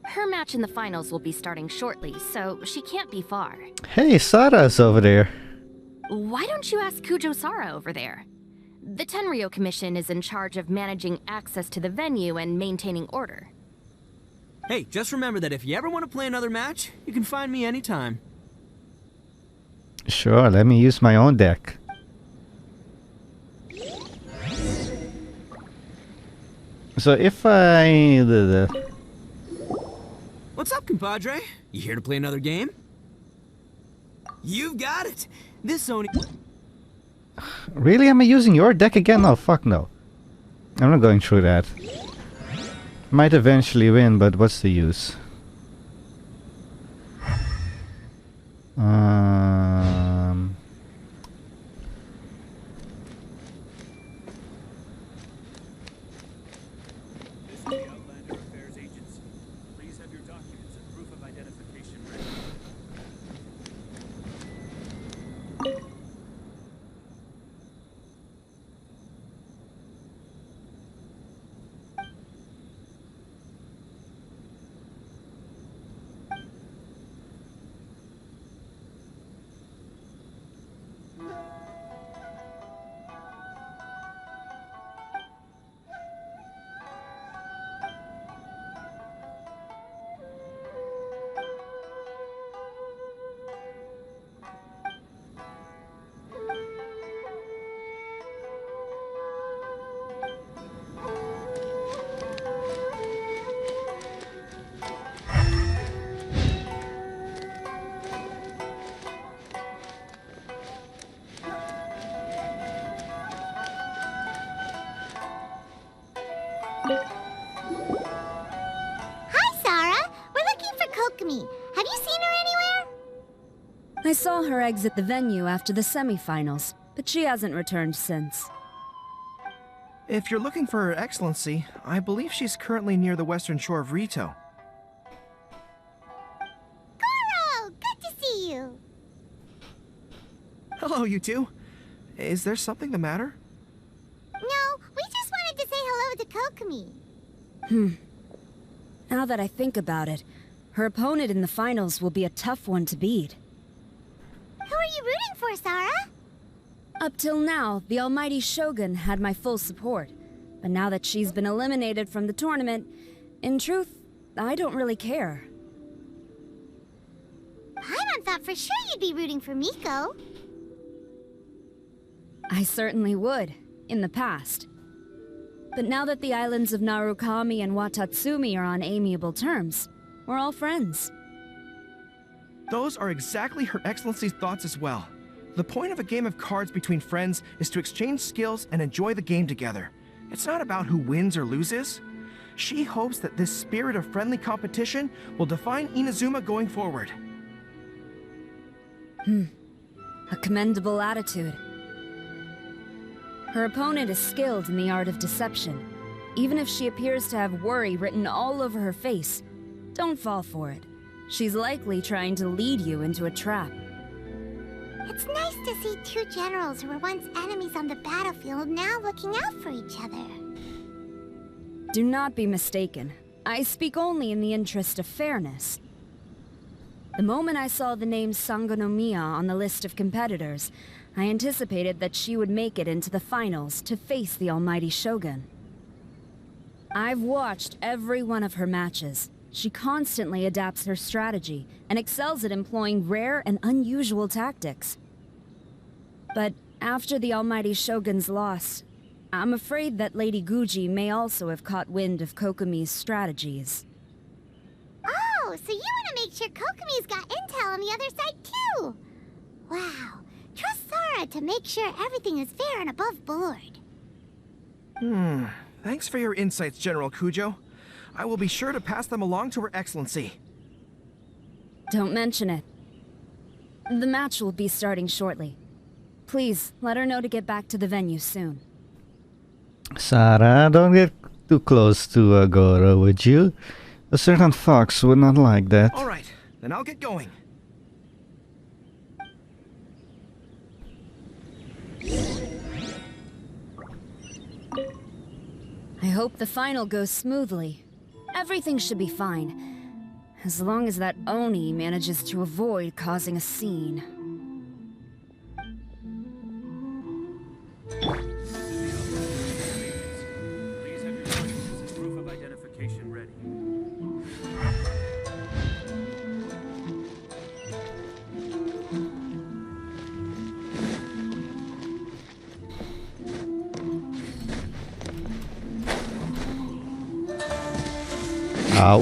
Her match in the finals will be starting shortly, so she can't be far. Hey, Sara's over there. Why don't you ask Kujo Sara over there? The Tenryo Commission is in charge of managing access to the venue and maintaining order. Hey, just remember that if you ever want to play another match, you can find me anytime. Sure, let me use my own deck. So if I... What's up, compadre? You here to play another game? You've got it! This Sony... Really? Am I using your deck again? No, fuck no. I'm not going through that. Might eventually win, but what's the use? Hi, Sarah! We're looking for Kokomi. Have you seen her anywhere? I saw her exit the venue after the semifinals, but she hasn't returned since. If you're looking for Her Excellency, I believe she's currently near the western shore of Rito. Goro! Good to see you! Hello, you two. Is there something the matter? No, we just wanted to say hello to Kokomi. Now that I think about it, her opponent in the finals will be a tough one to beat. Who are you rooting for, Sarah? Up till now, the almighty Shogun had my full support. But now that she's been eliminated from the tournament, in truth, I don't really care. Paimon thought for sure you'd be rooting for Miko. I certainly would, in the past. But now that the islands of Narukami and Watatsumi are on amiable terms, we're all friends. Those are exactly Her Excellency's thoughts as well. The point of a game of cards between friends is to exchange skills and enjoy the game together. It's not about who wins or loses. She hopes that this spirit of friendly competition will define Inazuma going forward. A commendable attitude. Her opponent is skilled in the art of deception. Even if she appears to have worry written all over her face, don't fall for it. She's likely trying to lead you into a trap. It's nice to see two generals who were once enemies on the battlefield now looking out for each other. Do not be mistaken. I speak only in the interest of fairness. The moment I saw the name Sangonomiya on the list of competitors, I anticipated that she would make it into the finals to face the almighty Shogun. I've watched every one of her matches. She constantly adapts her strategy and excels at employing rare and unusual tactics. But after the almighty Shogun's loss, I'm afraid that Lady Guji may also have caught wind of Kokomi's strategies. Oh, so you want to make sure Kokomi's got intel on the other side too? Wow, trust Sarah to make sure everything is fair and above board. Thanks for your insights, General Kujo. I will be sure to pass them along to Her Excellency. Don't mention it. The match will be starting shortly. Please, let her know to get back to the venue soon. Sarah, don't get too close to Goro, would you? A certain fox would not like that. All right, then I'll get going. I hope the final goes smoothly. Everything should be fine, as long as that Oni manages to avoid causing a scene. Please have your documents and proof of identification ready. Ow.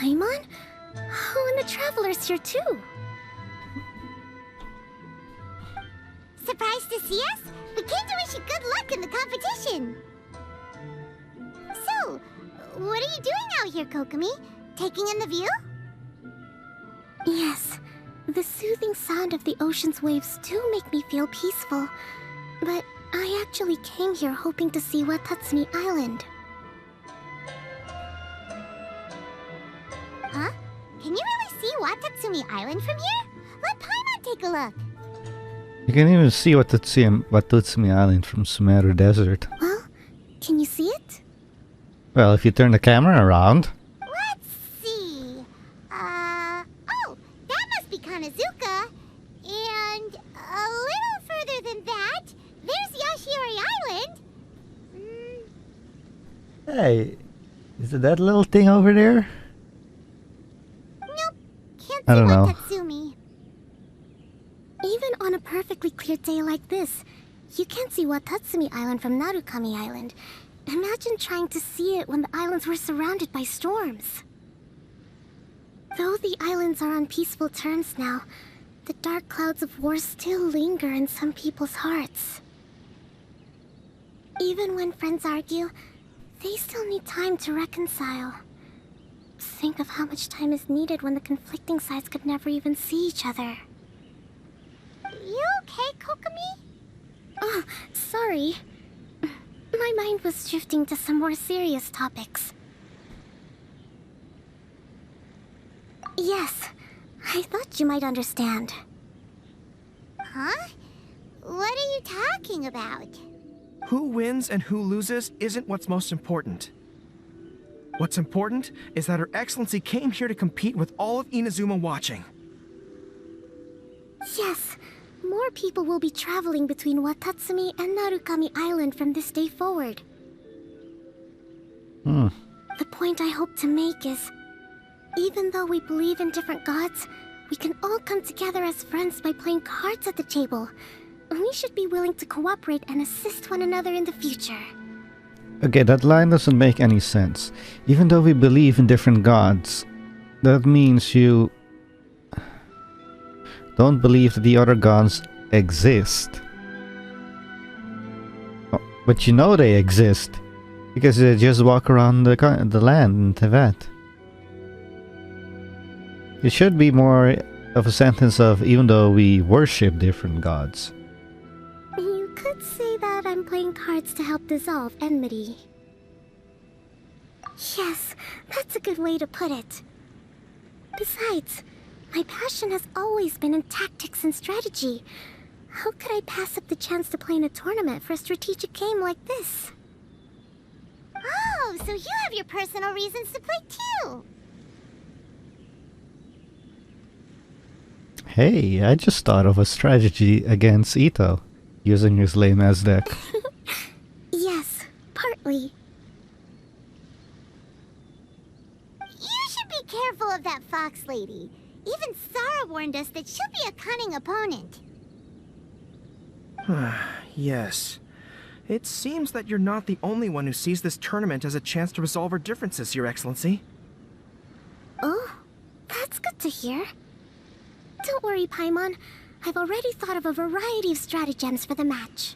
Paimon? Oh, and the Traveler's here too. Surprised to see us? We came to wish you good luck in the competition. So, what are you doing out here, Kokomi? Taking in the view? Yes, the soothing sound of the ocean's waves do make me feel peaceful. But I actually came here hoping to see Watatsumi Island. Huh? Can you really see Watatsumi Island from here? Let Paimon take a look. You can even see Watatsumi Island from Sumeru Desert. Well, can you see it? Well, if you turn the camera around. Let's see. Oh, that must be Kanazuka. And a little further than that, there's Yashiori Island. Hey, is it that little thing over there? Nope, can't I see don't know. Watatsumi. Even on a perfectly clear day like this, you can't see Watatsumi Island from Narukami Island. Imagine trying to see it when the islands were surrounded by storms. Though the islands are on peaceful terms now, the dark clouds of war still linger in some people's hearts. Even when friends argue, they still need time to reconcile. Think of how much time is needed when the conflicting sides could never even see each other. You okay, Kokomi? Oh, sorry. My mind was drifting to some more serious topics. Yes, I thought you might understand. Huh? What are you talking about? Who wins and who loses isn't what's most important. What's important is that Her Excellency came here to compete with all of Inazuma watching. Yes, more people will be traveling between Watatsumi and Narukami Island from this day forward. The point I hope to make is, even though we believe in different gods, we can all come together as friends by playing cards at the table. We should be willing to cooperate and assist one another in the future. Okay, that line doesn't make any sense. Even though we believe in different gods, that means you don't believe that the other gods exist. Oh, but you know they exist, because they just walk around the land in Tibet. It should be more of a sentence of, even though we worship different gods. You could say that I'm playing cards to help dissolve enmity. Yes, that's a good way to put it. Besides, my passion has always been in tactics and strategy. How could I pass up the chance to play in a tournament for a strategic game like this? Oh, so you have your personal reasons to play too! Hey, I just thought of a strategy against Ito, using his lame-ass deck. Yes, partly. You should be careful of that fox lady. Even Sarah warned us that she'll be a cunning opponent. Yes. It seems that you're not the only one who sees this tournament as a chance to resolve our differences, Your Excellency. Oh, that's good to hear. Don't worry, Paimon. I've already thought of a variety of stratagems for the match.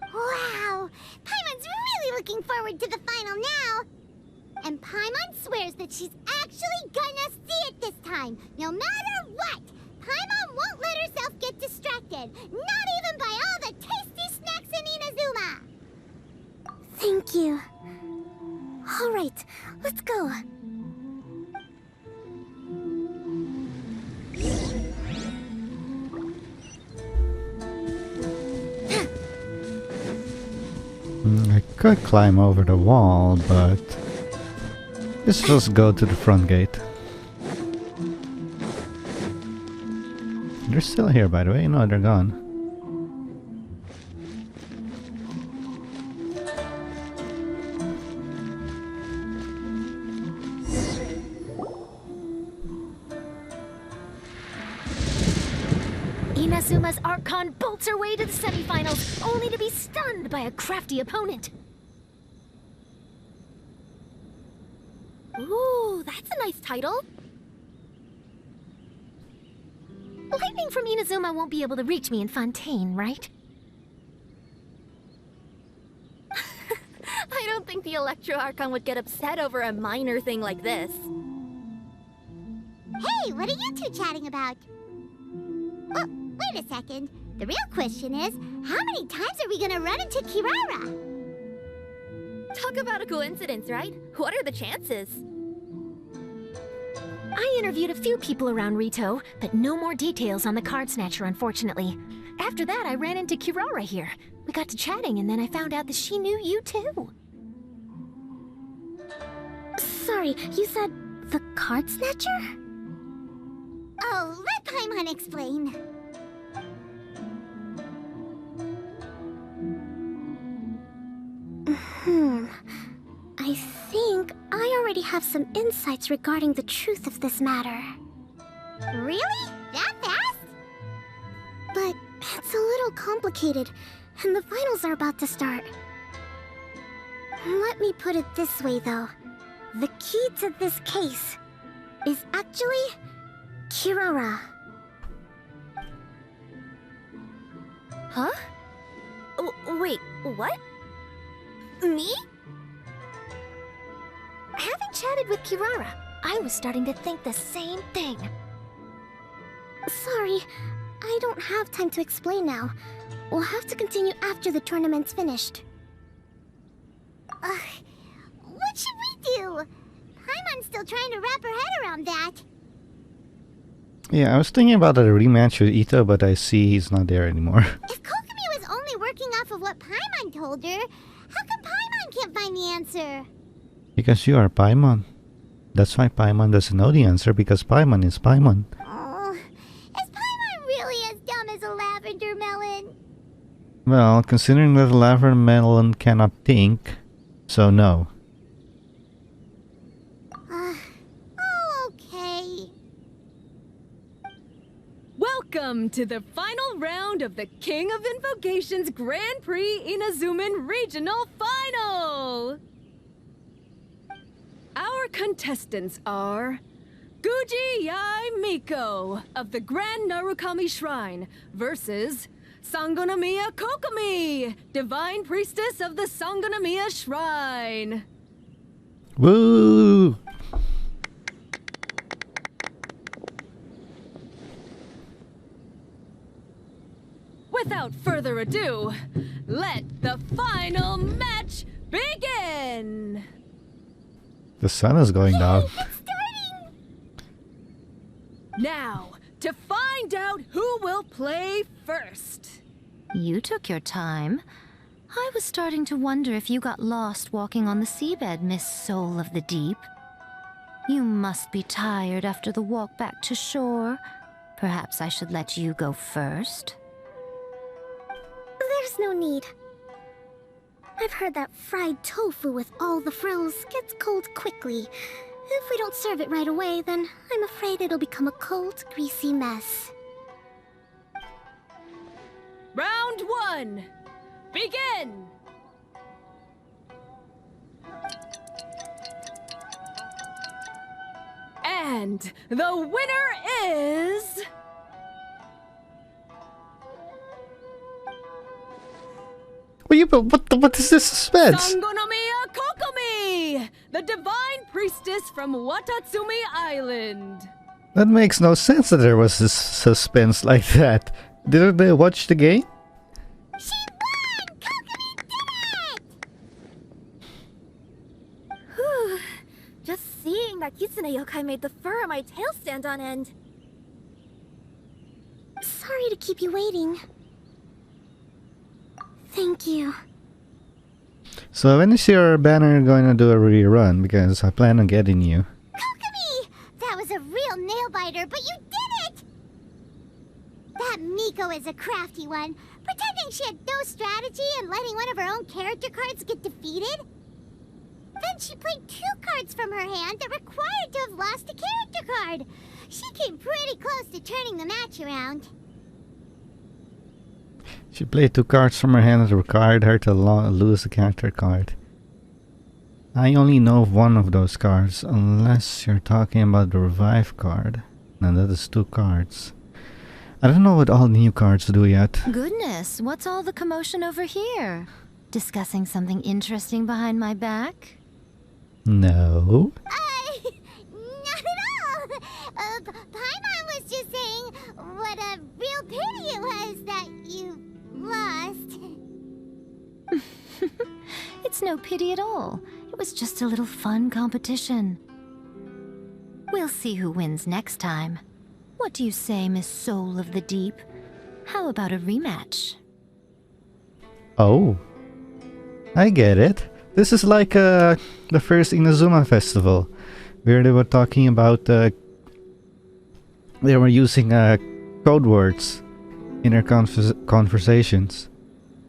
Wow! Paimon's really looking forward to the final now! And Paimon swears that she's actually gonna see it this time, no matter what! Paimon won't let herself get distracted, not even by all the tasty snacks in Inazuma! Thank you. Alright, let's go. I could climb over the wall, but let's just go to the front gate. They're still here, by the way. No, they're gone. Inazuma's Archon bolts her way to the semifinals, only to be stunned by a crafty opponent. Ooh, that's a nice title. Lightning from Inazuma won't be able to reach me in Fontaine, right? I don't think the Electro Archon would get upset over a minor thing like this. Hey, what are you two chatting about? Oh, wait a second. The real question is, how many times are we gonna run into Kirara? Talk about a coincidence, right? What are the chances? I interviewed a few people around Rito, but no more details on the Card Snatcher, unfortunately. After that, I ran into Kirara here. We got to chatting, and then I found out that she knew you too. Sorry, you said the Card Snatcher? Oh, let Paimon explain. I think I already have some insights regarding the truth of this matter. Really? That fast? But it's a little complicated, and the finals are about to start. Let me put it this way, though. The key to this case is actually Kirara. Huh? Wait, what? Me? Having chatted with Kirara, I was starting to think the same thing. Sorry, I don't have time to explain now. We'll have to continue after the tournament's finished. What should we do? Paimon's still trying to wrap her head around that. Yeah, I was thinking about a rematch with Ito, but I see he's not there anymore. If Kokomi was only working off of what Paimon told her, how come Paimon can't find the answer? Because you are Paimon. That's why Paimon doesn't know the answer, because Paimon is Paimon. Oh, is Paimon really as dumb as a lavender melon? Well, considering that the lavender melon cannot think, so no. Okay. Welcome to the final round of the King of Invocations Grand Prix Inazuman Regional Final! Our contestants are Guji Yai Miko of the Grand Narukami Shrine versus Sangonomiya Kokomi, Divine Priestess of the Sangonomiya Shrine. Woo! Without further ado, let the final match begin! The sun is going down. Now, to find out who will play first. You took your time. I was starting to wonder if you got lost walking on the seabed, Miss Soul of the Deep. You must be tired after the walk back to shore. Perhaps I should let you go first. There's no need. I've heard that fried tofu with all the frills gets cold quickly. If we don't serve it right away, then I'm afraid it'll become a cold, greasy mess. Round one, begin! And the winner is... What is this suspense? Sangonomiya Kokomi, the Divine Priestess from Watatsumi Island. That makes no sense that there was this suspense like that. Didn't they watch the game? She won! Kokomi did it! Whew. Just seeing that Kitsune yokai made the fur on my tail stand on end. Sorry to keep you waiting. Thank you. So when is your banner going to do a rerun? Because I plan on getting you. Kokomi! That was a real nail-biter, but you did it! That Miko is a crafty one, pretending she had no strategy and letting one of her own character cards get defeated. Then she played 2 cards from her hand that required to have lost a character card. She came pretty close to turning the match around. She played 2 cards from her hand that required her to lose a character card. I only know of one of those cards, unless you're talking about the revive card. And that is 2 cards. I don't know what all new cards do yet. Goodness, what's all the commotion over here? Discussing something interesting behind my back? No. Not at all! Paimon was just saying what a real pity it was that you lost. It's no pity at all. It was just a little fun competition. We'll see who wins next time. What do you say, Miss Soul of the Deep? How about a rematch? Oh. I get it. This is like the first Inazuma festival, where they were talking about they were using code words in their conversations.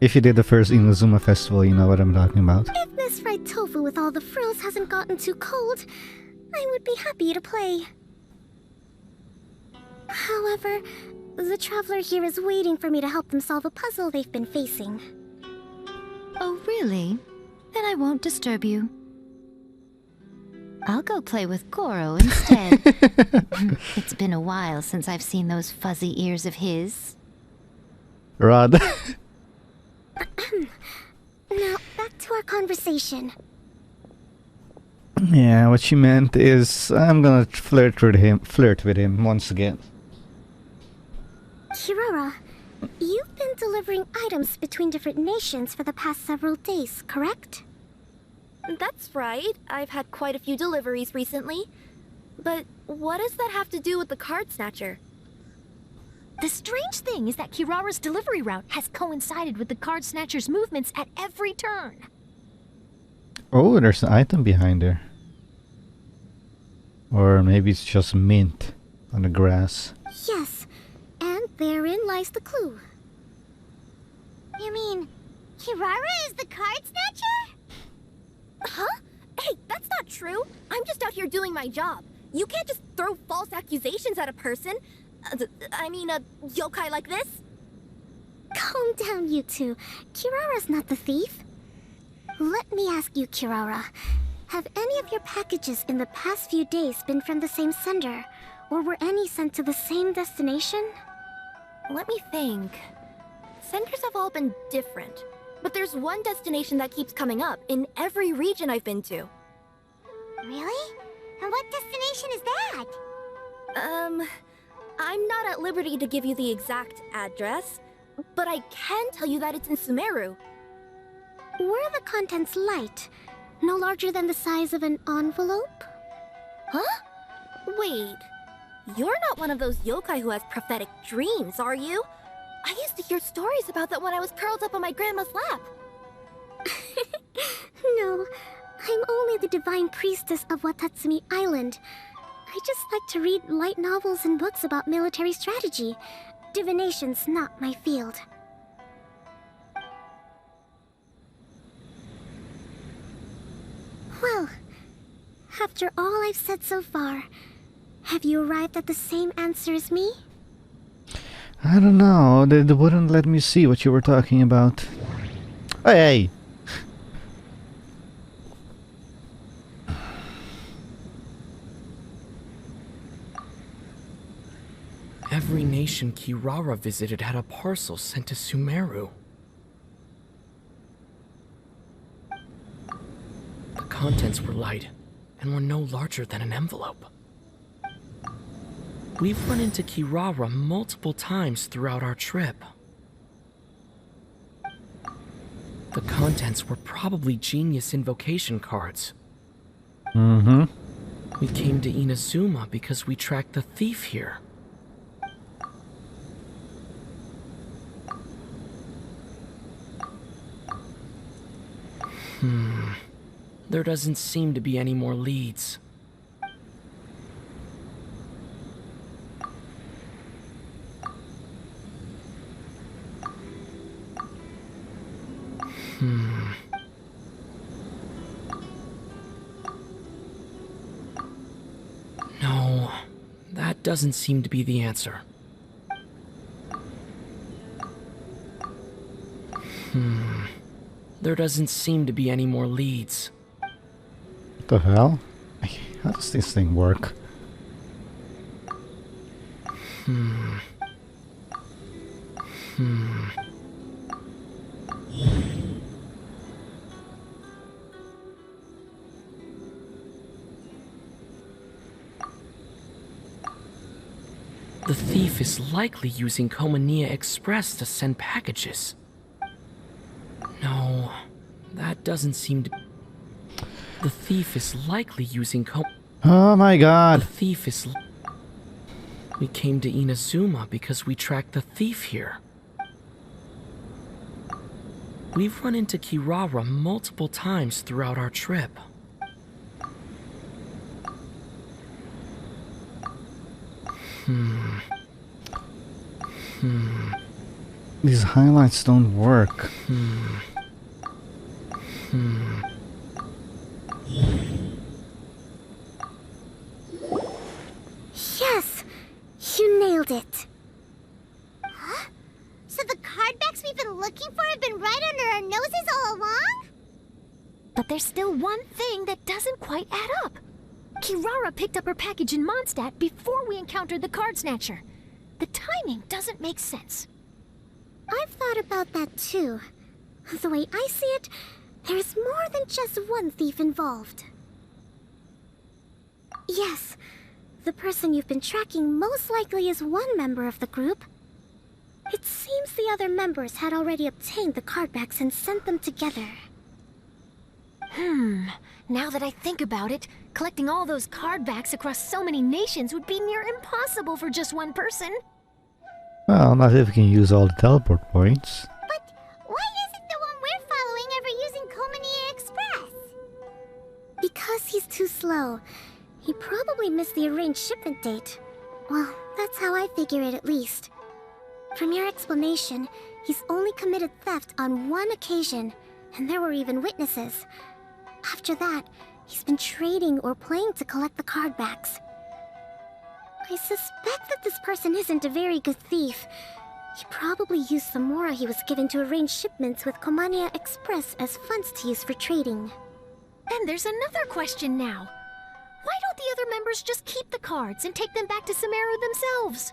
If you did the first Inazuma festival, you know what I'm talking about. If this fried tofu with all the frills hasn't gotten too cold, I would be happy to play. However, the traveler here is waiting for me to help them solve a puzzle they've been facing. Oh, really? Then I won't disturb you. I'll go play with Goro instead. It's been a while since I've seen those fuzzy ears of his. Rod. Now, back to our conversation. Yeah, what she meant is I'm gonna flirt with him once again. Kirara, you've been delivering items between different nations for the past several days, correct? That's right. I've had quite a few deliveries recently. But what does that have to do with the Card Snatcher? The strange thing is that Kirara's delivery route has coincided with the Card Snatcher's movements at every turn. Oh, there's an item behind her. Or maybe it's just mint on the grass. Yes, and therein lies the clue. You mean, Kirara is the Card Snatcher? Huh? Hey, that's not true. I'm just out here doing my job. You can't just throw false accusations at a person. I mean, a yokai like this. Calm down, you two. Kirara's not the thief. Let me ask you, Kirara. Have any of your packages in the past few days been from the same sender? Or were any sent to the same destination? Let me think. Senders have all been different. But there's one destination that keeps coming up in every region I've been to. Really? And what destination is that? I'm not at liberty to give you the exact address, but I can tell you that it's in Sumeru. Were the contents light? No larger than the size of an envelope? Huh? Wait. You're not one of those yokai who has prophetic dreams, are you? I used to hear stories about that when I was curled up on my grandma's lap. No, I'm only the divine priestess of Watatsumi Island. I just like to read light novels and books about military strategy. Divination's not my field. Well, after all I've said so far, have you arrived at the same answer as me? I don't know, they wouldn't let me see what you were talking about. Hey! Every nation Kirara visited had a parcel sent to Sumeru. The contents were light and were no larger than an envelope. We've run into Kirara multiple times throughout our trip. The contents were probably genius invocation cards. Mm-hmm. We came to Inazuma because we tracked the thief here. There doesn't seem to be any more leads. No, that doesn't seem to be the answer. There doesn't seem to be any more leads. What the hell? How does this thing work? The thief is likely using Komania Express to send packages. No, that doesn't seem to... The thief is likely using Oh my god! The thief is... We came to Inazuma because we tracked the thief here. We've run into Kirara multiple times throughout our trip. These highlights don't work. Yes! You nailed it! Huh? So the card backs we've been looking for have been right under our noses all along? But there's still one thing that doesn't quite add up. Kirara picked up her package in Mondstadt before we encountered the Card Snatcher. The timing doesn't make sense. I've thought about that too. The way I see it, there's more than just one thief involved. Yes, the person you've been tracking most likely is one member of the group. It seems the other members had already obtained the card backs and sent them together. Now that I think about it, collecting all those card backs across so many nations would be near impossible for just one person. Well, not if you can use all the teleport points. But why isn't the one we're following ever using Komania Express? Because he's too slow. He probably missed the arranged shipment date. Well, that's how I figure it at least. From your explanation, he's only committed theft on one occasion, and there were even witnesses. After that, he's been trading or playing to collect the card backs. I suspect that this person isn't a very good thief. He probably used the mora he was given to arrange shipments with Komania Express as funds to use for trading. Then there's another question now. Why don't the other members just keep the cards and take them back to Sumeru themselves?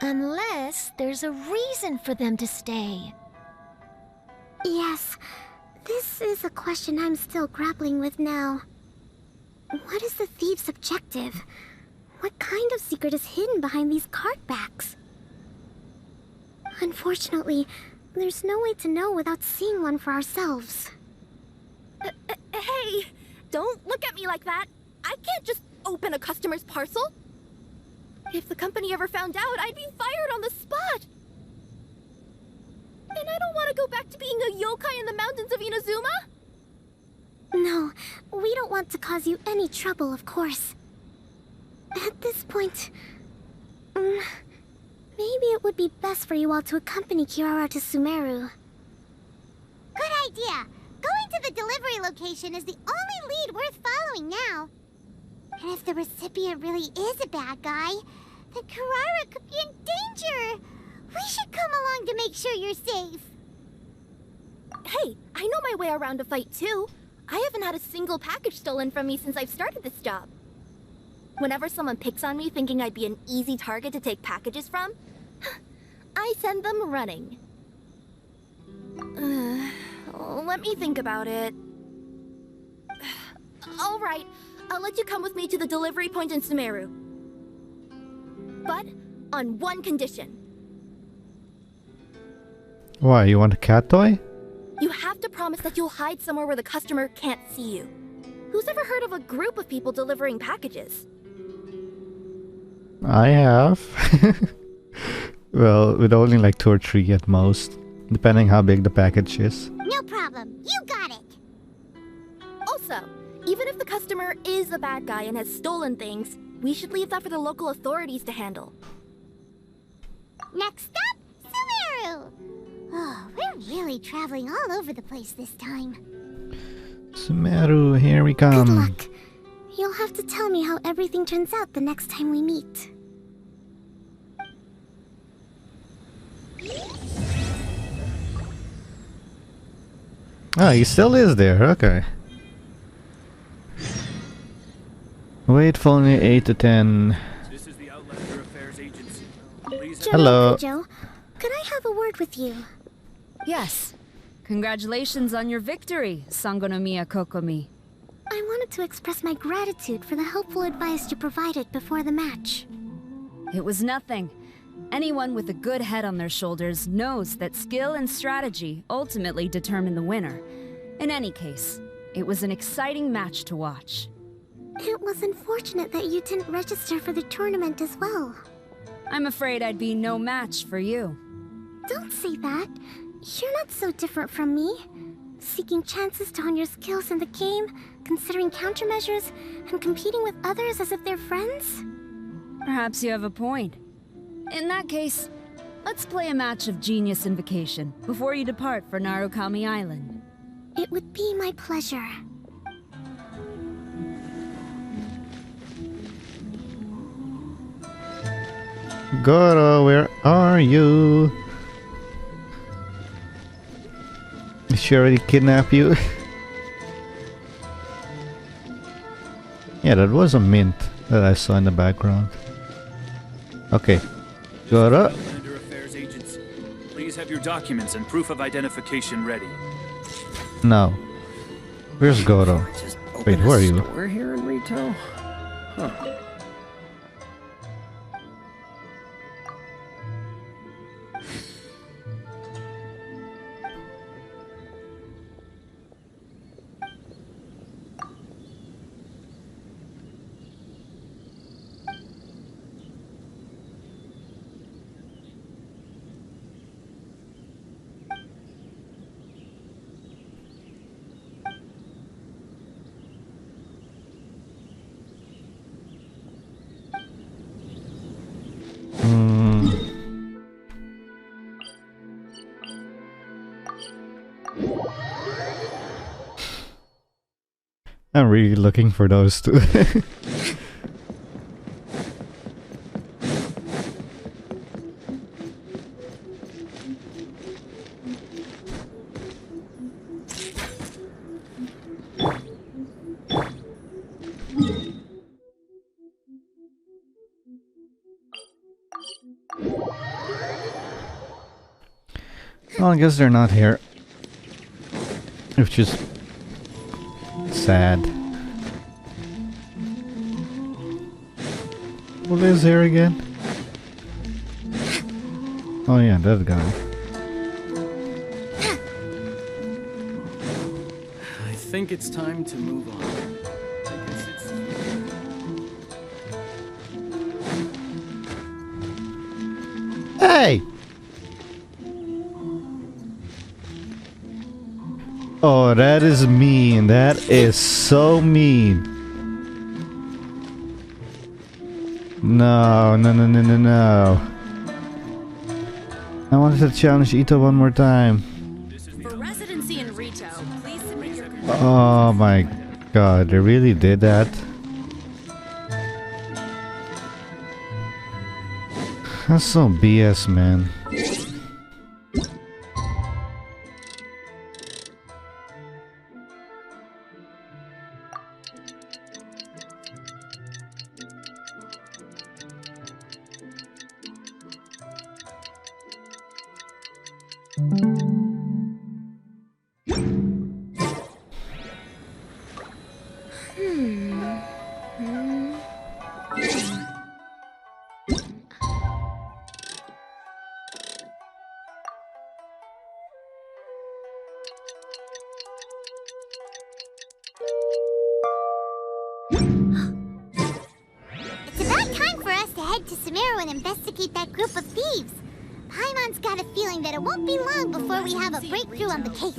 Unless there's a reason for them to stay. Yes, this is a question I'm still grappling with now. What is the thief's objective? What kind of secret is hidden behind these card backs? Unfortunately, there's no way to know without seeing one for ourselves. Hey, don't look at me like that. I can't just open a customer's parcel. If the company ever found out, I'd be fired on the spot. And I don't want to go back to being a yokai in the mountains of Inazuma. No, we don't want to cause you any trouble, of course. At this point, maybe it would be best for you all to accompany Kirara to Sumeru. Good idea! Going to the delivery location is the only lead worth following now. And if the recipient really is a bad guy, then Kirara could be in danger! We should come along to make sure you're safe. Hey, I know my way around a fight too. I haven't had a single package stolen from me since I've started this job. Whenever someone picks on me thinking I'd be an easy target to take packages from, I send them running. Let me think about it. All right, I'll let you come with me to the delivery point in Sumeru. But on one condition. Why, you want a cat toy? You have to promise that you'll hide somewhere where the customer can't see you. Who's ever heard of a group of people delivering packages? I have. Well, with only like 2 or 3 at most, depending how big the package is. No problem. You got it. Also, even if the customer is a bad guy and has stolen things, we should leave that for the local authorities to handle. Next up, Sumeru! Oh, we're really traveling all over the place this time. Sumeru, here we come. Good luck. You'll have to tell me how everything turns out the next time we meet. Ah, he still is there, okay. Wait for only 8 to 10. This is the Outlander Affairs Agency. Hello. Joe, could I have a word with you? Yes. Congratulations on your victory, Sangonomiya Kokomi. I wanted to express my gratitude for the helpful advice you provided before the match. It was nothing. Anyone with a good head on their shoulders knows that skill and strategy ultimately determine the winner. In any case, it was an exciting match to watch. It was unfortunate that you didn't register for the tournament as well. I'm afraid I'd be no match for you. Don't say that. You're not so different from me. Seeking chances to hone your skills in the game, considering countermeasures, and competing with others as if they're friends? Perhaps you have a point. In that case, let's play a match of Genius Invocation before you depart for Narukami Island. It would be my pleasure. Goro, where are you? Did she already kidnap you? Yeah, that was a mint that I saw in the background. Okay. Goro. Outlander Affairs agents, please have your documents and proof of identification ready. No. Where's Goro? Wait, who are you? We're here in Rito? Huh. I'm really looking for those two. Well, I guess they're not here. Which is sad. Who lives here again? Oh yeah, that guy. I think it's time to move on. I guess it's... Hey! Oh, that is mean. That is so mean. No, no, no, no, no, no. I wanted to challenge Ito one more time. For residency in Rito, please submit your... Oh my god, they really did that? That's so BS, man. It's about time for us to head to Sumeru and investigate that group of thieves. Paimon's got a feeling that it won't be long before we have a breakthrough on the case.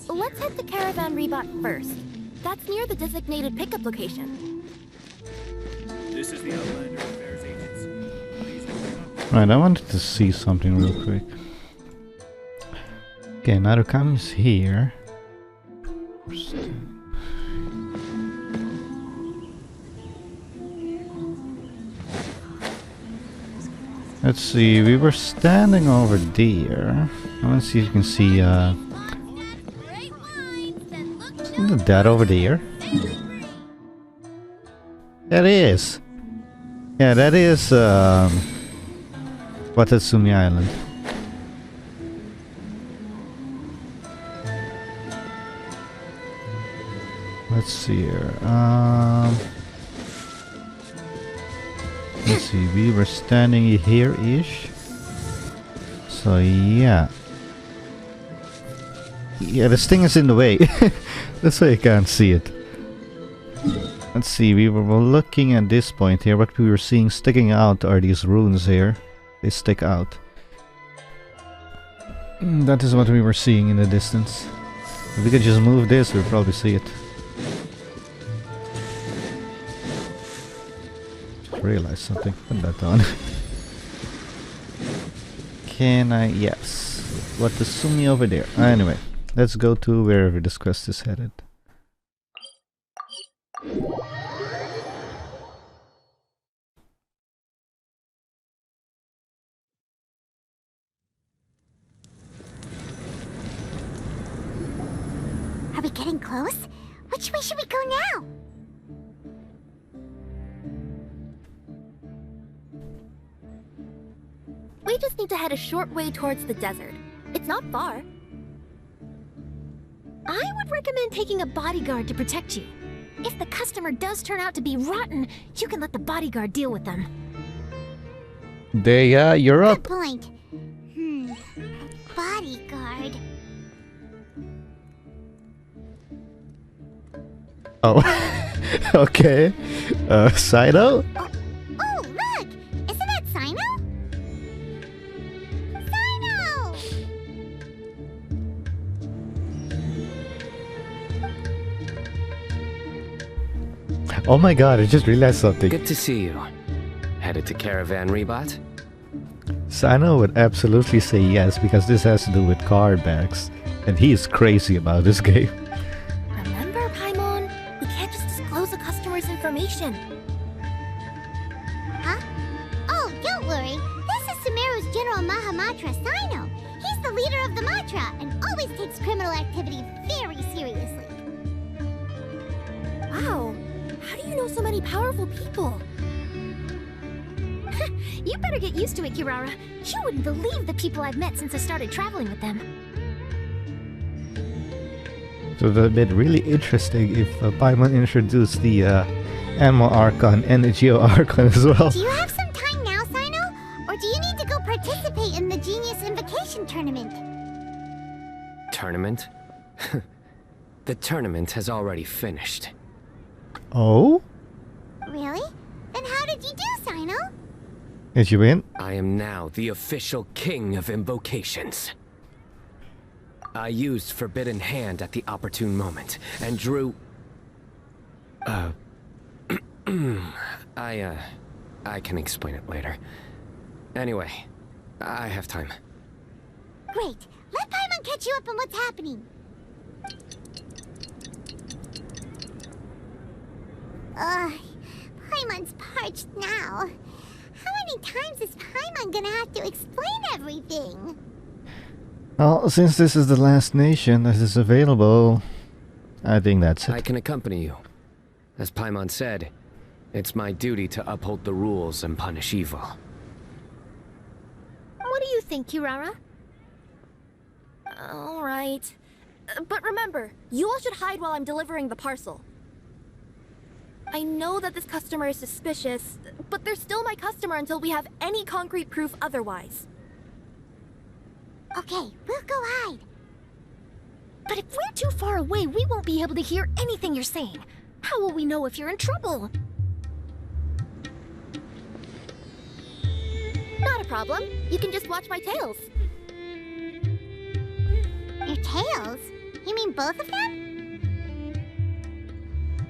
Let's head to Caravan Rebot first. That's near the designated pickup location. This is the Outlander Affairs agents. Right, I wanted to see something real quick. Okay, Narukami's here. Let's see, we were standing over there. I want to see if you can see isn't that over there? That is. Yeah, that is Watatsumi Island. Let's see here. Let's see, we were standing here-ish. So yeah. Yeah, this thing is in the way. That's why I can't see it. Let's see, we were looking at this point here. What we were seeing sticking out are these runes here. They stick out. That is what we were seeing in the distance. If we could just move this, we'd probably see it. Realize something. Put that on. Can I? Yes. What to assume me over there? Anyway, let's go to wherever this quest is headed. Are we getting close? Which way should we go now? We just need to head a short way towards the desert. It's not far. I would recommend taking a bodyguard to protect you. If the customer does turn out to be rotten, you can let the bodyguard deal with them. You're Good up. point. Bodyguard. Oh, okay. Sino? Oh, look! Isn't that Sino? Sino! Oh my god, I just realized something. Good to see you. Headed to Caravan Rebot? Sino would absolutely say yes because this has to do with card backs. And he is crazy about this game. Remember, Paimon? We can't just disclose a customer's information. Huh? Oh, don't worry. This is Sumeru's General Mahamatra, Sino. He's the leader of the Matra and always takes criminal activity very seriously. Wow. How do you know so many powerful people? You better get used to it, Kirara. You wouldn't believe the people I've met since I started traveling with them. So it would have been really interesting if Paimon introduced the Animal Archon and the Geo Archon as well. Do you have some time now, Sino? Or do you need to go participate in the Genius Invocation Tournament? Tournament? The tournament has already finished. Oh? Really? Then how did you do, Sino? Did you win? I am now the official king of invocations. I used Forbidden Hand at the opportune moment, and drew... I can explain it later. Anyway, I have time. Great. Let Paimon catch you up on what's happening. Paimon's parched now. How many times is Paimon gonna have to explain everything? Well, since this is the last nation that is available, I think that's it. I can accompany you. As Paimon said, it's my duty to uphold the rules and punish evil. What do you think, Kirara? All right. But remember, you all should hide while I'm delivering the parcel. I know that this customer is suspicious, but they're still my customer until we have any concrete proof otherwise. Okay, we'll go hide. But if we're too far away, we won't be able to hear anything you're saying. How will we know if you're in trouble? Not a problem. You can just watch my tails. Your tails? You mean both of them?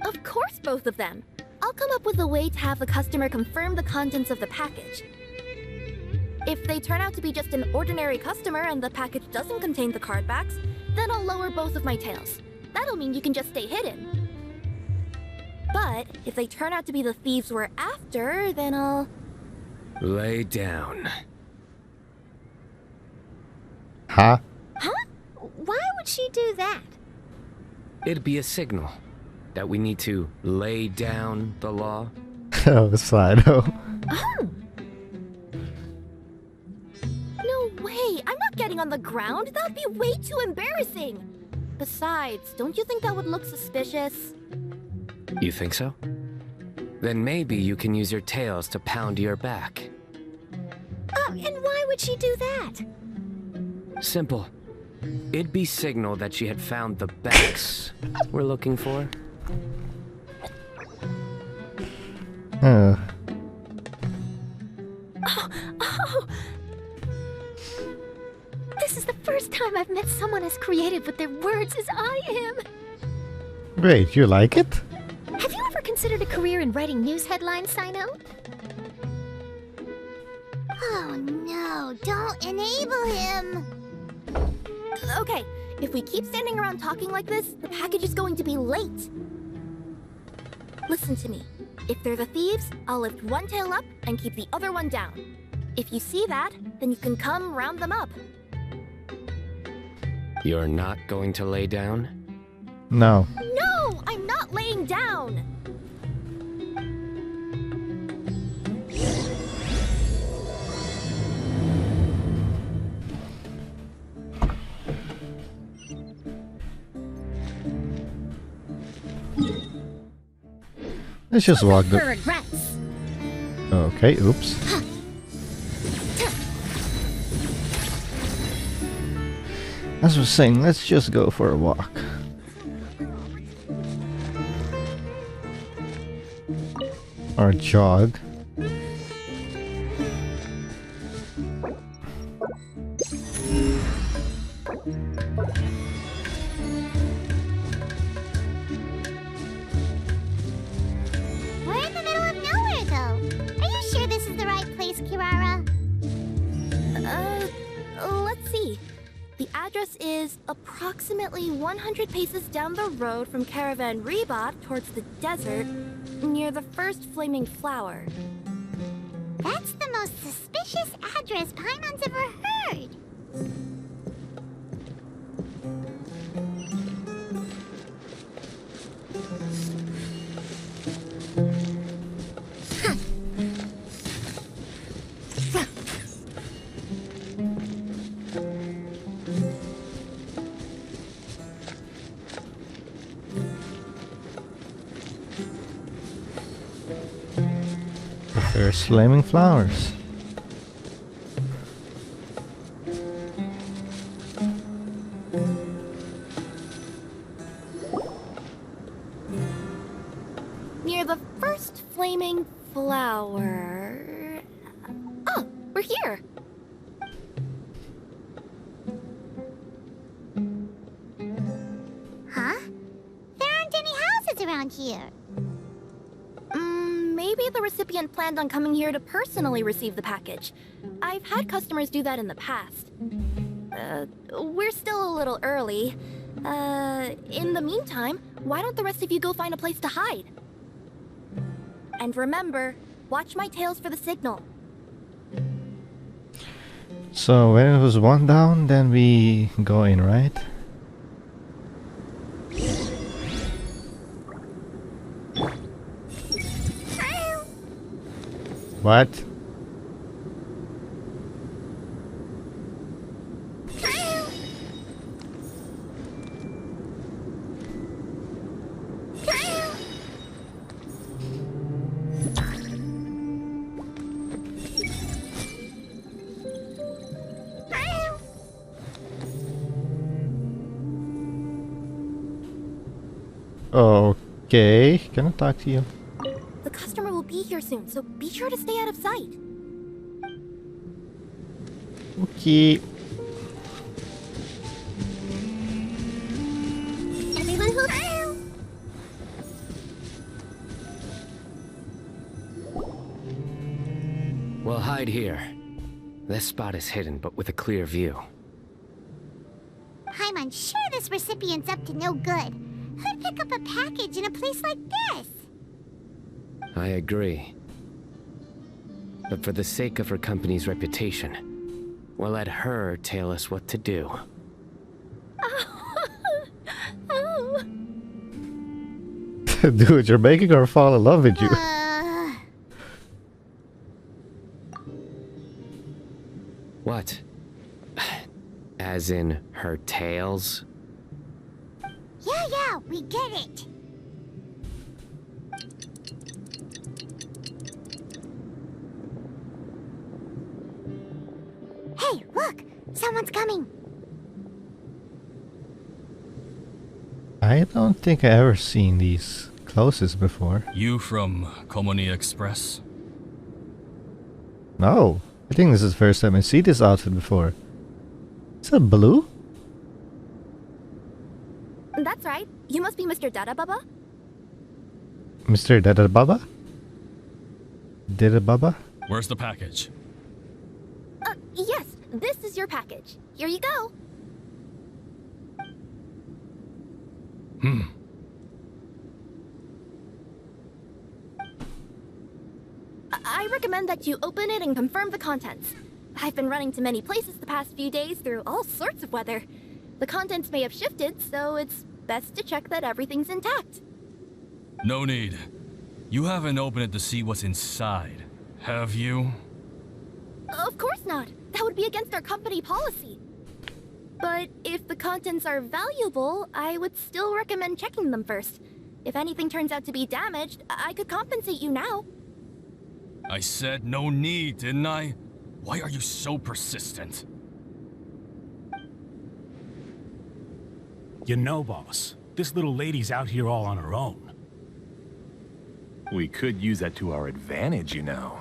Of course, both of them. I'll come up with a way to have the customer confirm the contents of the package. If they turn out to be just an ordinary customer and the package doesn't contain the card backs, then I'll lower both of my tails. That'll mean you can just stay hidden. But if they turn out to be the thieves we're after, then I'll... Lay down. Huh? Huh? Why would she do that? It'd be a signal that we need to lay down the law. Oh, Sino. Oh! No way! I'm not getting on the ground! That'd be way too embarrassing! Besides, don't you think that would look suspicious? You think so? Then maybe you can use your tails to pound your back. Oh, and why would she do that? Simple. It'd be signal that she had found the backs we're looking for. Oh. Oh! This is the first time I've met someone as creative with their words as I am. Great, you like it? Have you ever considered a career in writing news headlines, Sino? Oh no, don't enable him! Okay, if we keep standing around talking like this, the package is going to be late. Listen to me. If they're the thieves, I'll lift one tail up and keep the other one down. If you see that, then you can come round them up. You're not going to lay down? No. No, I'm not laying down! Let's just walk For the... regrets. Okay, oops. As I was saying, let's just go for a walk. Or jog. We're in the middle of nowhere, though. Are you sure this is the right place, Kirara? Let's see. The address is approximately 100 paces down the road from Caravan Reebok towards the desert, near the first flaming flower. That's the most suspicious address Paimon's ever heard. There's flaming flowers. Near the first flaming flower... Oh, we're here! Huh? There aren't any houses around here. Maybe the recipient planned on coming here to personally receive the package. I've had customers do that in the past. We're still a little early. In the meantime, why don't the rest of you go find a place to hide? And remember, watch my tails for the signal. So when it was one down, then we go in, right? What? Okay, can I talk to you? The customer will be here soon, so be sure to stay out of sight. Okay. Everyone who... We'll hide here. This spot is hidden, but with a clear view. I'm sure this recipient's up to no good. Who'd pick up a package in a place like this? I agree. But for the sake of her company's reputation, we'll let her tell us what to do. Oh. Dude, you're making her fall in love with you. What? As in her tails? Yeah, we get it. Hey, look! Someone's coming! I don't think I ever seen these clothes before. You from Komoni Express? No, I think this is the first time I see this outfit before. Is that blue? That's right. You must be Mr. Dada Baba? Mr. Dada Baba? Dada Baba? Where's the package? Yes, this is your package. Here you go. I recommend that you open it and confirm the contents. I've been running to many places the past few days through all sorts of weather. The contents may have shifted, so it's best to check that everything's intact. No need. You haven't opened it to see what's inside, have you? Of course not. That would be against our company policy. But if the contents are valuable, I would still recommend checking them first. If anything turns out to be damaged, I could compensate you now. I said no need, didn't I? Why are you so persistent? You know, boss, this little lady's out here all on her own. We could use that to our advantage, you know.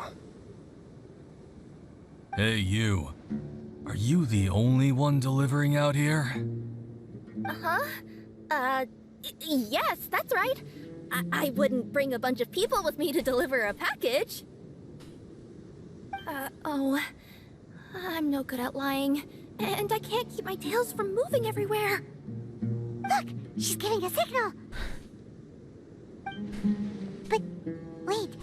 Hey, you. Are you the only one delivering out here? Yes, that's right. I wouldn't bring a bunch of people with me to deliver a package. I'm no good at lying. And I can't keep my tails from moving everywhere. Look, she's giving a signal. But, wait,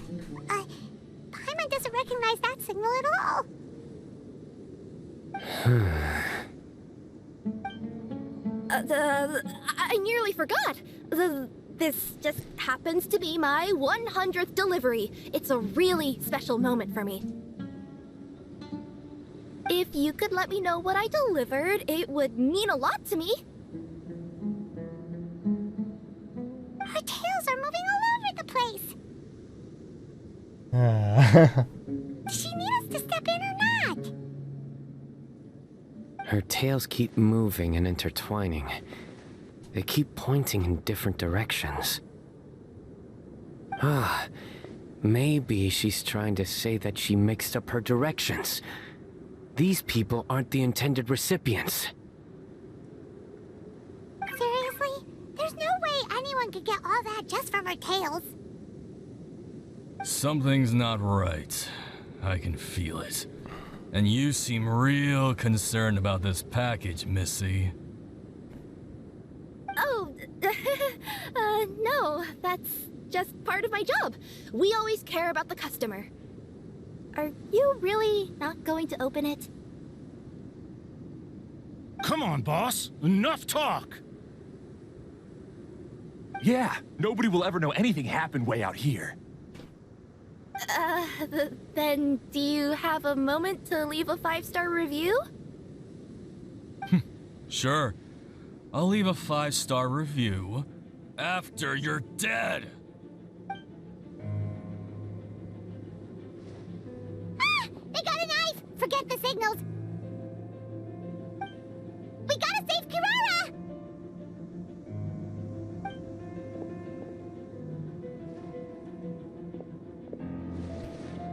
Paimon doesn't recognize that signal at all. I nearly forgot. This just happens to be my 100th delivery. It's a really special moment for me. If you could let me know what I delivered, it would mean a lot to me. Her tails are moving all over the place. Does she need us to step in or not? Her tails keep moving and intertwining. They keep pointing in different directions. Maybe she's trying to say that she mixed up her directions. These people aren't the intended recipients. Seriously? There's no way anyone could get all that just from her tails. Something's not right. I can feel it. And you seem real concerned about this package, Missy. Oh, no, that's just part of my job. We always care about the customer. Are you really not going to open it? Come on, boss. Enough talk. Yeah, nobody will ever know anything happened way out here. Then do you have a moment to leave a 5-star review? Sure. I'll leave a 5-star review after you're dead. They got a knife! Forget the signals! We gotta save Kirara!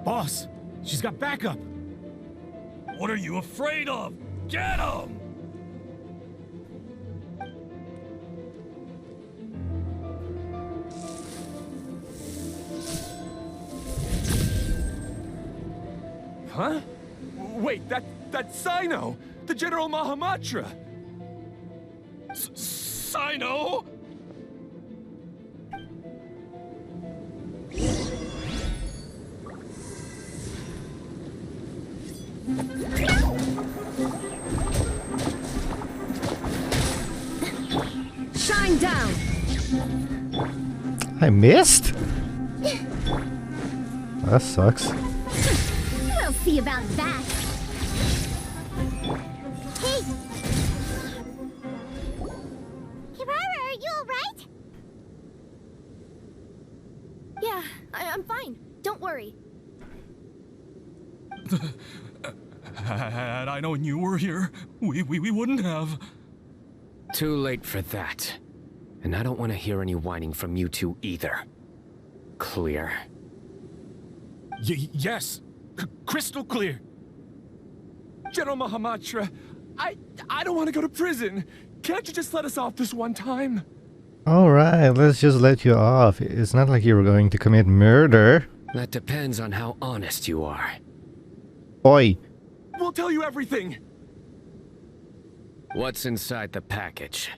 Boss, she's got backup. What are you afraid of? Get him! Huh? Wait, that's Sino! The General Mahamatra! Sino? Shine down! I missed? That sucks. We'll see about that. Hey! Kirara, are you alright? Yeah, I'm fine. Don't worry. Had I known you were here, we wouldn't have. Too late for that. And I don't want to hear any whining from you two either. Clear? Yes. Crystal clear. General Mahamatra, I don't want to go to prison. Can't you just let us off this one time? Alright, let's just let you off. It's not like you were going to commit murder. That depends on how honest you are. Oi. We'll tell you everything. What's inside the package?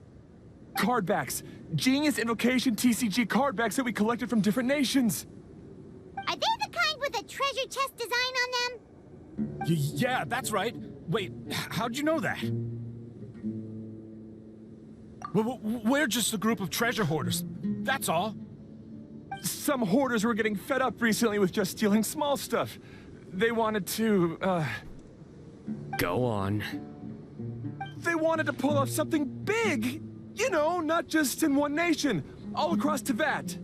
Card backs. Genius Invocation TCG card backs that we collected from different nations. Are they the kind with a treasure chest design on them? Yeah, that's right. Wait, how'd you know that? We're just a group of treasure hoarders. That's all. Some hoarders were getting fed up recently with just stealing small stuff. They wanted to, Go on. They wanted to pull off something big! You know, not just in one nation. all across Teyvat.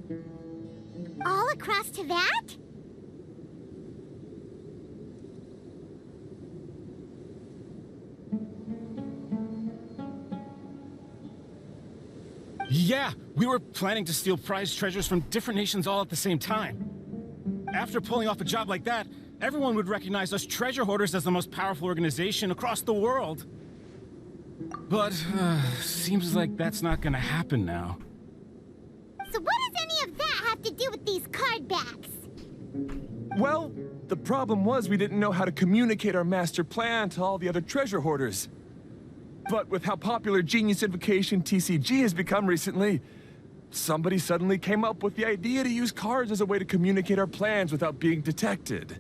All across Teyvat? Yeah, we were planning to steal prize treasures from different nations all at the same time. After pulling off a job like that, everyone would recognize us treasure hoarders as the most powerful organization across the world. But, seems like that's not gonna happen now. So what does any of that have to do with these card backs? Well, the problem was we didn't know how to communicate our master plan to all the other treasure hoarders. But with how popular Genius Invocation TCG has become recently, somebody suddenly came up with the idea to use cards as a way to communicate our plans without being detected.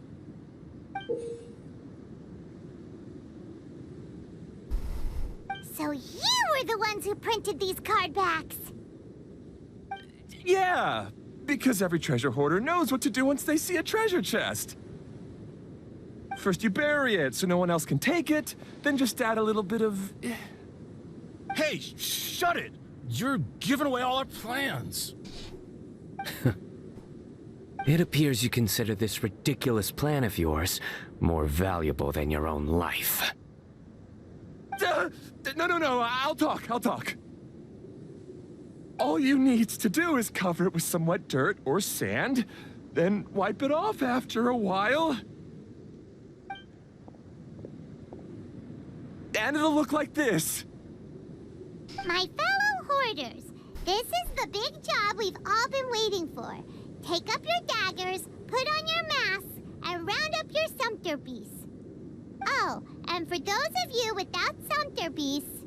So you were the ones who printed these card backs? Yeah, because every treasure hoarder knows what to do once they see a treasure chest. First you bury it so no one else can take it, then just add a little bit of... Hey, shut it! You're giving away all our plans. It appears you consider this ridiculous plan of yours more valuable than your own life. No, I'll talk. All you need to do is cover it with some wet dirt or sand, then wipe it off after a while. And it'll look like this. My fellow hoarders, this is the big job we've all been waiting for. Take up your daggers, put on your masks, and round up your sumpter beasts. Oh, and for those of you without sumpter beasts...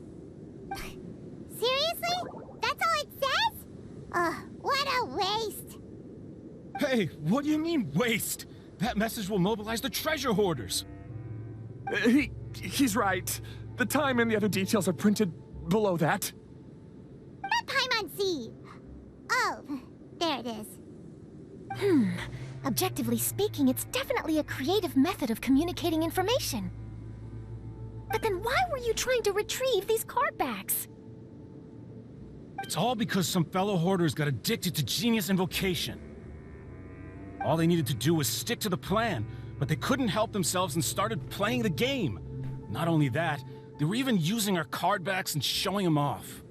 Seriously? That's all it says? Ugh, what a waste. Hey, what do you mean, waste? That message will mobilize the treasure hoarders. He's right. The time and the other details are printed below that. Not Paimon. Oh, there it is. Objectively speaking, it's definitely a creative method of communicating information. But then why were you trying to retrieve these card backs? It's all because some fellow hoarders got addicted to Genius Invocation. All they needed to do was stick to the plan, but they couldn't help themselves and started playing the game. Not only that, they were even using our card backs and showing them off.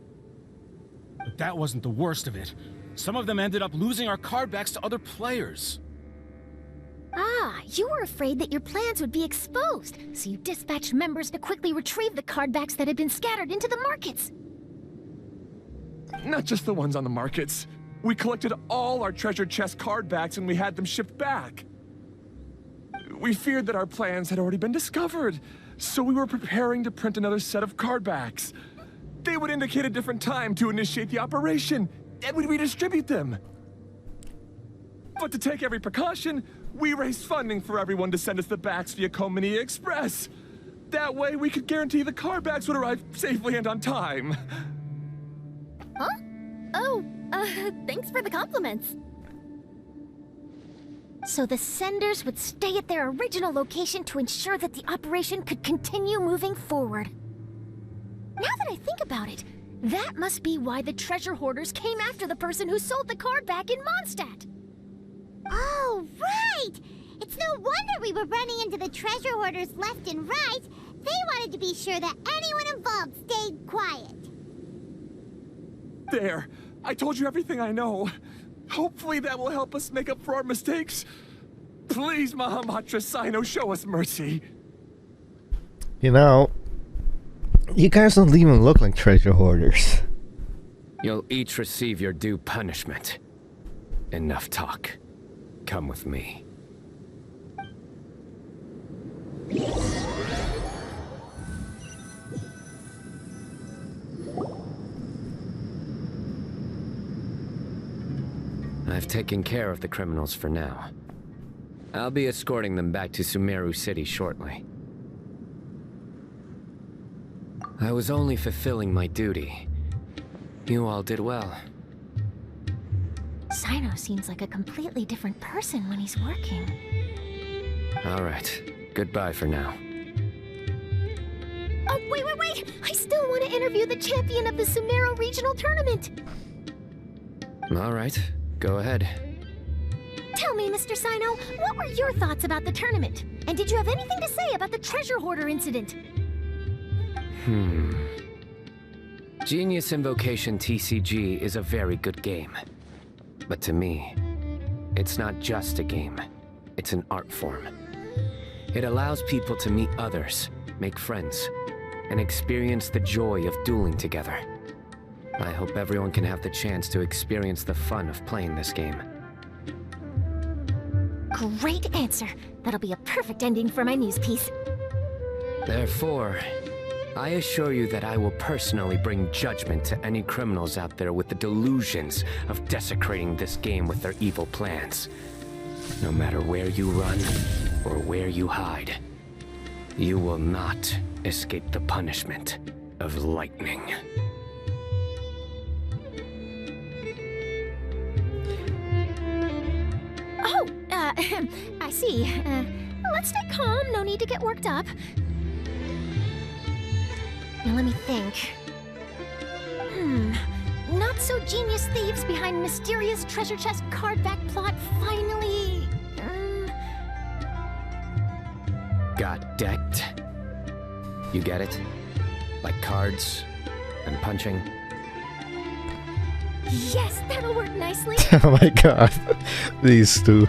But that wasn't the worst of it. Some of them ended up losing our card backs to other players. Ah, you were afraid that your plans would be exposed, so you dispatched members to quickly retrieve the card backs that had been scattered into the markets. Not just the ones on the markets. We collected all our treasure chest card backs and we had them shipped back. We feared that our plans had already been discovered, so we were preparing to print another set of card backs. They would indicate a different time to initiate the operation, and we'd redistribute them. But to take every precaution, we raised funding for everyone to send us the backs via Komania Express. That way we could guarantee the card backs would arrive safely and on time. Huh? Oh, thanks for the compliments. So the senders would stay at their original location to ensure that the operation could continue moving forward. Now that I think about it, that must be why the treasure hoarders came after the person who sold the card back in Mondstadt. Oh, right! It's no wonder we were running into the treasure hoarders left and right. They wanted to be sure that anyone involved stayed quiet. There, I told you everything I know. Hopefully that will help us make up for our mistakes. Please, Mahamatra Sino, show us mercy. You know, you guys don't even look like treasure hoarders. You'll each receive your due punishment. Enough talk. Come with me. I've taken care of the criminals for now. I'll be escorting them back to Sumeru City shortly. I was only fulfilling my duty. You all did well. Sino seems like a completely different person when he's working. All right. Goodbye for now. Oh, wait! I still want to interview the champion of the Sumeru Regional Tournament! All right, go ahead. Tell me, Mr. Sino, what were your thoughts about the tournament? And did you have anything to say about the treasure hoarder incident? Genius Invocation TCG is a very good game. But to me, it's not just a game. It's an art form. It allows people to meet others, make friends, and experience the joy of dueling together. I hope everyone can have the chance to experience the fun of playing this game. Great answer. That'll be a perfect ending for my news piece. Therefore, I assure you that I will personally bring judgment to any criminals out there with the delusions of desecrating this game with their evil plans. No matter where you run or where you hide, you will not escape the punishment of lightning. Oh, I see. Let's stay calm, no need to get worked up. Now let me think. Not so genius thieves behind mysterious treasure chest card back plot finally... Got decked? You get it? Like cards and punching? Yes, that'll work nicely. Oh my god. These two.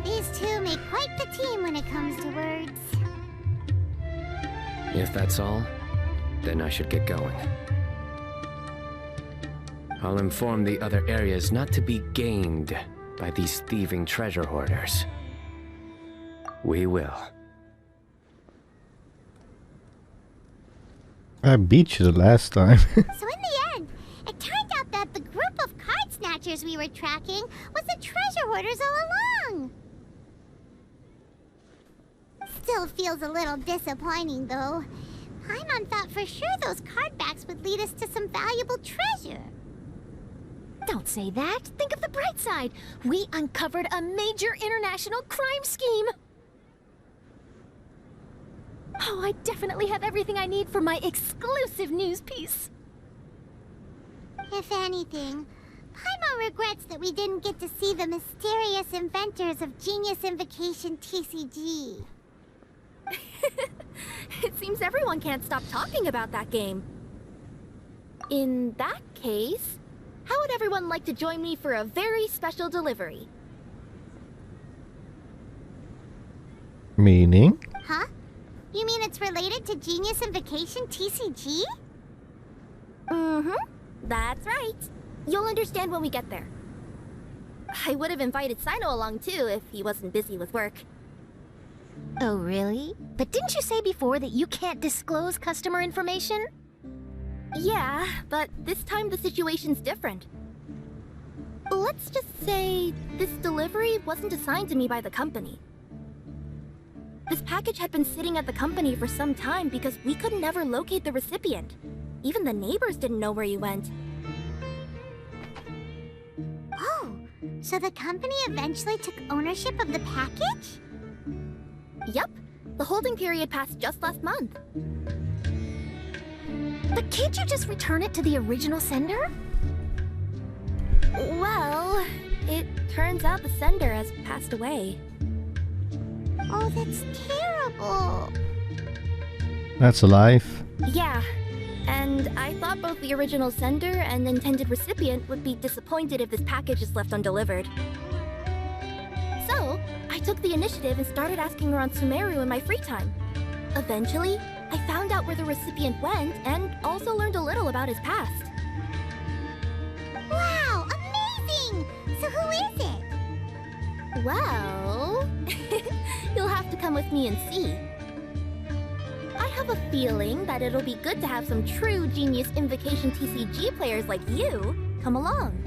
These two make quite the team when it comes to words. If that's all, then I should get going. I'll inform the other areas not to be gained by these thieving treasure hoarders. We will. I beat you the last time. So in the end, it turned out that the group of card snatchers we were tracking was the treasure hoarders all along. Still feels a little disappointing though. Paimon thought for sure those card backs would lead us to some valuable treasure. Don't say that. Think of the bright side. We uncovered a major international crime scheme. Oh, I definitely have everything I need for my exclusive news piece. If anything, Paimon regrets that we didn't get to see the mysterious inventors of Genius Invocation TCG. It seems everyone can't stop talking about that game. In that case, how would everyone like to join me for a very special delivery? Meaning? Huh? You mean it's related to Genius Invocation TCG? That's right. You'll understand when we get there. I would have invited Sino along too if he wasn't busy with work. Oh, really? But didn't you say before that you can't disclose customer information? Yeah, but this time the situation's different. Let's just say this delivery wasn't assigned to me by the company. This package had been sitting at the company for some time because we could never locate the recipient. Even the neighbors didn't know where he went. Oh, so the company eventually took ownership of the package? Yep, the holding period passed just last month. But can't you just return it to the original sender? Well, it turns out the sender has passed away. Oh, that's terrible. That's a life. Yeah, and I thought both the original sender and intended recipient would be disappointed if this package is left undelivered. So, I took the initiative and started asking around Sumeru in my free time. Eventually, I found out where the recipient went and also learned a little about his past. Wow, amazing! So who is it? Well, you'll have to come with me and see. I have a feeling that it'll be good to have some true Genius Invocation TCG players like you come along.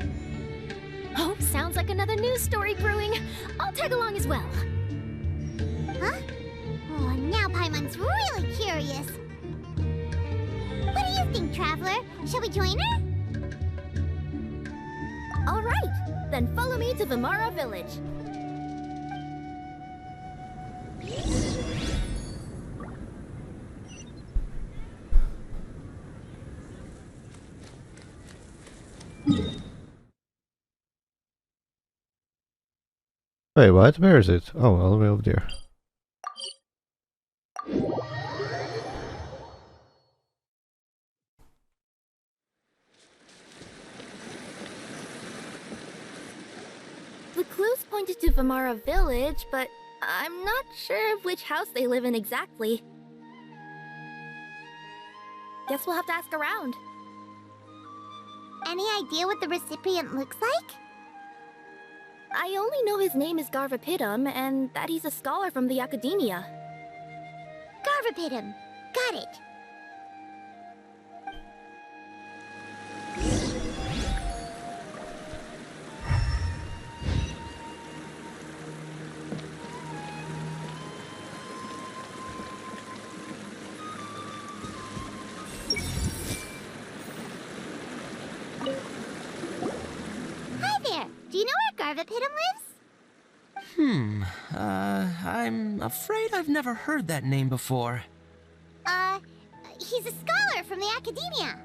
Oh, sounds like another news story brewing. I'll tag along as well. Huh? Oh, now Paimon's really curious. What do you think, Traveler? Shall we join her? All right, then follow me to Vimara Village. Wait, what? Where is it? Oh, all the way over there. The clues pointed to Vamara Village, but I'm not sure of which house they live in exactly. Guess we'll have to ask around. Any idea what the recipient looks like? I only know his name is Garvapitum, and that he's a scholar from the Academia. Garvapitum. Got it. Hi there. Do you know where Garvapitum lives? I'm afraid I've never heard that name before. He's a scholar from the Academia.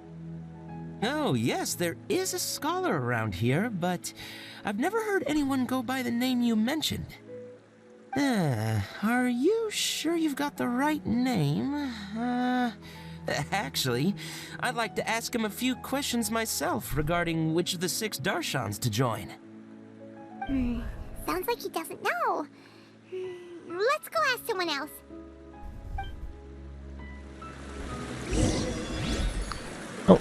Oh, yes, there is a scholar around here, but I've never heard anyone go by the name you mentioned. Are you sure you've got the right name? Actually, I'd like to ask him a few questions myself regarding which of the 6 Darshans to join. Sounds like he doesn't know. Let's go ask someone else. Oh,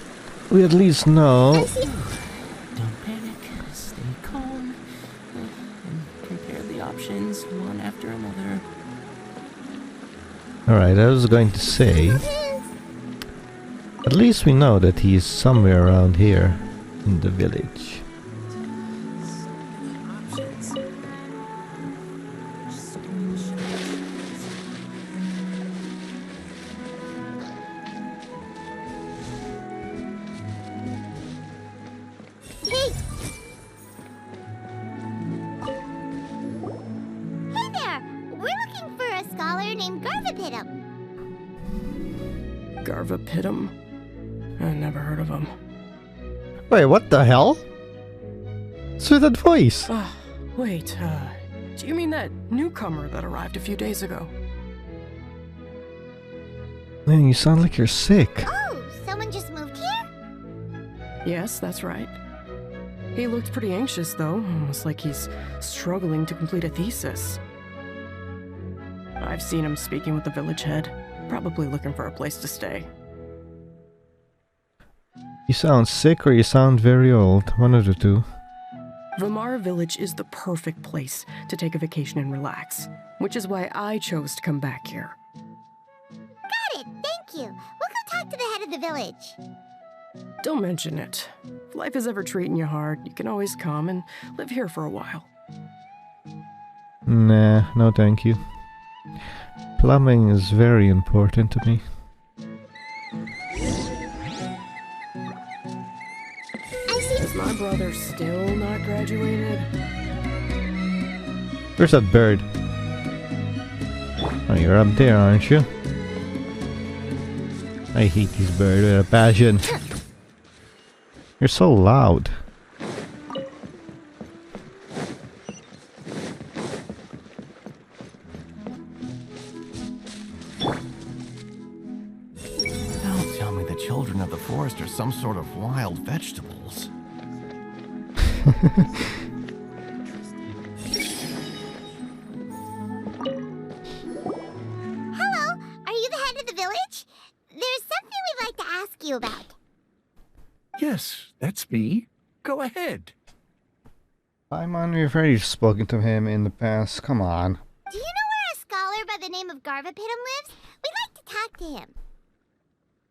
we at least know. Don't panic, stay calm, and compare the options one after another. Alright, I was going to say... At least we know that he's somewhere around here in the village. Hey there! We're looking for a scholar named Garvapitum. Garvapitum? I never heard of him. Wait, what the hell? What's with that voice? Wait, do you mean that newcomer that arrived a few days ago? Man, you sound like you're sick. Oh, someone just moved here? Yes, that's right. He looked pretty anxious, though, almost like he's struggling to complete a thesis. I've seen him speaking with the village head, probably looking for a place to stay. You sound sick or you sound very old. One of the two. Vamara Village is the perfect place to take a vacation and relax, which is why I chose to come back here. Got it, thank you. We'll go talk to the head of the village. Don't mention it. If life is ever treating you hard, you can always come and live here for a while. Nah, no thank you. Plumbing is very important to me. Is my brother still not graduated? Where's that bird? Oh, you're up there, aren't you? I hate this bird with a passion. You're so loud. Don't tell me the children of the forest are some sort of wild vegetables. Hello, are you the head of the village? There's something we'd like to ask you about. Yes, that's me. Go ahead. Paimon, we've already spoken to him in the past. Come on. Do you know where a scholar by the name of Garvapitum lives? We'd like to talk to him.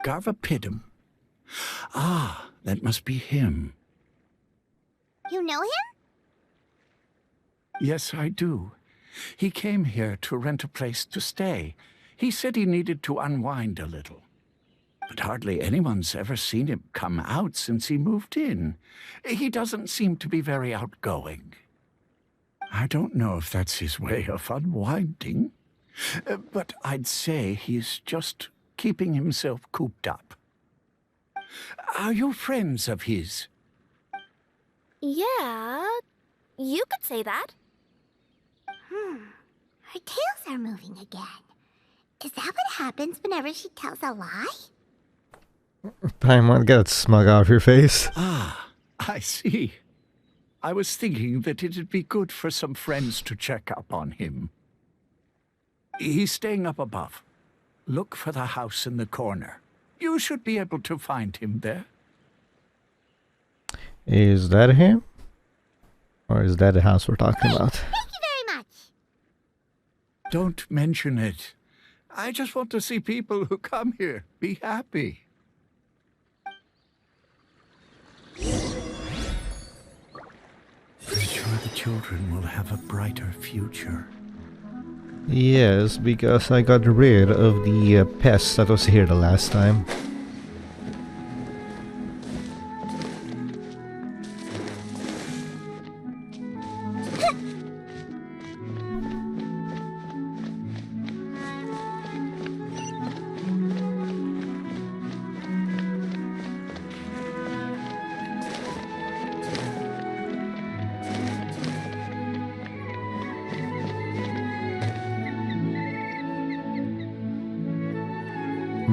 Garvapitum. Ah, that must be him. You know him? Yes, I do. He came here to rent a place to stay. He said he needed to unwind a little. But hardly anyone's ever seen him come out since he moved in. He doesn't seem to be very outgoing. I don't know if that's his way of unwinding, but I'd say he's just keeping himself cooped up. Are you friends of his? Yeah, you could say that. Her tails are moving again. Is that what happens whenever she tells a lie? Paimon, get that smug off your face. Ah, I see. I was thinking that it'd be good for some friends to check up on him. He's staying up above. Look for the house in the corner. You should be able to find him there. Is that him? Or is that the house we're talking about? Thank you very much. Don't mention it. I just want to see people who come here be happy. I'm sure the children will have a brighter future. Yes, because I got rid of the pest that was here the last time.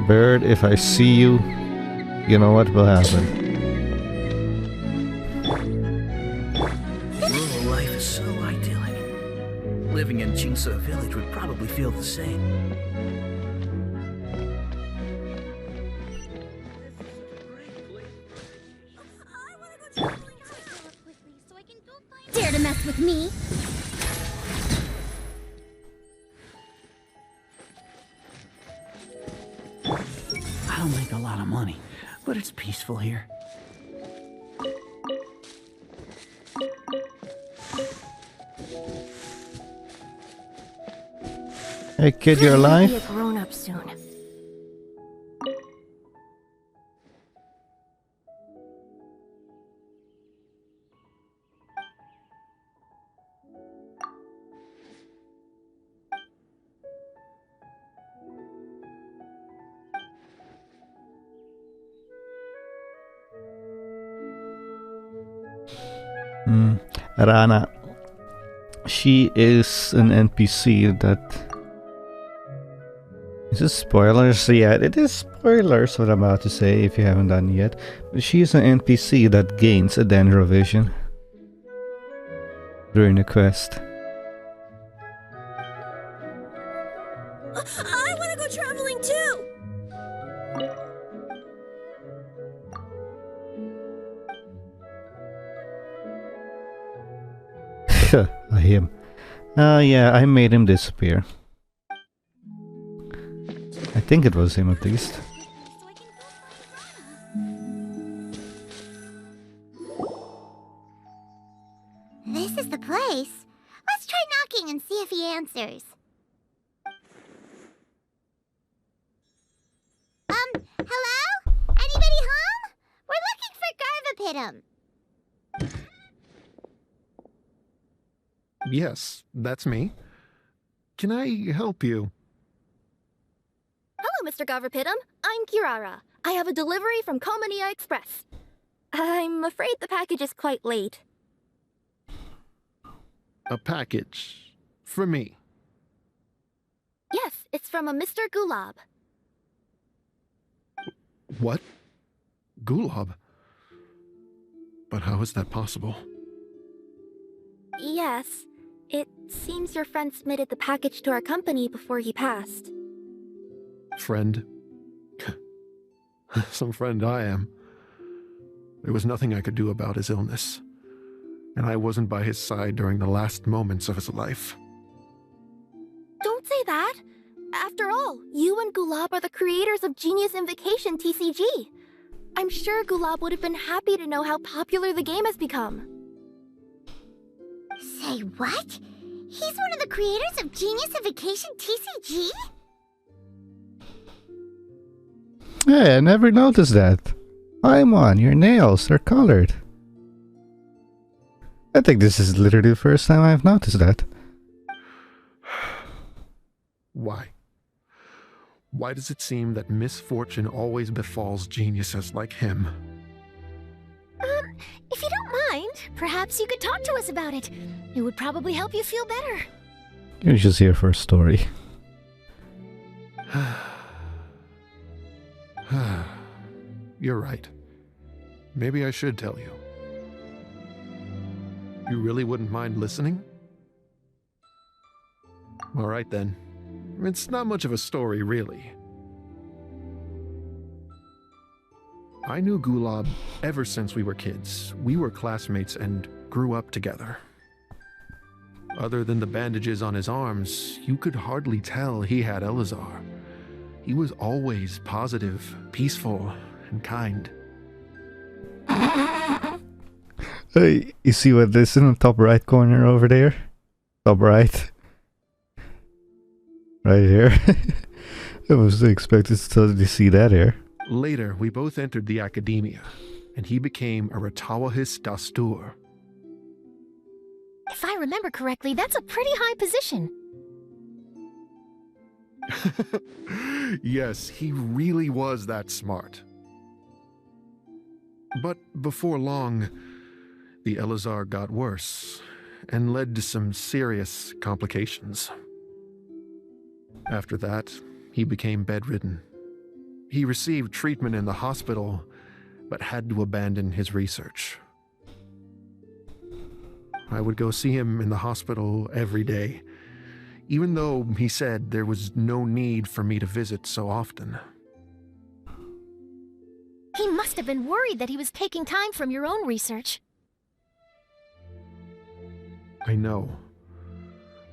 Bird, if I see you, you know what will happen. Rural life is so idyllic. Living in Jingsu village would probably feel the same. Dare to mess with me? I don't make a lot of money, but it's peaceful here. Hey kid, you're Be a alive? grown-up soon. Rana. She is an NPC that... Is this spoilers? Yeah, it is spoilers what I'm about to say if you haven't done it yet. But she's an NPC that gains a dendrovision during the quest. I want to go traveling too! Him. Yeah, I made him disappear. I think it was him at least. This is the place. Let's try knocking and see if he answers. Hello? Anybody home? We're looking for Garvapitum. Yes, that's me. Can I help you? Hello, Mr. Garvapitum. I'm Kirara. I have a delivery from Komania Express. I'm afraid the package is quite late. A package for me. Yes, it's from a Mr. Gulab. What? Gulab? But how is that possible? Yes. It seems your friend submitted the package to our company before he passed. Friend? Some friend I am. There was nothing I could do about his illness, and I wasn't by his side during the last moments of his life. Don't say that! After all, you and Gulab are the creators of Genius Invocation TCG. I'm sure Gulab would have been happy to know how popular the game has become. Say what? He's one of the creators of Genius Invocation TCG? Hey, I never noticed that. Paimon, your nails are colored. I think this is literally the first time I've noticed that. Why? Why does it seem that misfortune always befalls geniuses like him? If you don't mind, perhaps you could talk to us about it. It would probably help you feel better. You're just here for a story. You're right. Maybe I should tell you. You really wouldn't mind listening? All right then. It's not much of a story, really. I knew Gulab ever since we were kids. We were classmates and grew up together. Other than the bandages on his arms, you could hardly tell he had Elazar. He was always positive, peaceful, and kind. Hey, you see what this is in the top right corner over there? Top right. Right here. I wasn't expected to totally see that here. Later, we both entered the academia, and he became a Ratawahis Dastur. If I remember correctly, that's a pretty high position. Yes, he really was that smart. But before long, the Elazar got worse and led to some serious complications. After that, he became bedridden. He received treatment in the hospital, but had to abandon his research. I would go see him in the hospital every day, even though he said there was no need for me to visit so often. He must have been worried that he was taking time from your own research. I know,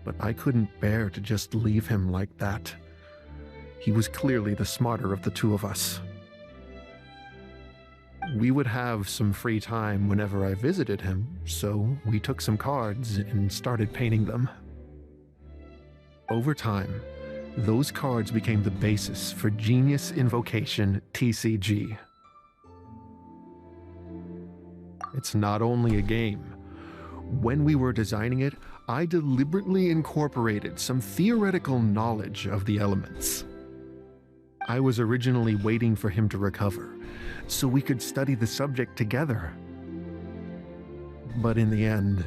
but I couldn't bear to just leave him like that. He was clearly the smarter of the two of us. We would have some free time whenever I visited him, so we took some cards and started painting them. Over time, those cards became the basis for Genius Invocation TCG. It's not only a game. When we were designing it, I deliberately incorporated some theoretical knowledge of the elements. I was originally waiting for him to recover, so we could study the subject together. But in the end...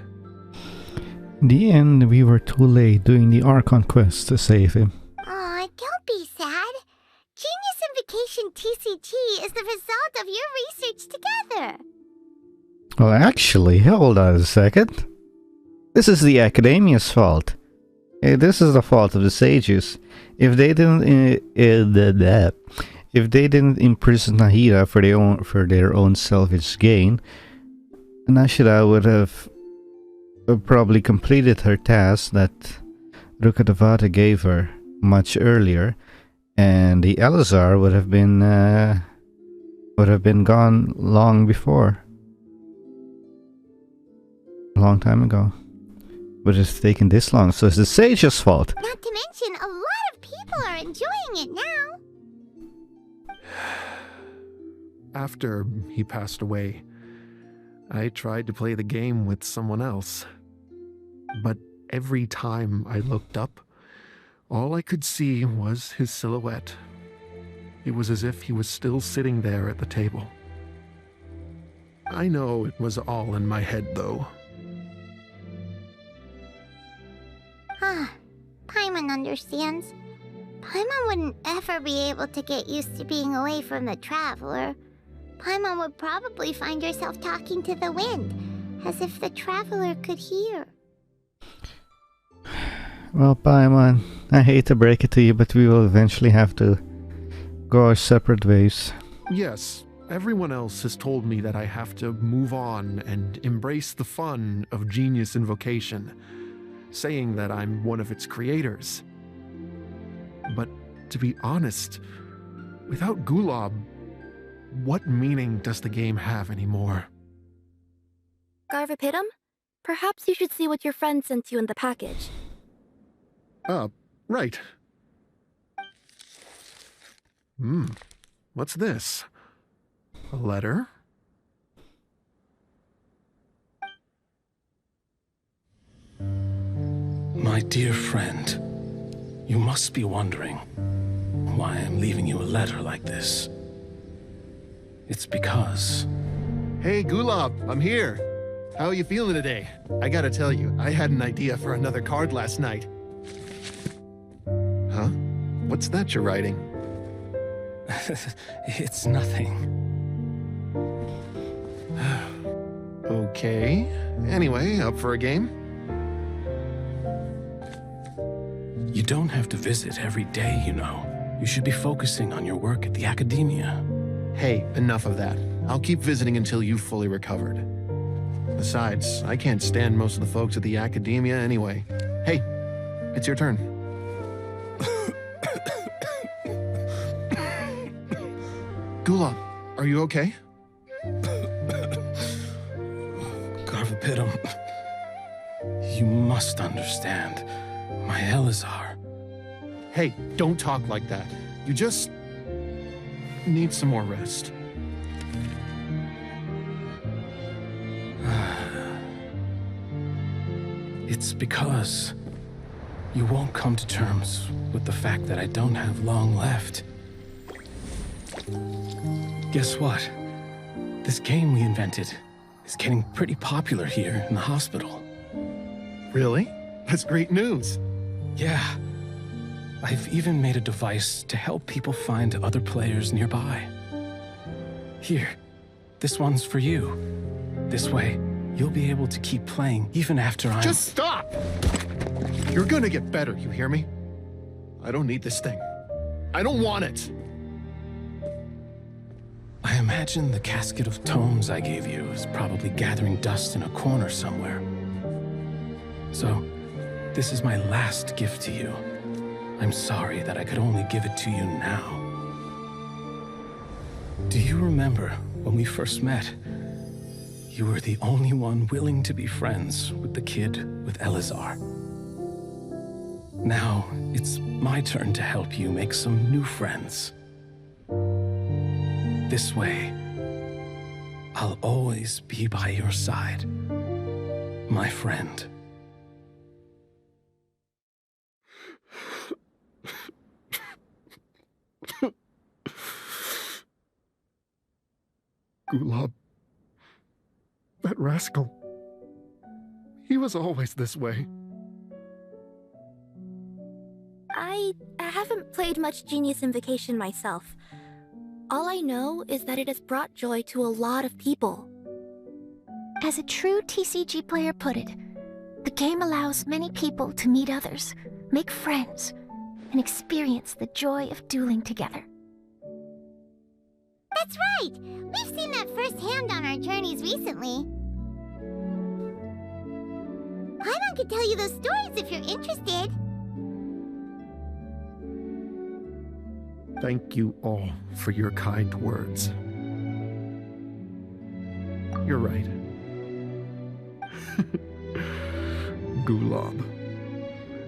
we were too late doing the Archon quest to save him. Aw, don't be sad. Genius Invocation TCG is the result of your research together. Well, actually, hold on a second. This is the Academia's fault. This is the fault of the sages. If they didn't, imprison Nahida for their own selfish gain, Nashida would have probably completed her task that Rukkhadevata gave her much earlier, and the Elazar would have been gone long before. A long time ago. But it's taken this long, so it's the sage's fault. Not to mention, a lot of people are enjoying it now. After he passed away, I tried to play the game with someone else. But every time I looked up, all I could see was his silhouette. It was as if he was still sitting there at the table. I know it was all in my head, though. Paimon understands. Paimon wouldn't ever be able to get used to being away from the Traveler. Paimon would probably find herself talking to the wind, as if the Traveler could hear. Well, Paimon, I hate to break it to you, but we will eventually have to go our separate ways. Yes, everyone else has told me that I have to move on and embrace the fun of Genius Invocation, saying that I'm one of its creators. But to be honest, without Gulab, what meaning does the game have anymore? Garvapitum? Perhaps you should see what your friend sent you in the package. Right. What's this? A letter? My dear friend, you must be wondering why I'm leaving you a letter like this. It's because... Hey, Gulab, I'm here. How are you feeling today? I gotta tell you, I had an idea for another card last night. What's that you're writing? It's nothing. Okay. Anyway, up for a game? You don't have to visit every day, you know. You should be focusing on your work at the academia. Hey, enough of that. I'll keep visiting until you've fully recovered. Besides, I can't stand most of the folks at the academia anyway. Hey, it's your turn. Gulab, are you okay? Garvapitum, you must understand. My Elazar. Hey, don't talk like that. You just need some more rest. It's because you won't come to terms with the fact that I don't have long left. Guess what? This game we invented is getting pretty popular here in the hospital. Really? That's great news. Yeah. I've even made a device to help people find other players nearby. Here, this one's for you. This way, you'll be able to keep playing even after I'm— Just stop! You're gonna get better, you hear me? I don't need this thing. I don't want it. I imagine the casket of tomes I gave you is probably gathering dust in a corner somewhere. So, this is my last gift to you. I'm sorry that I could only give it to you now. Do you remember when we first met? You were the only one willing to be friends with the kid with Elazar. Now, it's my turn to help you make some new friends. This way, I'll always be by your side, my friend. Gulab. That rascal. He was always this way. I haven't played much Genius Invocation myself. All I know is that it has brought joy to a lot of people. As a true TCG player put it, the game allows many people to meet others, make friends, and experience the joy of dueling together. That's right! We've seen that firsthand on our journeys recently. Paimon could tell you those stories if you're interested. Thank you all for your kind words. You're right. Gulab.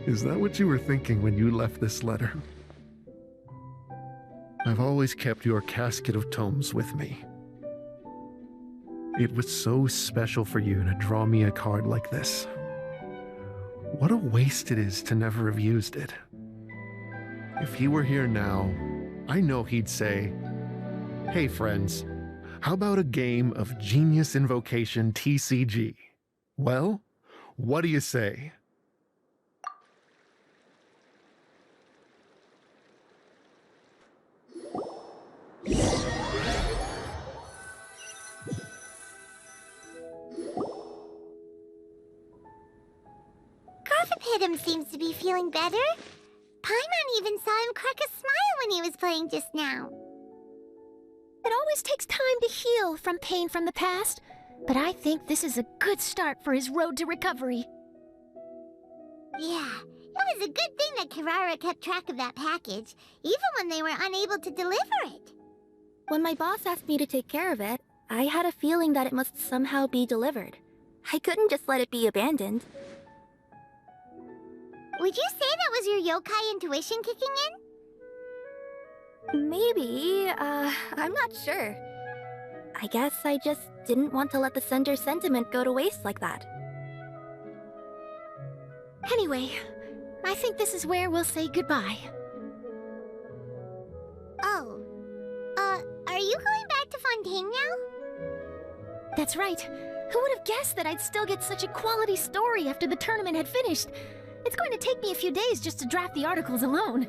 Is that what you were thinking when you left this letter? I've always kept your casket of tomes with me. It was so special for you to draw me a card like this. What a waste it is to never have used it. If he were here now, I know he'd say, "Hey friends, how about a game of Genius Invocation TCG? Well, what do you say?" Garvapitum seems to be feeling better. Paimon even saw him crack a smile when he was playing just now. It always takes time to heal from pain from the past, but I think this is a good start for his road to recovery. Yeah, it was a good thing that Kirara kept track of that package, even when they were unable to deliver it. When my boss asked me to take care of it, I had a feeling that it must somehow be delivered. I couldn't just let it be abandoned. Would you say that was your yokai intuition kicking in? Maybe, I'm not sure. I guess I just didn't want to let the sender's sentiment go to waste like that. Anyway, I think this is where we'll say goodbye. Oh. Are you going back to Fontaine now? That's right. Who would have guessed that I'd still get such a quality story after the tournament had finished? It's going to take me a few days just to draft the articles alone.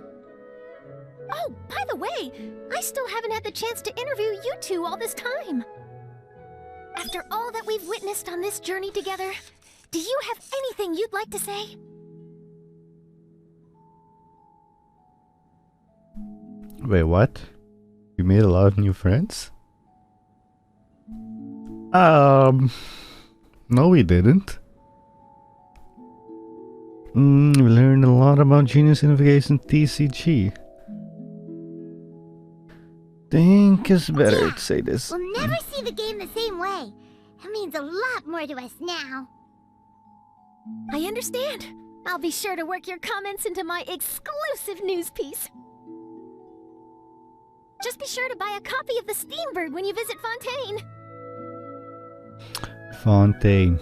Oh, by the way, I still haven't had the chance to interview you two all this time. After all that we've witnessed on this journey together, do you have anything you'd like to say? Wait, what? You made a lot of new friends? No we didn't. We learned a lot about Genius Invocation TCG. Think it's better to say this. We'll never see the game the same way. It means a lot more to us now. I understand. I'll be sure to work your comments into my exclusive news piece. Just be sure to buy a copy of the Steambird when you visit Fontaine. Fontaine.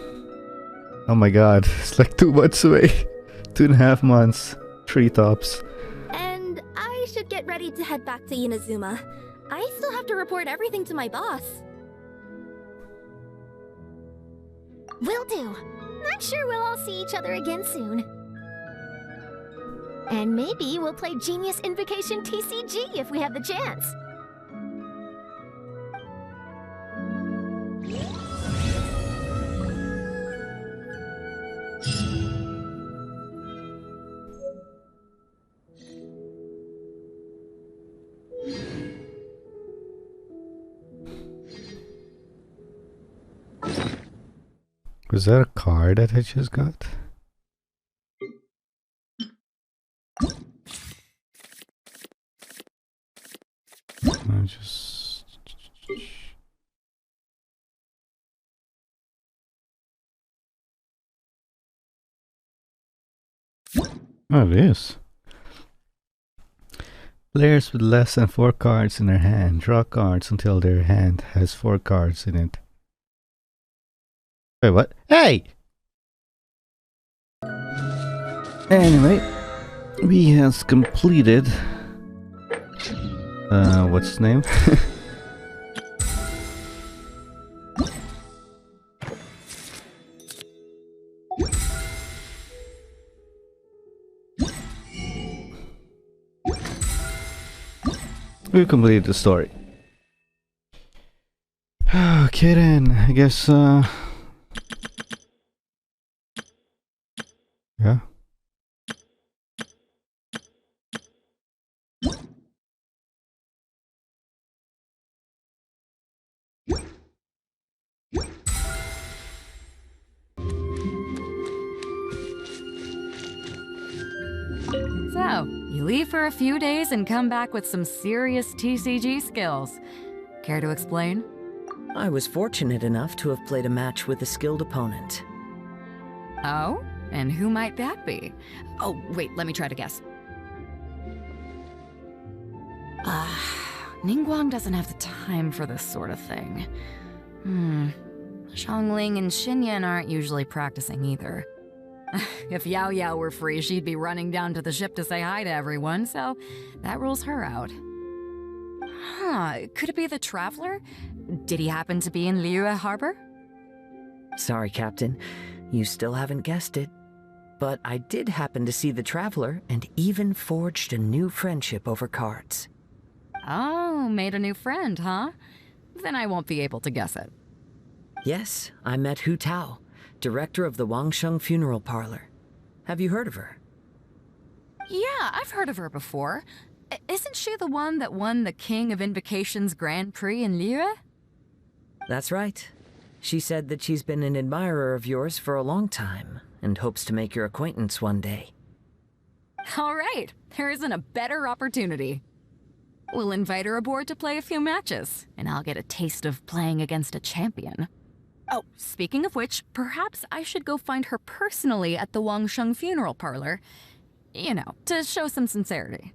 Oh my god, it's like 2 months away. 2.5 months. Treetops. And I should get ready to head back to Inazuma. I still have to report everything to my boss. Will do. I'm sure we'll all see each other again soon. And maybe we'll play Genius Invocation TCG if we have the chance. Was that a card that I just got? I just... Oh, it is. Players with less than 4 cards in their hand draw cards until their hand has 4 cards in it. Wait, what? Hey! Anyway, we has completed... what's his name? We completed the story. Okay then, I guess, yeah. So, you leave for a few days and come back with some serious TCG skills. Care to explain? I was fortunate enough to have played a match with a skilled opponent. Oh? And who might that be? Oh, wait, let me try to guess. Ningguang doesn't have the time for this sort of thing. Xiangling and Xinyan aren't usually practicing either. If Yao Yao were free, she'd be running down to the ship to say hi to everyone, so that rules her out. Huh, could it be the Traveler? Did he happen to be in Liyue Harbor? Sorry, Captain. You still haven't guessed it. But I did happen to see the Traveler and even forged a new friendship over cards. Oh, made a new friend, huh? Then I won't be able to guess it. Yes, I met Hu Tao, director of the Wangsheng Funeral Parlor. Have you heard of her? Yeah, I've heard of her before. Isn't she the one that won the King of Invocations Grand Prix in Liyue? That's right. She said that she's been an admirer of yours for a long time and hopes to make your acquaintance one day. All right, there isn't a better opportunity. We'll invite her aboard to play a few matches, and I'll get a taste of playing against a champion. Oh, speaking of which, perhaps I should go find her personally at the Wangsheng Funeral Parlor. You know, to show some sincerity.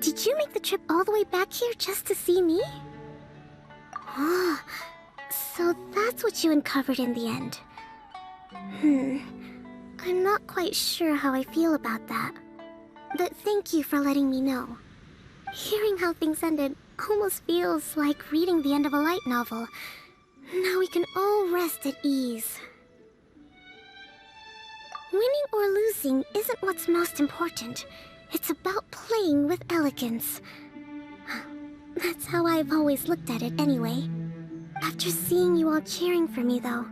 Did you make the trip all the way back here just to see me? Oh, So that's what you uncovered in the end. I'm not quite sure how I feel about that. But thank you for letting me know. Hearing how things ended almost feels like reading the end of a light novel. Now we can all rest at ease. Winning or losing isn't what's most important. It's about playing with elegance. That's how I've always looked at it anyway. After seeing you all cheering for me, though,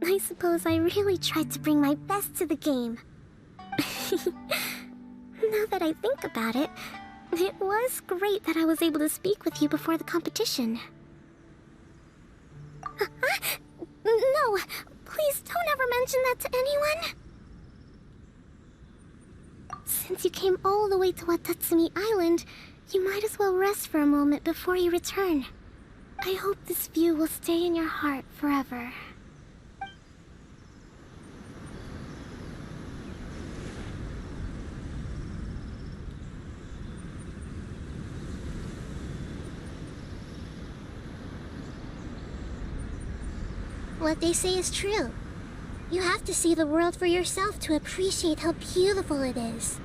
I suppose I really tried to bring my best to the game. Now that I think about it, it was great that I was able to speak with you before the competition. No, please don't ever mention that to anyone. Since you came all the way to Watatsumi Island, you might as well rest for a moment before you return. I hope this view will stay in your heart forever. What they say is true. You have to see the world for yourself to appreciate how beautiful it is.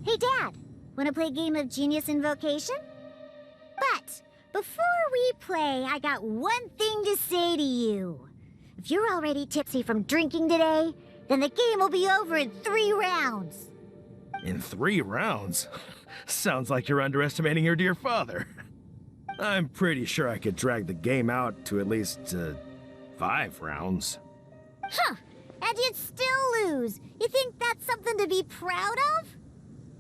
Hey, Dad! Wanna play a game of Genius Invocation? But before we play, I got one thing to say to you. If you're already tipsy from drinking today, then the game will be over in 3 rounds. In 3 rounds? Sounds like you're underestimating your dear father. I'm pretty sure I could drag the game out to at least 5 rounds. Huh! And you'd still lose. You think that's something to be proud of?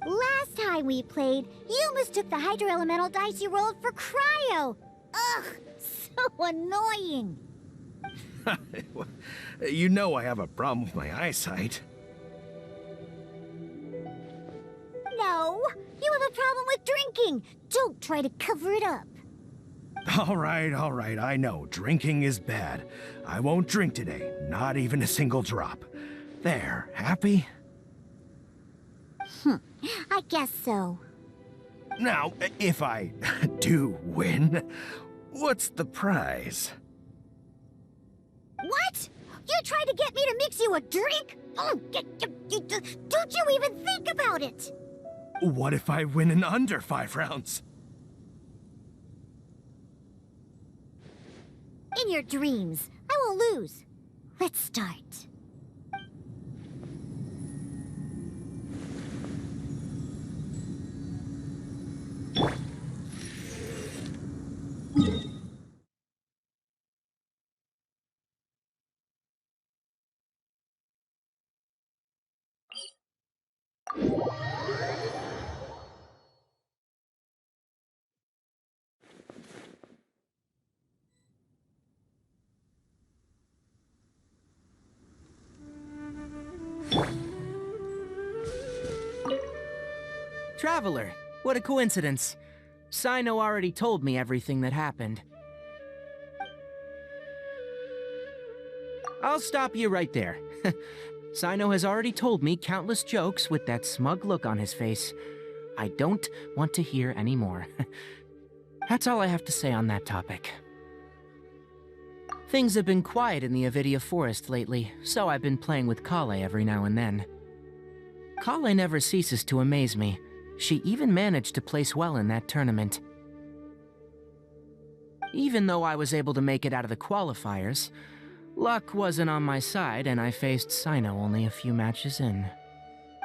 Last time we played, you mistook the Hydro Elemental dice you rolled for Cryo. Ugh, so annoying. You know I have a problem with my eyesight. No, you have a problem with drinking. Don't try to cover it up. All right, I know. Drinking is bad. I won't drink today, not even a single drop. There, happy? I guess so. Now, if I do win, what's the prize? What? You tried to get me to mix you a drink? Don't you even think about it! What if I win in under 5 rounds? In your dreams. I won't lose. Let's start. Traveler, what a coincidence. Sino already told me everything that happened. I'll stop you right there. Sino has already told me countless jokes with that smug look on his face. I don't want to hear any more. That's all I have to say on that topic. Things have been quiet in the Avidia Forest lately, so I've been playing with Kale every now and then. Kale never ceases to amaze me. She even managed to place well in that tournament. Even though I was able to make it out of the qualifiers, luck wasn't on my side and I faced Sino only a few matches in.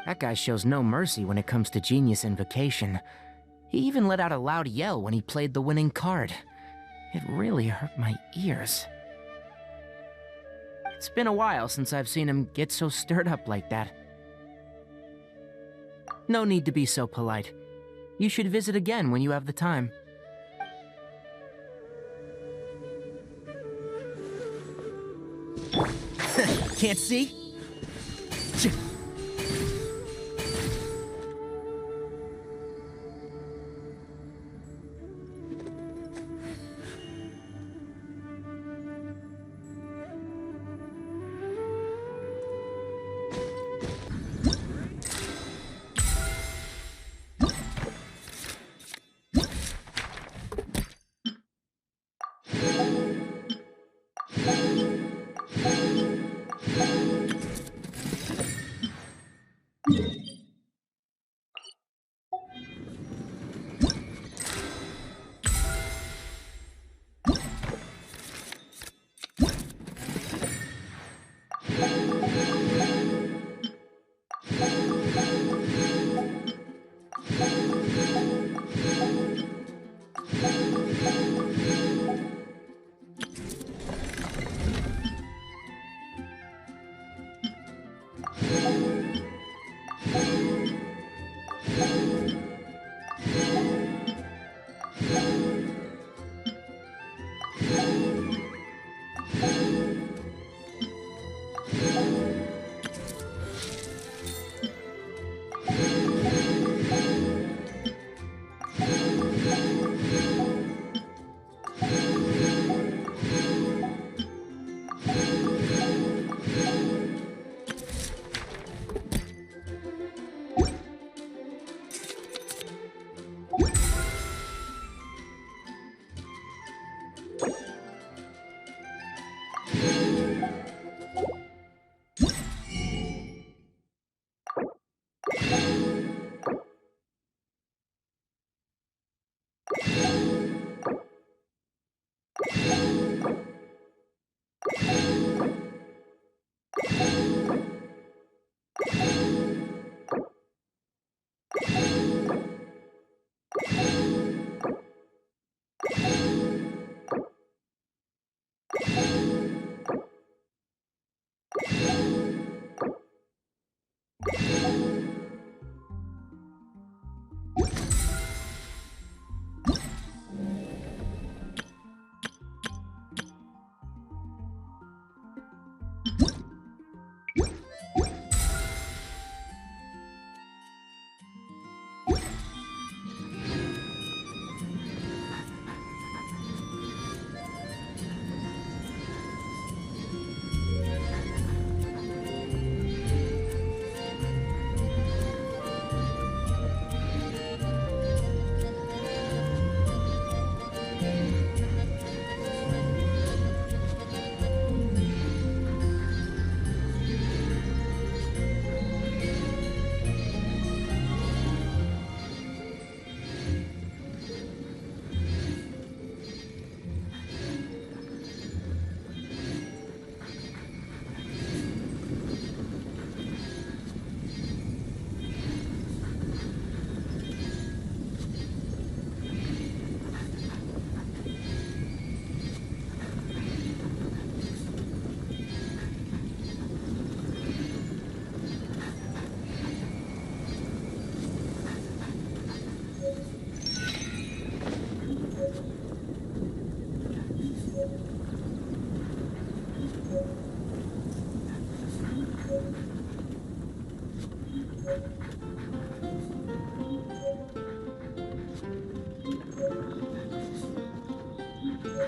That guy shows no mercy when it comes to Genius Invocation. He even let out a loud yell when he played the winning card. It really hurt my ears. It's been a while since I've seen him get so stirred up like that. No need to be so polite. You should visit again when you have the time. can't see?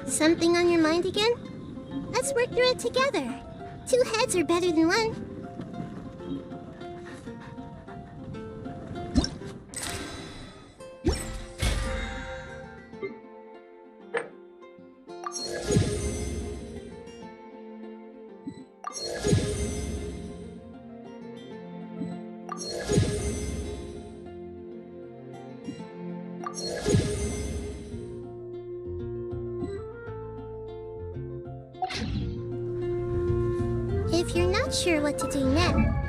Something on your mind again? Let's work through it together. Two heads are better than one. If you're not sure what to do next,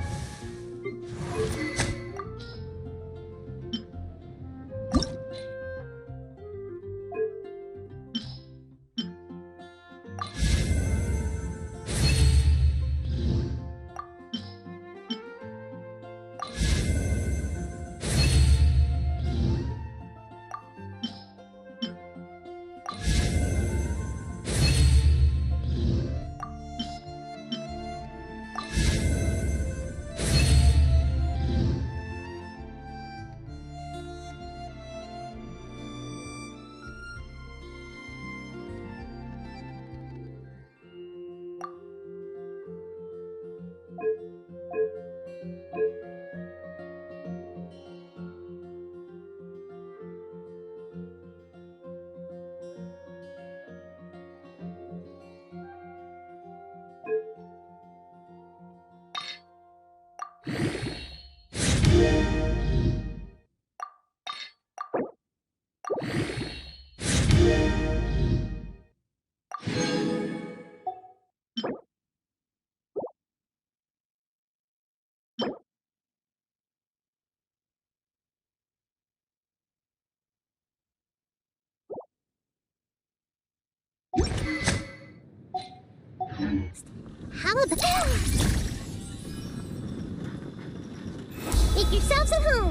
How about... Make yourselves at home!